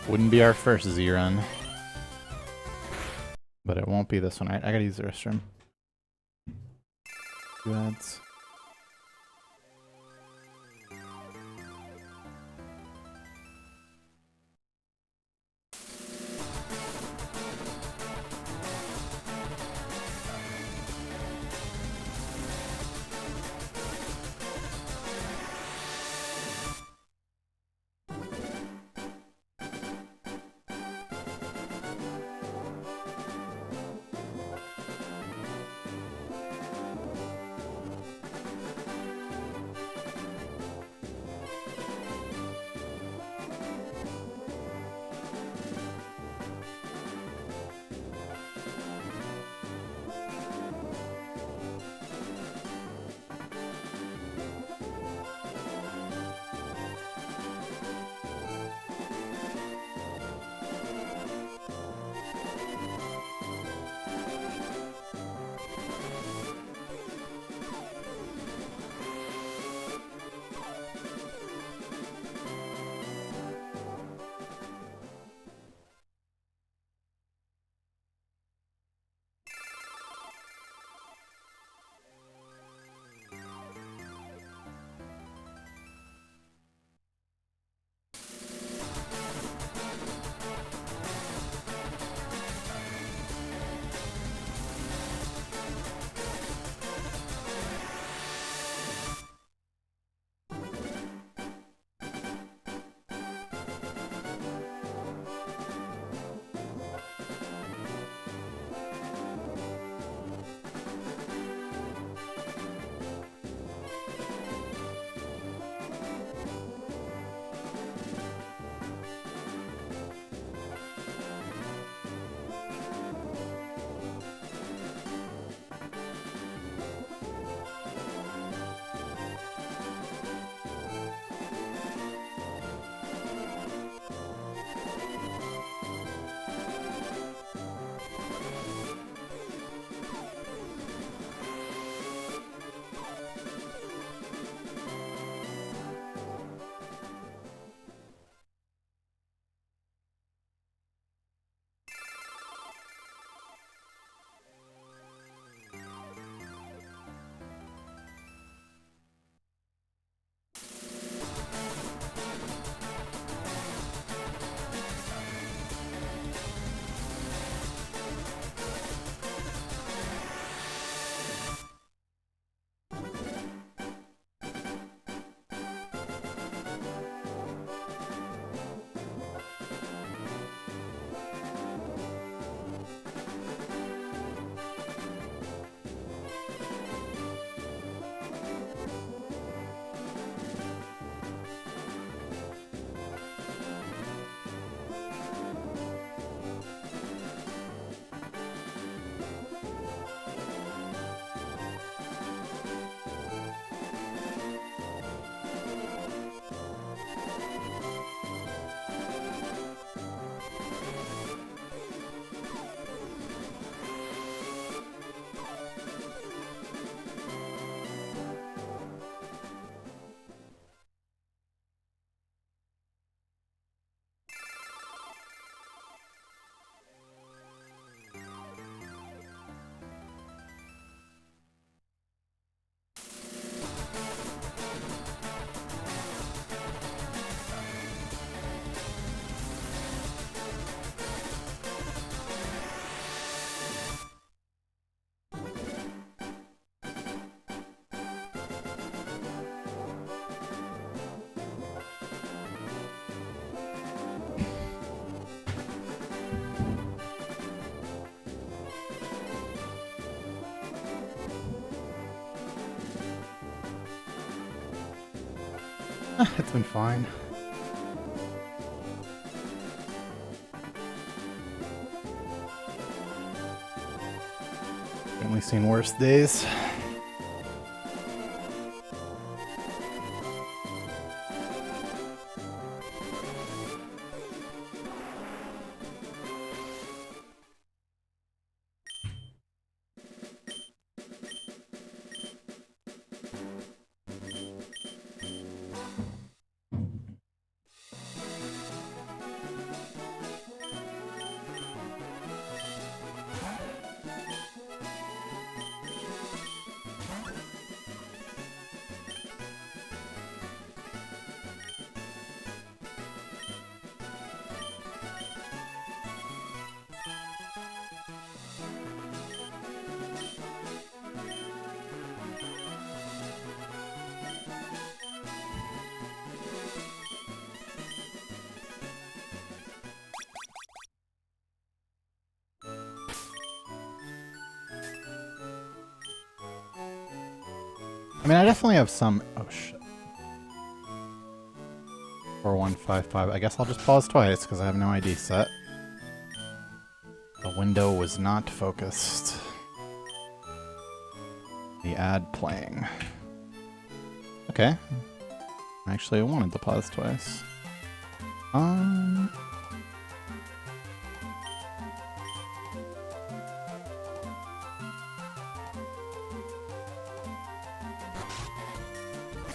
Wouldn't be our first Z run. But it won't be this one. I gotta use the restroom. 2 ads. It's been fine. Certainly seen worse days. I mean, I definitely have some... Oh, shit. 4155. I guess I'll just pause twice, because I have no ID set. The window was not focused. The ad playing. Okay. Actually, I wanted to pause twice.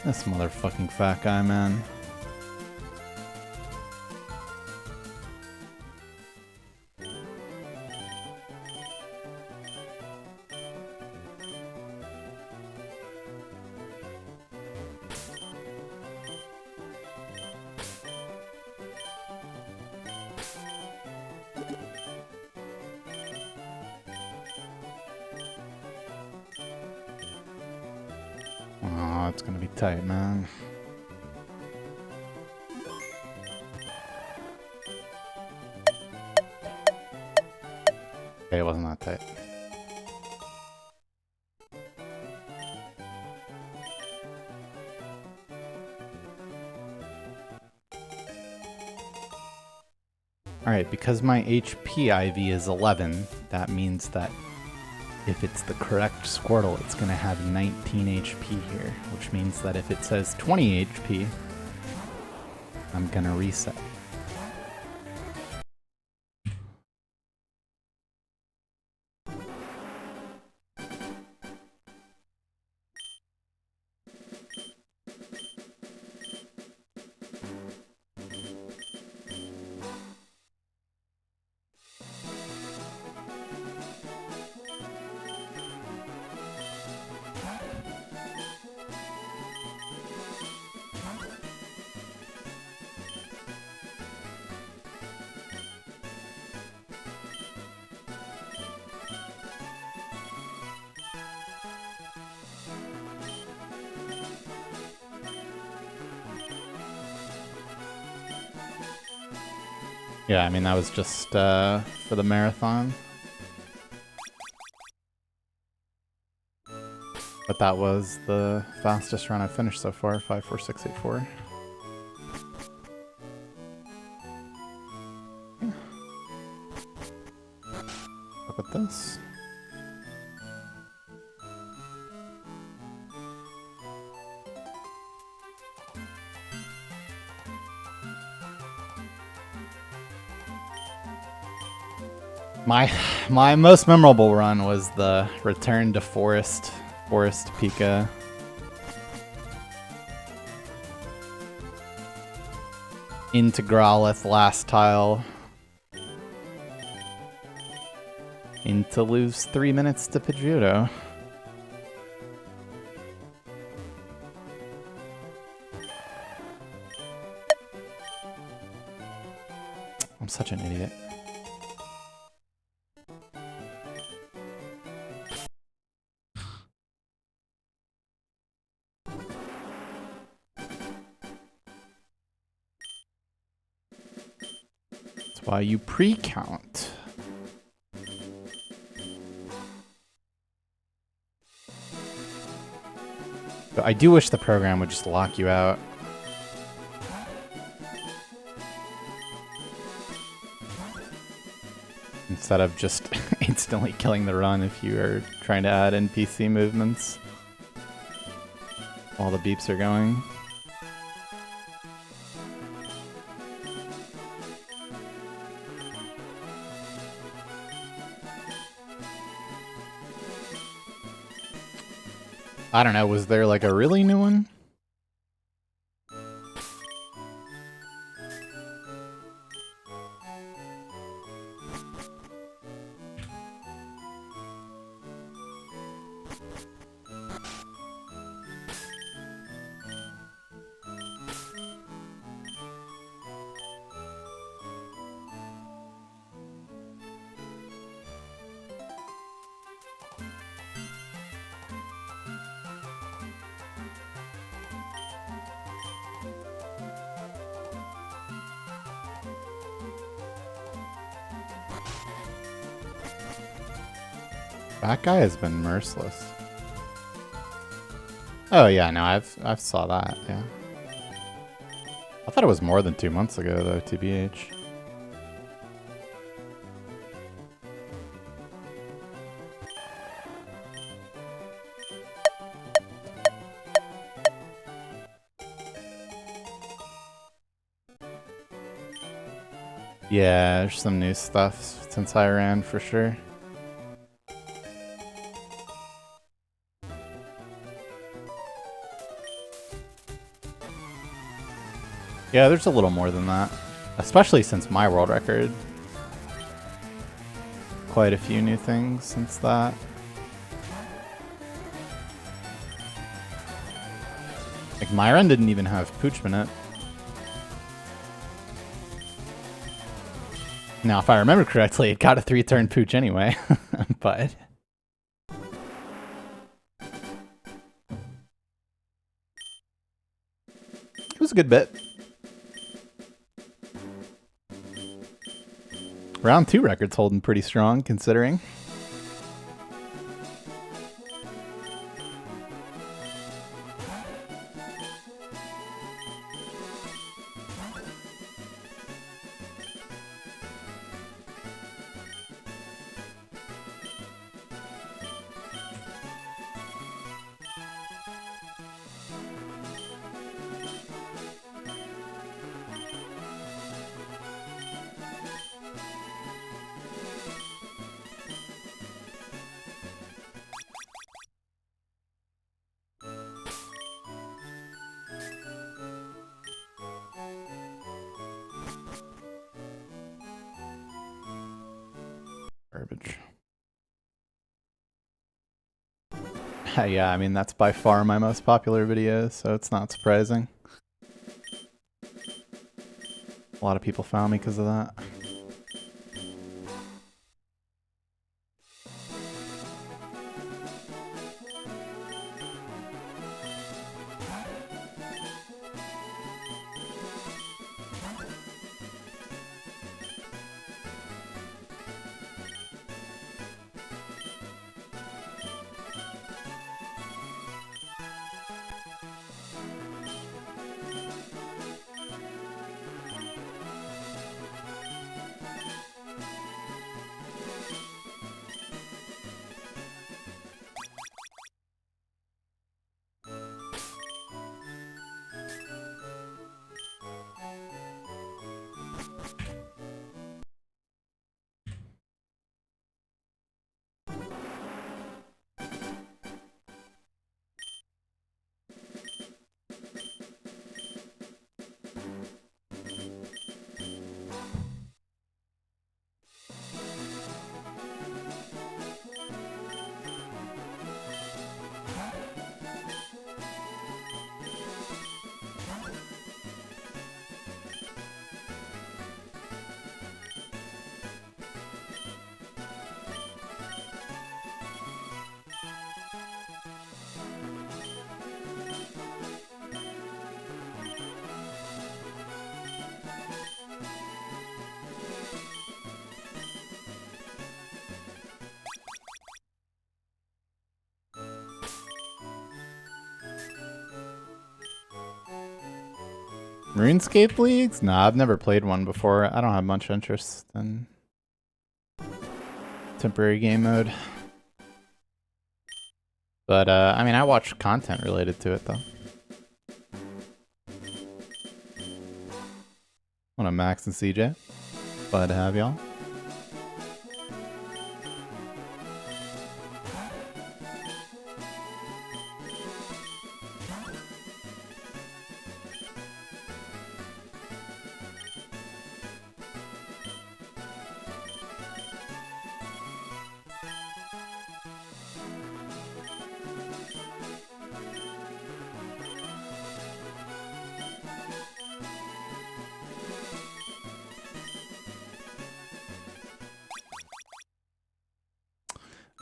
This motherfucking fat guy, man. Oh, it's gonna be tight, man. Okay, it wasn't that tight. Alright, because my HP IV is 11, that means that if it's the correct Squirtle, it's going to have 19 HP here, which means that if it says 20 HP, I'm going to reset. Yeah, I mean, that was just for the marathon. But that was the fastest run I've finished so far, 5:46.84. Yeah. Look at this. My most memorable run was the return to Forest Pika. Into Growlithe last tile. Into lose 3 minutes to Pidgeotto. I'm such an idiot. Why you pre-count. But I do wish the program would just lock you out. Instead of just instantly killing the run if you are trying to add NPC movements while the beeps are going. I don't know, was there like a really new one? That guy has been merciless. Oh yeah, no, I've saw that, yeah. I thought it was more than 2 months ago though, TBH. Yeah, there's some new stuff since I ran for sure. Yeah, there's a little more than that. Especially since my world record. Quite a few new things since that. Like, my run didn't even have Pooch in it. Now, if I remember correctly, it got a 3-turn Pooch anyway. But... it was a good bit. Round 2 record's holding pretty strong, considering. Garbage. Yeah, I mean, that's by far my most popular video, so it's not surprising. A lot of people found me because of that. RuneScape leagues? Nah, I've never played one before. I don't have much interest in temporary game mode. But, I mean, I watch content related to it, though. What up, Max and CJ? Glad to have y'all.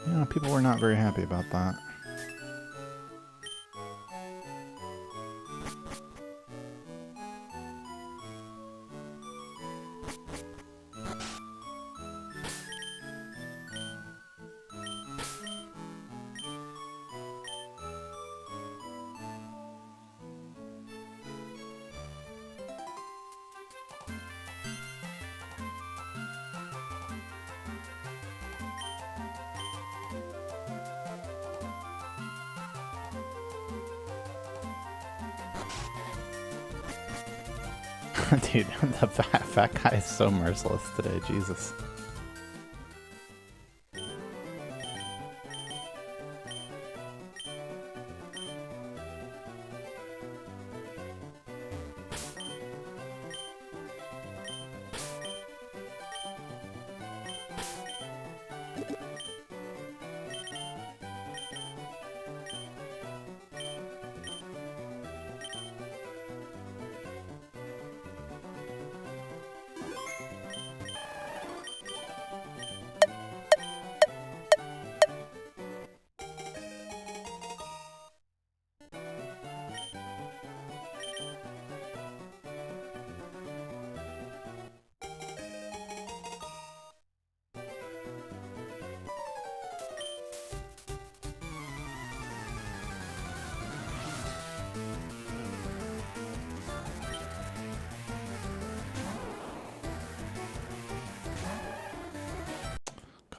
Yeah, people were not very happy about that. Dude, the fat guy is so merciless today, Jesus.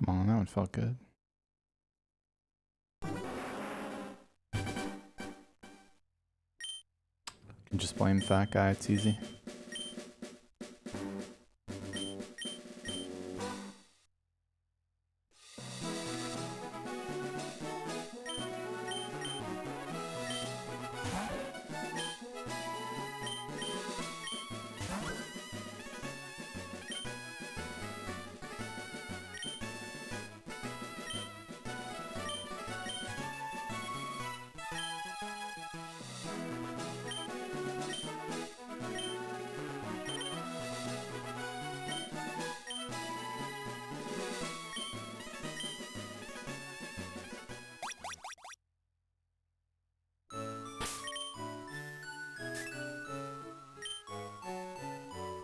Come on, that one felt good. Can just blame fat guy, it's easy.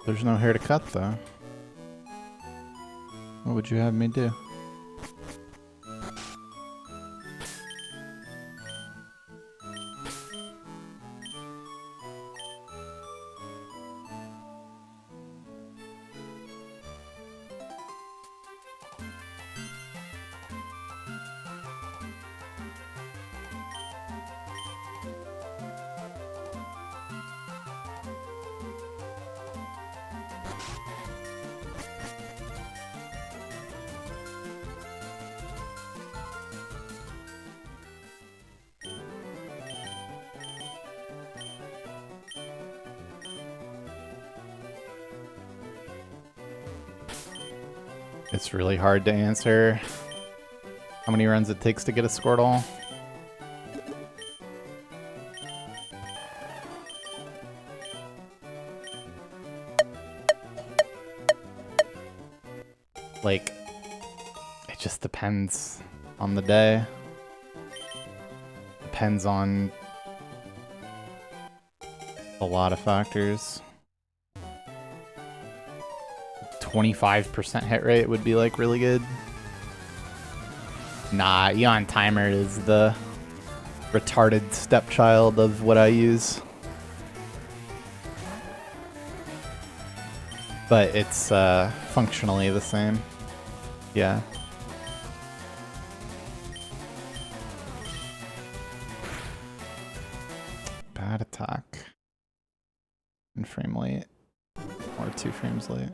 There's no hair to cut, though. What would you have me do? It's really hard to answer how many runs it takes to get a Squirtle. Like, it just depends on the day. Depends on a lot of factors. 25% hit rate would be like really good. Nah, Eon Timer is the retarded stepchild of what I use. But it's functionally the same. Yeah. 2 frames late.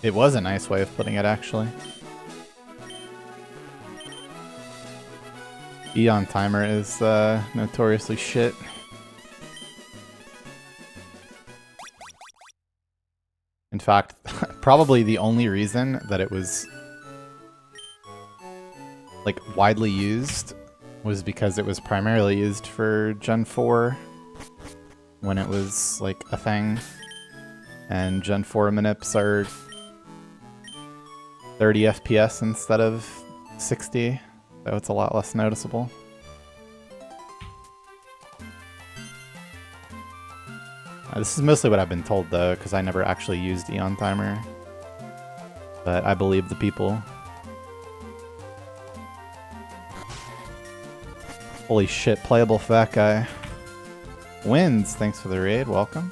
It was a nice way of putting it, actually. Eon timer is notoriously shit. In fact, probably the only reason that it was like widely used was because it was primarily used for Gen 4 when it was like a thing. And Gen 4 manips are 30 FPS instead of 60, so it's a lot less noticeable. This is mostly what I've been told though, because I never actually used Eon Timer. But I believe the people. Holy shit, playable fat guy. Wins, thanks for the raid, welcome.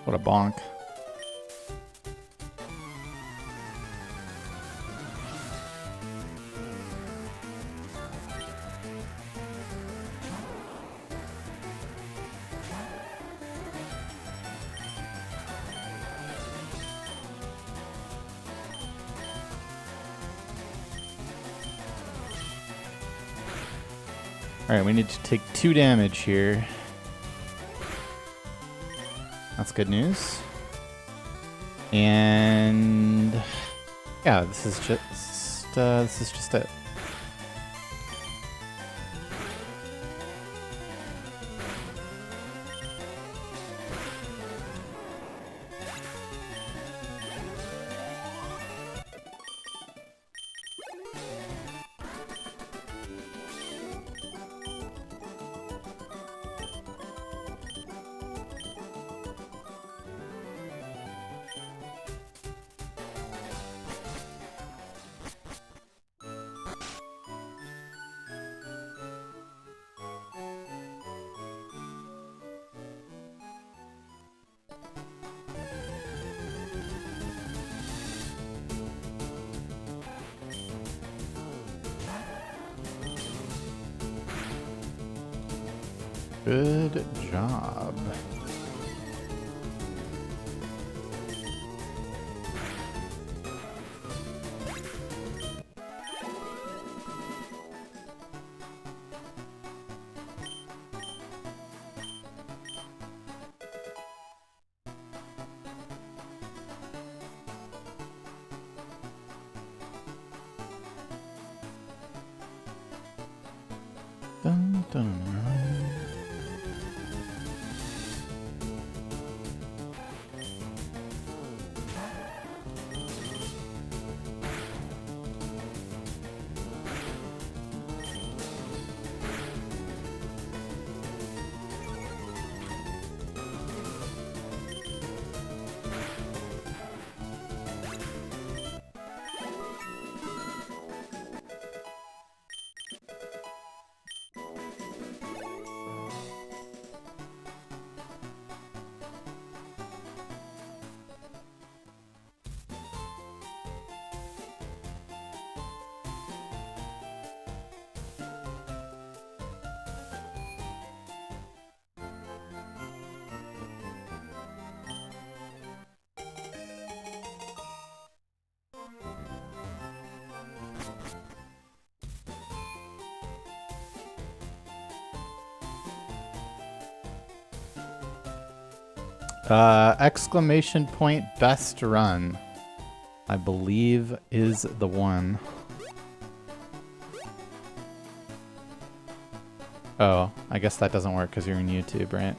What a bonk. Alright, we need to take 2 damage here. That's good news. And yeah, this is just it. Good job. Dun, dun. Exclamation point best run, I believe, is the one. Oh, I guess that doesn't work because you're in YouTube, right?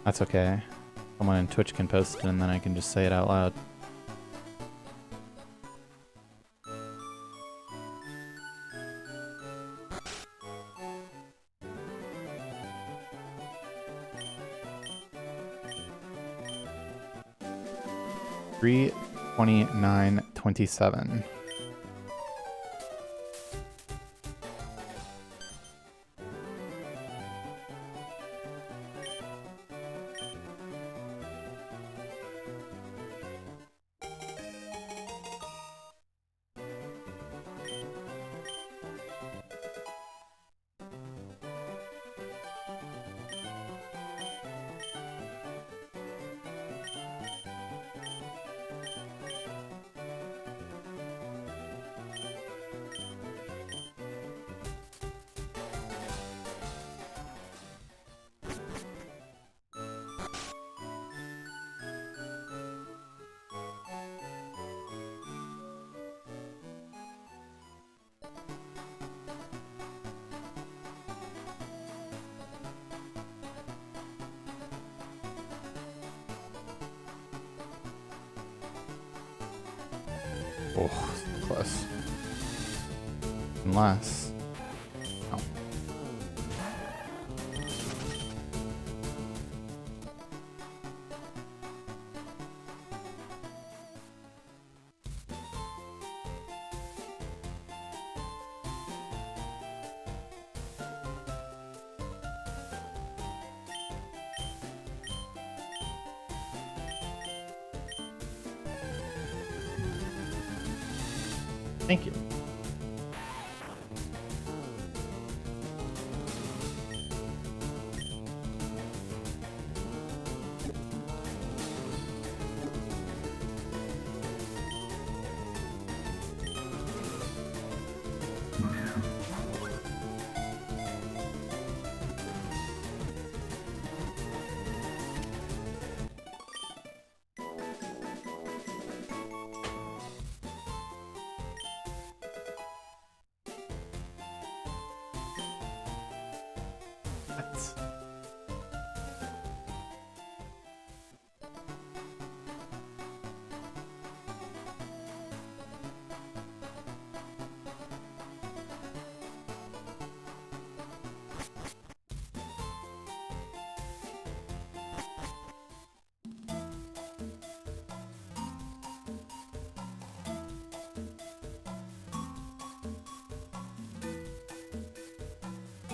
That's okay. Someone in Twitch can post it and then I can just say it out loud. $329.27. Oh, close. Unless... Oh. Thank you.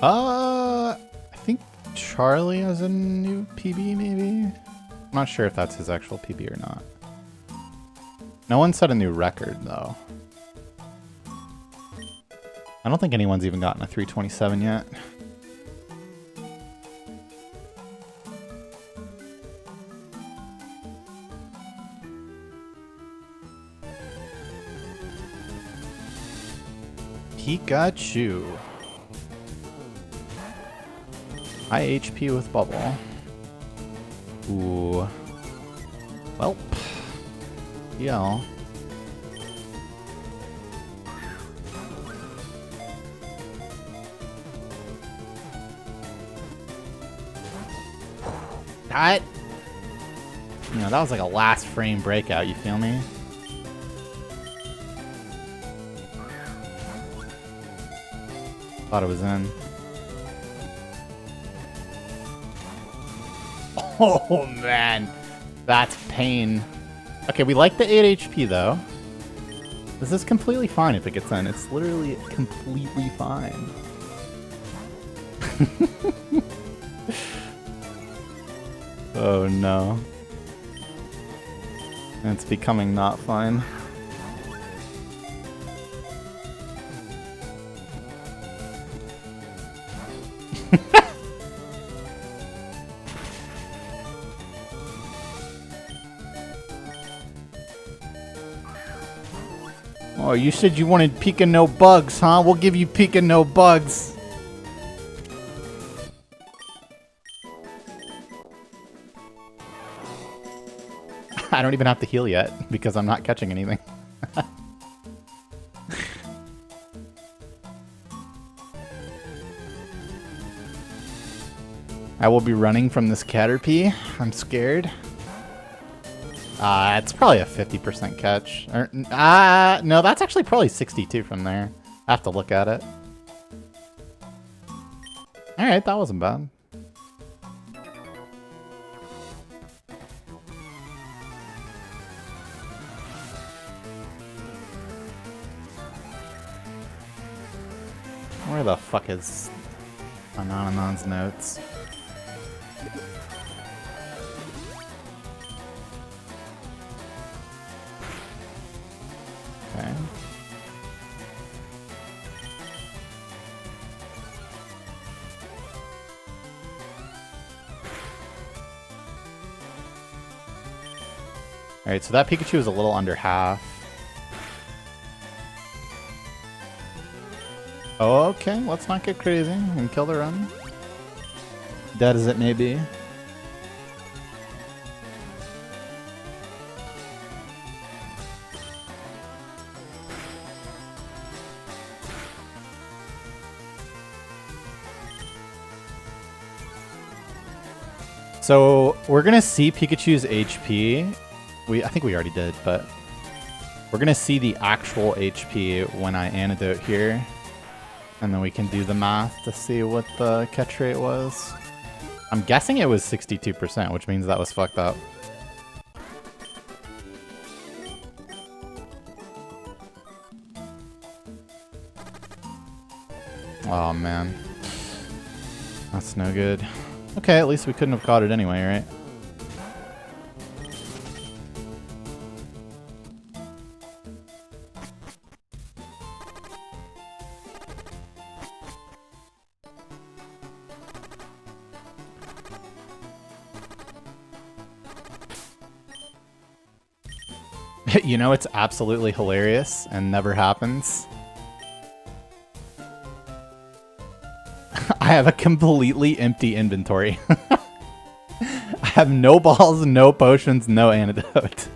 I think Charlie has a new PB, maybe? I'm not sure if that's his actual PB or not. No one set a new record, though. I don't think anyone's even gotten a 327 yet. Pikachu. High HP with bubble. Ooh. Welp. Yeah. That. You know, that was like a last frame breakout, you feel me? Thought it was in. Oh man, that's pain. Okay, we like the 8 HP though. This is completely fine if it gets in. It's literally completely fine. Oh no. It's becoming not fine. Oh, you said you wanted Pika no bugs, huh? We'll give you Pika no bugs. I don't even have to heal yet because I'm not catching anything. I will be running from this Caterpie. I'm scared. It's probably a 50% catch. Or, no, that's actually probably 62 from there. I have to look at it. Alright, that wasn't bad. Where the fuck is Anonymous notes? Okay. Alright, so that Pikachu is a little under half. Okay, let's not get crazy and kill the run. Dead as it may be. So we're gonna see Pikachu's HP. I think we already did, but we're gonna see the actual HP when I antidote here. And then we can do the math to see what the catch rate was. I'm guessing it was 62%, which means that was fucked up. Oh man. That's no good. Okay, at least we couldn't have caught it anyway, right? You know, it's absolutely hilarious and never happens. I have a completely empty inventory. I have no balls, no potions, no antidote.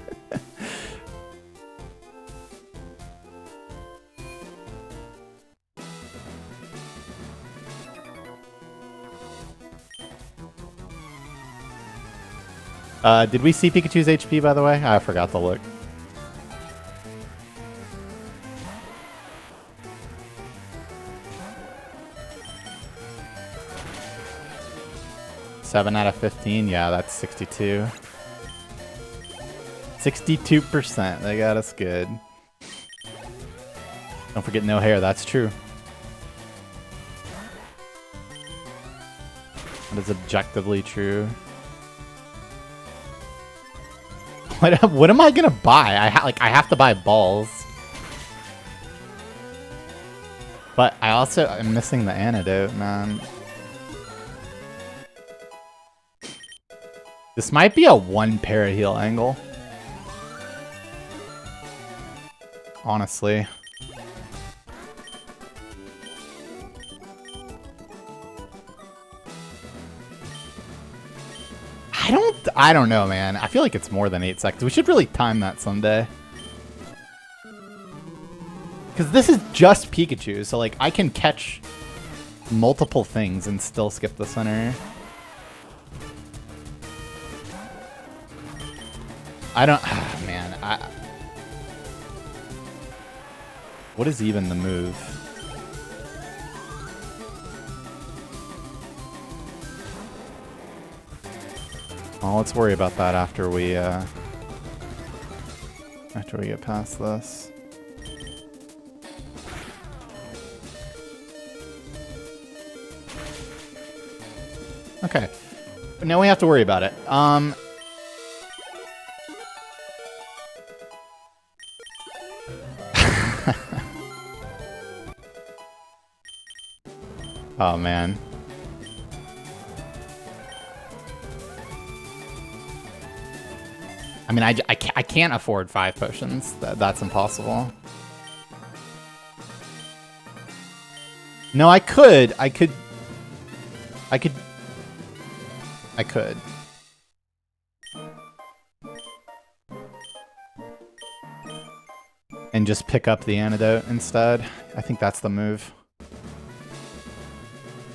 Did we see Pikachu's HP, by the way? I forgot to look. Seven out of 15, yeah, that's 62. 62%, they got us good. Don't forget no hair, that's true. That is objectively true. What am I gonna buy? I have to buy balls. But I also am missing the antidote, man. This might be a one para-heal angle. Honestly. I don't know, man. I feel like it's more than 8 seconds. We should really time that someday. Because this is just Pikachu, so like I can catch multiple things and still skip the center. I don't... Oh, man. What is even the move? Well, let's worry about that after we get past this. Okay. Now we have to worry about it. Oh, man. I mean, I can't afford 5 potions. That's impossible. No, I could. I could. and just pick up the antidote instead. I think that's the move.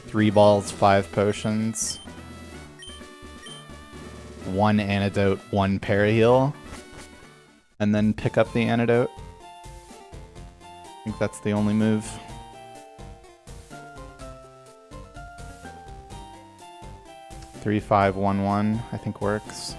3 balls, 5 potions. 1 antidote, 1 paraheal. And then pick up the antidote. I think that's the only move. Three, 5, 1, 1, I think works.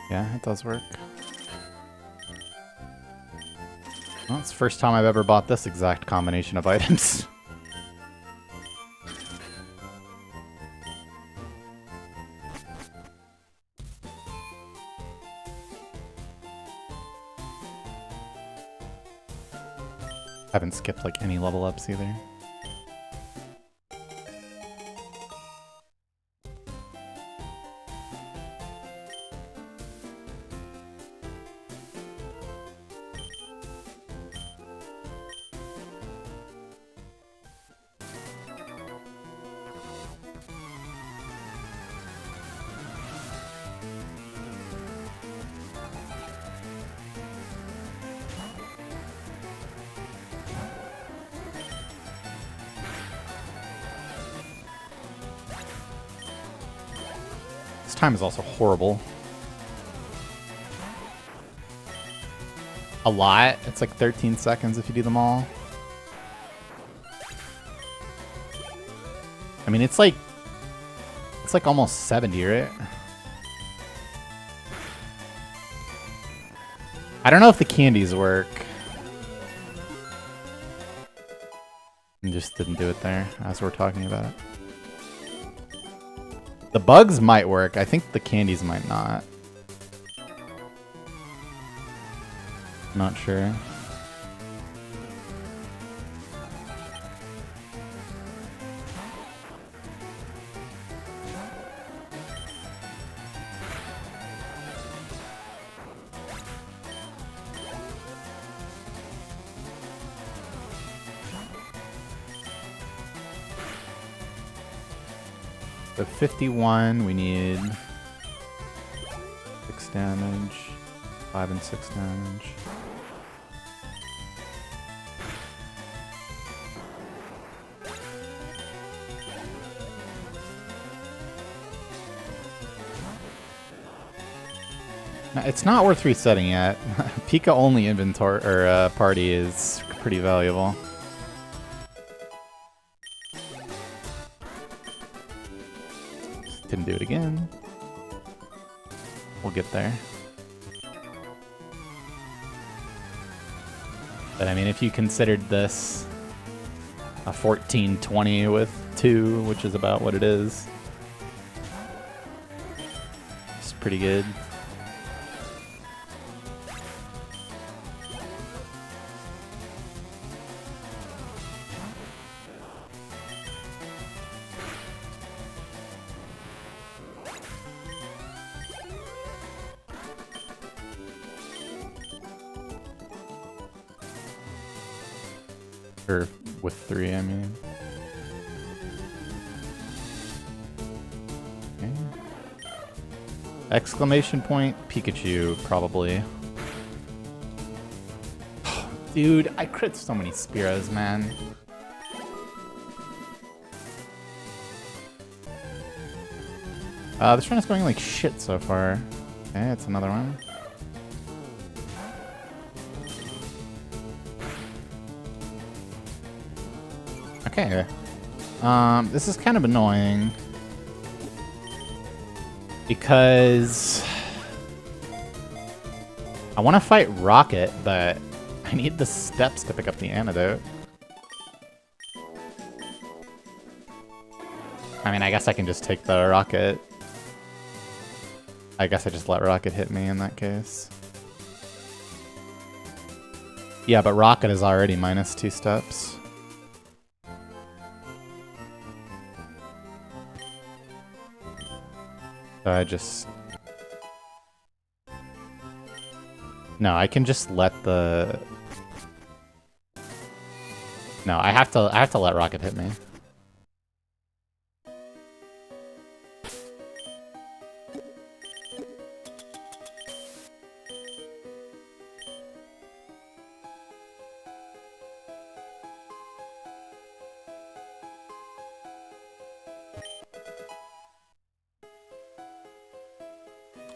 Yeah, it does work. Well, it's the first time I've ever bought this exact combination of items. Haven't skipped like any level ups either. This time is also horrible. A lot. It's like 13 seconds if you do them all. I mean, it's like almost 70, right? I don't know if the candies work. I just didn't do it there as we're talking about it. The bugs might work. I think the candies might not. Not sure. So 51, we need 6 damage, 5 and 6 damage. Now, it's not worth resetting yet. Pika only inventory or party is pretty valuable. Didn't do it again. We'll get there. But I mean, if you considered this a 14-20 with 2, which is about what it is, it's pretty good. Or with 3, I mean. Okay. Exclamation point, Pikachu, probably. Dude, I crit so many Spearows, man. This run is going like shit so far. Okay, it's another one. Okay. This is kind of annoying because I want to fight Rocket, but I need the steps to pick up the antidote. I mean, I guess I can just take the Rocket. I guess I just let Rocket hit me in that case. Yeah, but Rocket is already minus 2 steps. So I just No, I can just let the... No, I have to let rocket hit me.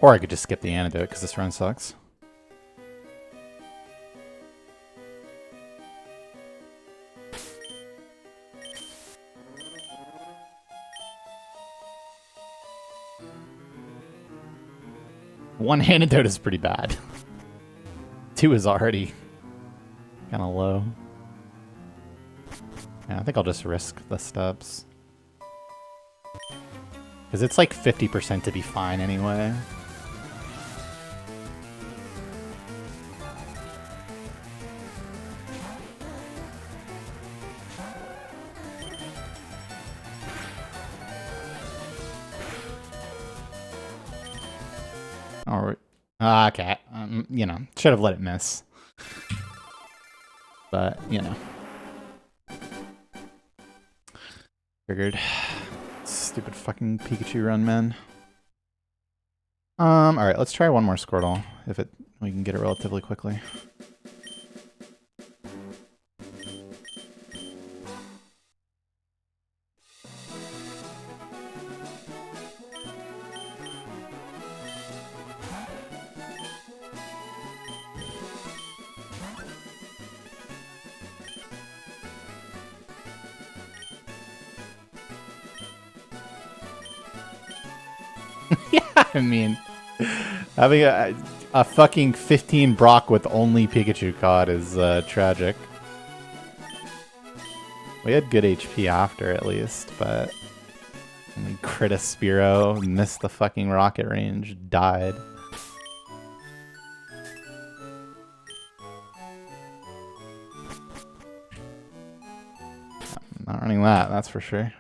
Or I could just skip the antidote because this run sucks. One antidote is pretty bad. 2 is already kind of low. Yeah, I think I'll just risk the steps. Because it's like 50% to be fine anyway. Or, okay, you know, should have let it miss. But, you know. Figured. Stupid fucking Pikachu run, man. Alright, let's try one more Squirtle, if we can get it relatively quickly. Yeah, I mean, having a fucking 15 Brock with only Pikachu caught is tragic. We had good HP after, at least, but only crit a Spearow, missed the fucking rocket range, died. I'm not running that, that's for sure.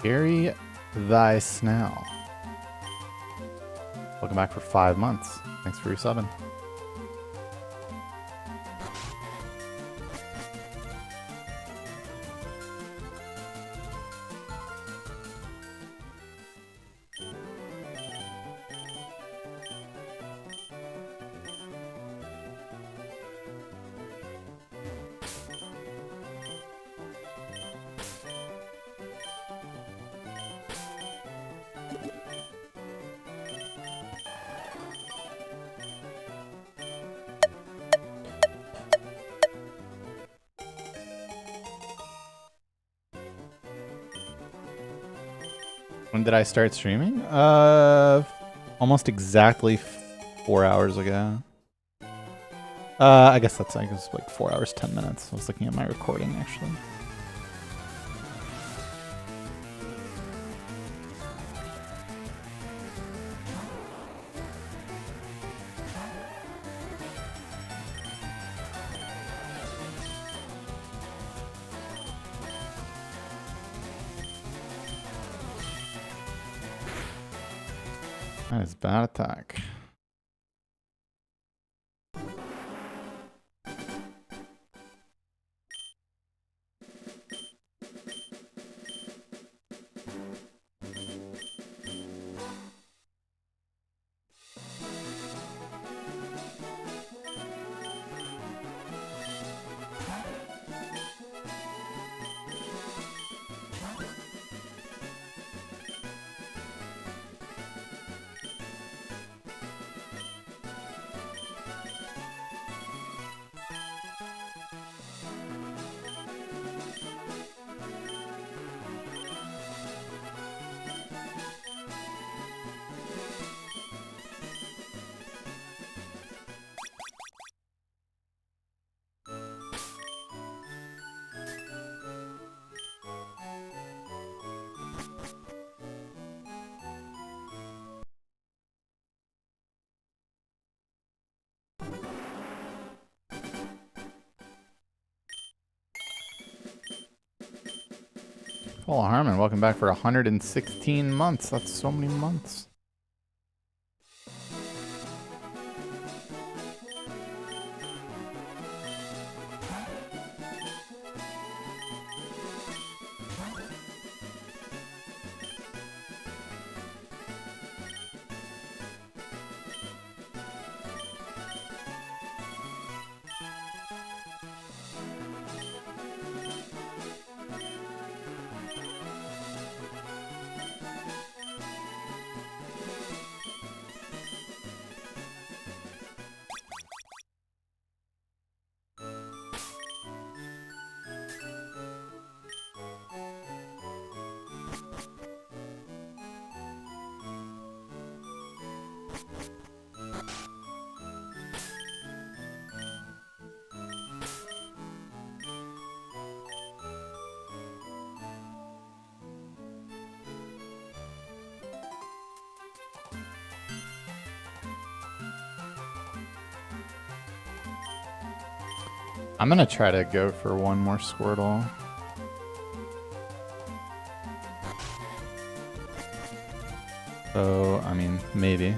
Bury thy snail. Welcome back for 5 months. Thanks for resubbing. When did I start streaming? Almost exactly 4 hours ago. I guess that's like 4 hours, 10 minutes. I was looking at my recording actually. That is bad attack. Full Harmon, welcome back for 116 months. That's so many months. I'm gonna try to go for one more Squirtle. So, I mean, maybe.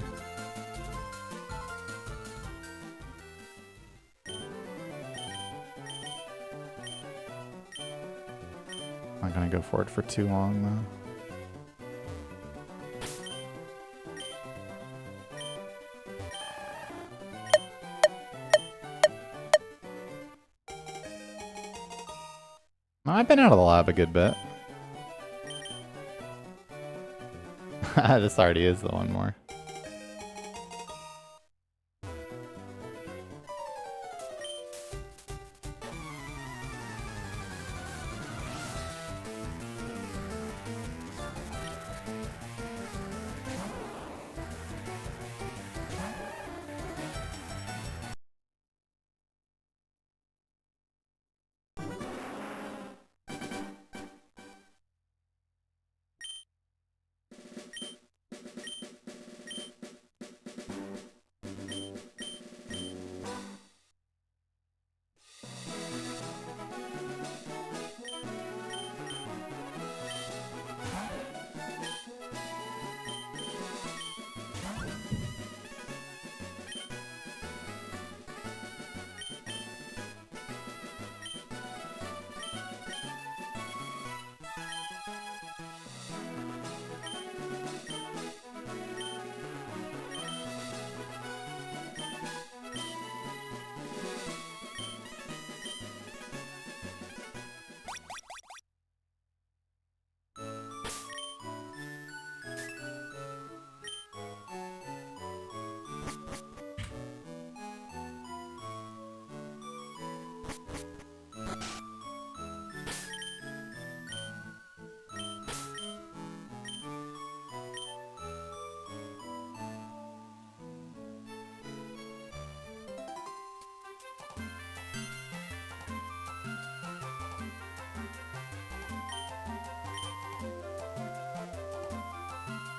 I'm not gonna go for it for too long, though. I've been out of the lab a good bit. This already is the one more.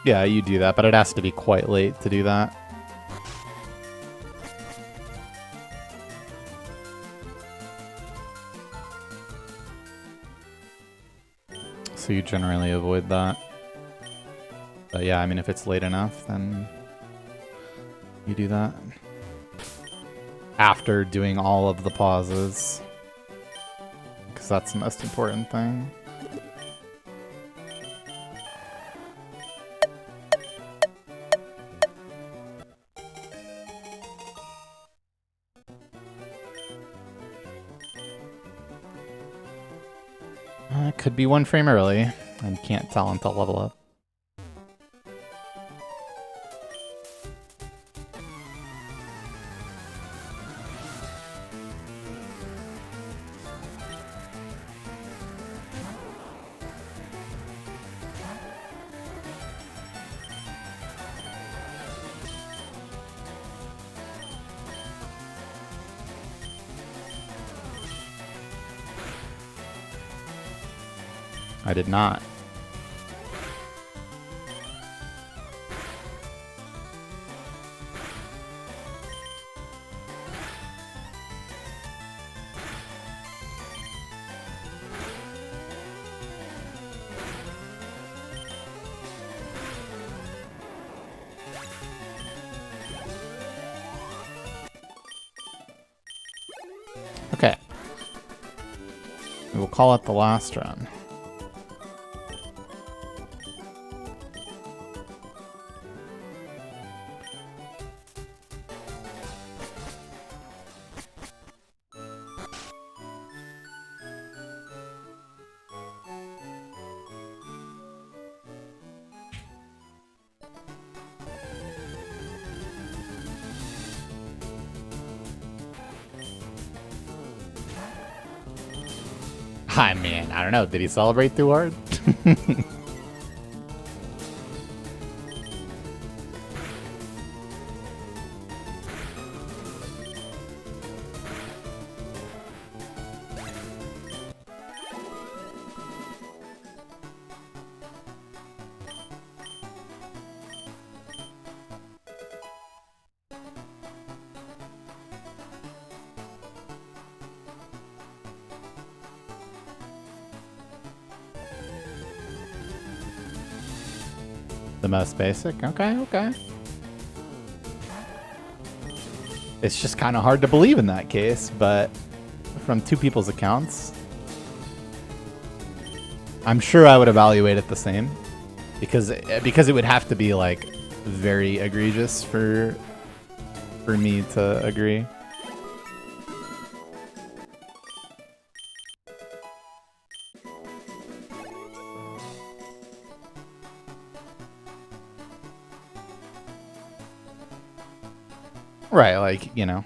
Yeah, you do that, but it has to be quite late to do that. So you generally avoid that. But yeah, I mean, if it's late enough, then you do that. After doing all of the pauses. Because that's the most important thing. Could be one frame early, and can't tell until level up. I did not. we'll call it the last run. I mean, I don't know. Did he celebrate too hard? The most basic? Okay, okay. It's just kind of hard to believe in that case, but from two people's accounts, I'm sure I would evaluate it the same, because it would have to be like very egregious for me to agree. Right, like, you know,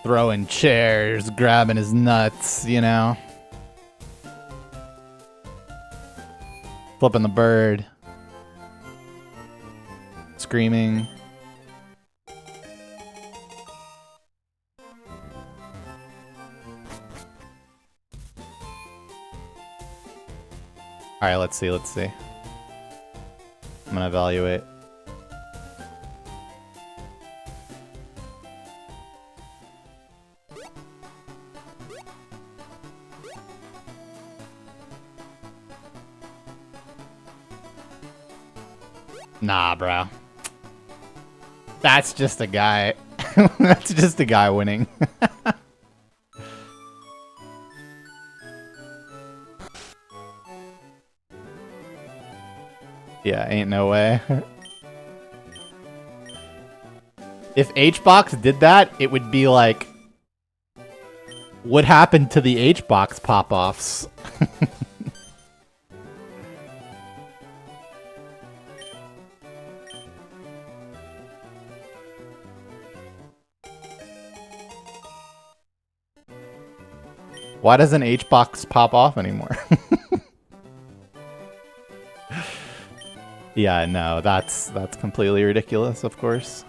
throwing chairs, grabbing his nuts, you know, flipping the bird, screaming. All right, let's see. I'm gonna evaluate. Nah, bro. That's just a guy. That's just a guy winning. Yeah, ain't no way. If HBox did that, it would be like, what happened to the HBox pop-offs? Why doesn't HBox pop off anymore? Yeah, no, that's completely ridiculous, of course.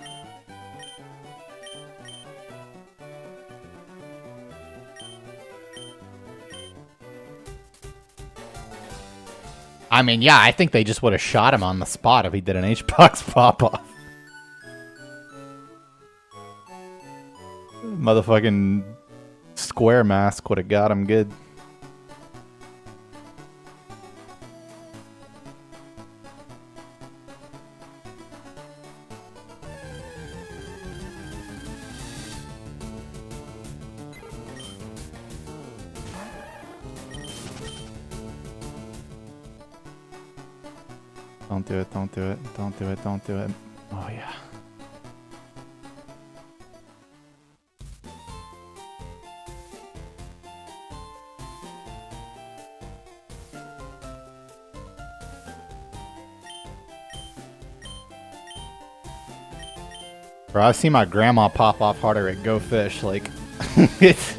I mean, yeah, I think they just would have shot him on the spot if he did an HBox pop-off. Motherfucking square mask would have got him good. Don't do it, don't do it, don't do it, don't do it. Oh, yeah. Bro, I've seen my grandma pop off harder at Go Fish. Like, it's,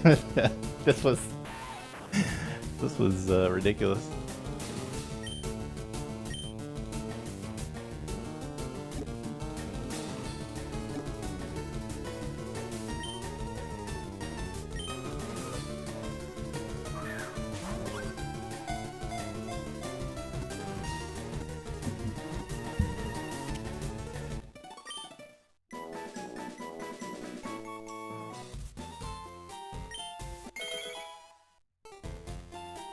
this was ridiculous.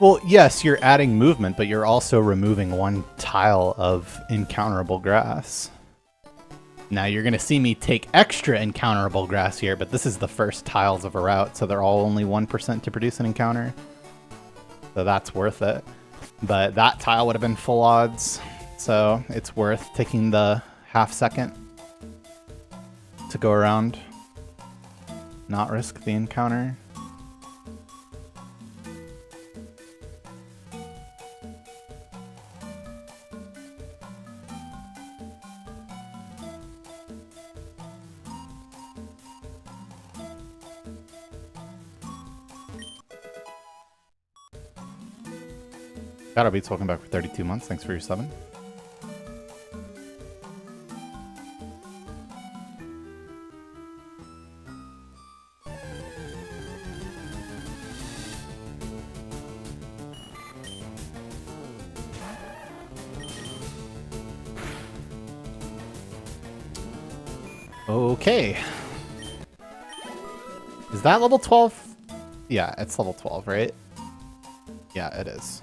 Well, yes, you're adding movement, but you're also removing one tile of encounterable grass. Now you're going to see me take extra encounterable grass here, but this is the first tiles of a route, so they're all only 1% to produce an encounter. So that's worth it. But that tile would have been full odds, so it's worth taking the half second to go around, not risk the encounter. Shadow Beats, welcome back for 32 months. Thanks for your subbing. Okay. Is that level 12? Yeah, it's level 12, right? Yeah, it is.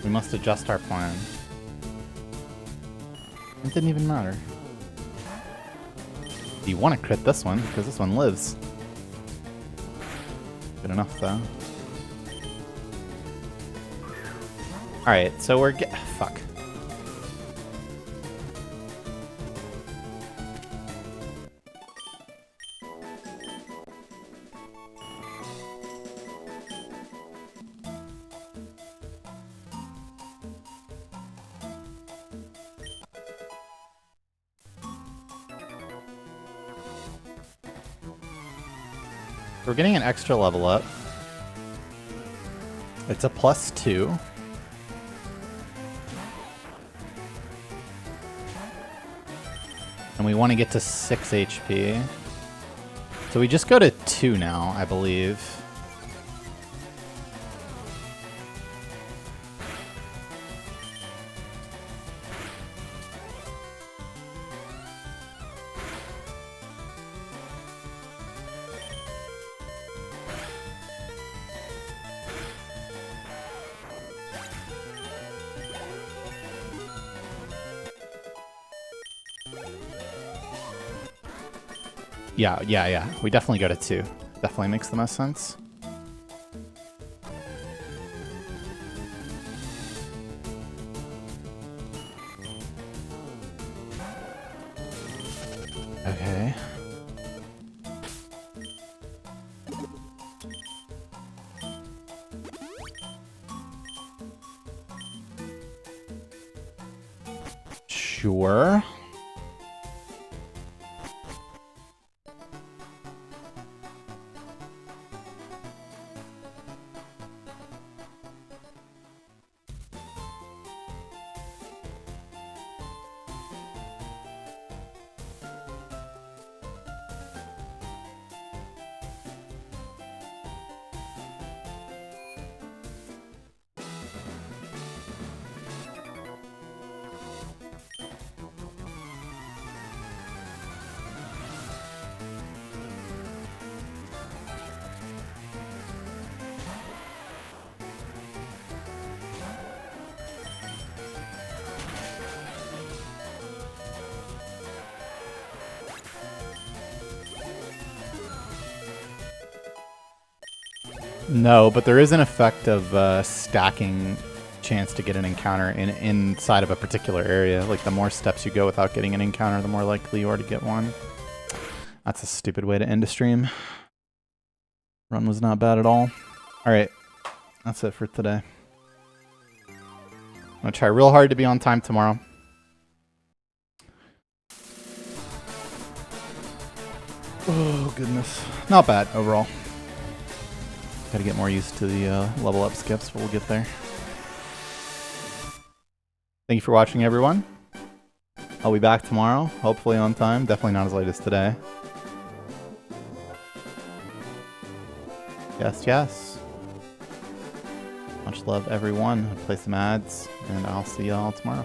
We must adjust our plan. It didn't even matter. You want to crit this one, because this one lives. Good enough, though. Alright, so we're fuck. We're getting an extra level up. It's a +2. And we want to get to 6 HP. So we just go to 2 now, I believe. Yeah. We definitely go to 2. Definitely makes the most sense. Okay. Sure. No, but there is an effect of stacking chance to get an encounter inside of a particular area. Like the more steps you go without getting an encounter, the more likely you are to get one. That's a stupid way to end a stream. Run was not bad at all. Alright, that's it for today. I'm gonna try real hard to be on time tomorrow. Oh, goodness. Not bad overall. Gotta get more used to the level up skips, but we'll get there. Thank you for watching, everyone. I'll be back tomorrow, hopefully on time. Definitely not as late as today. Yes. Much love, everyone. I'll play some ads, and I'll see y'all tomorrow.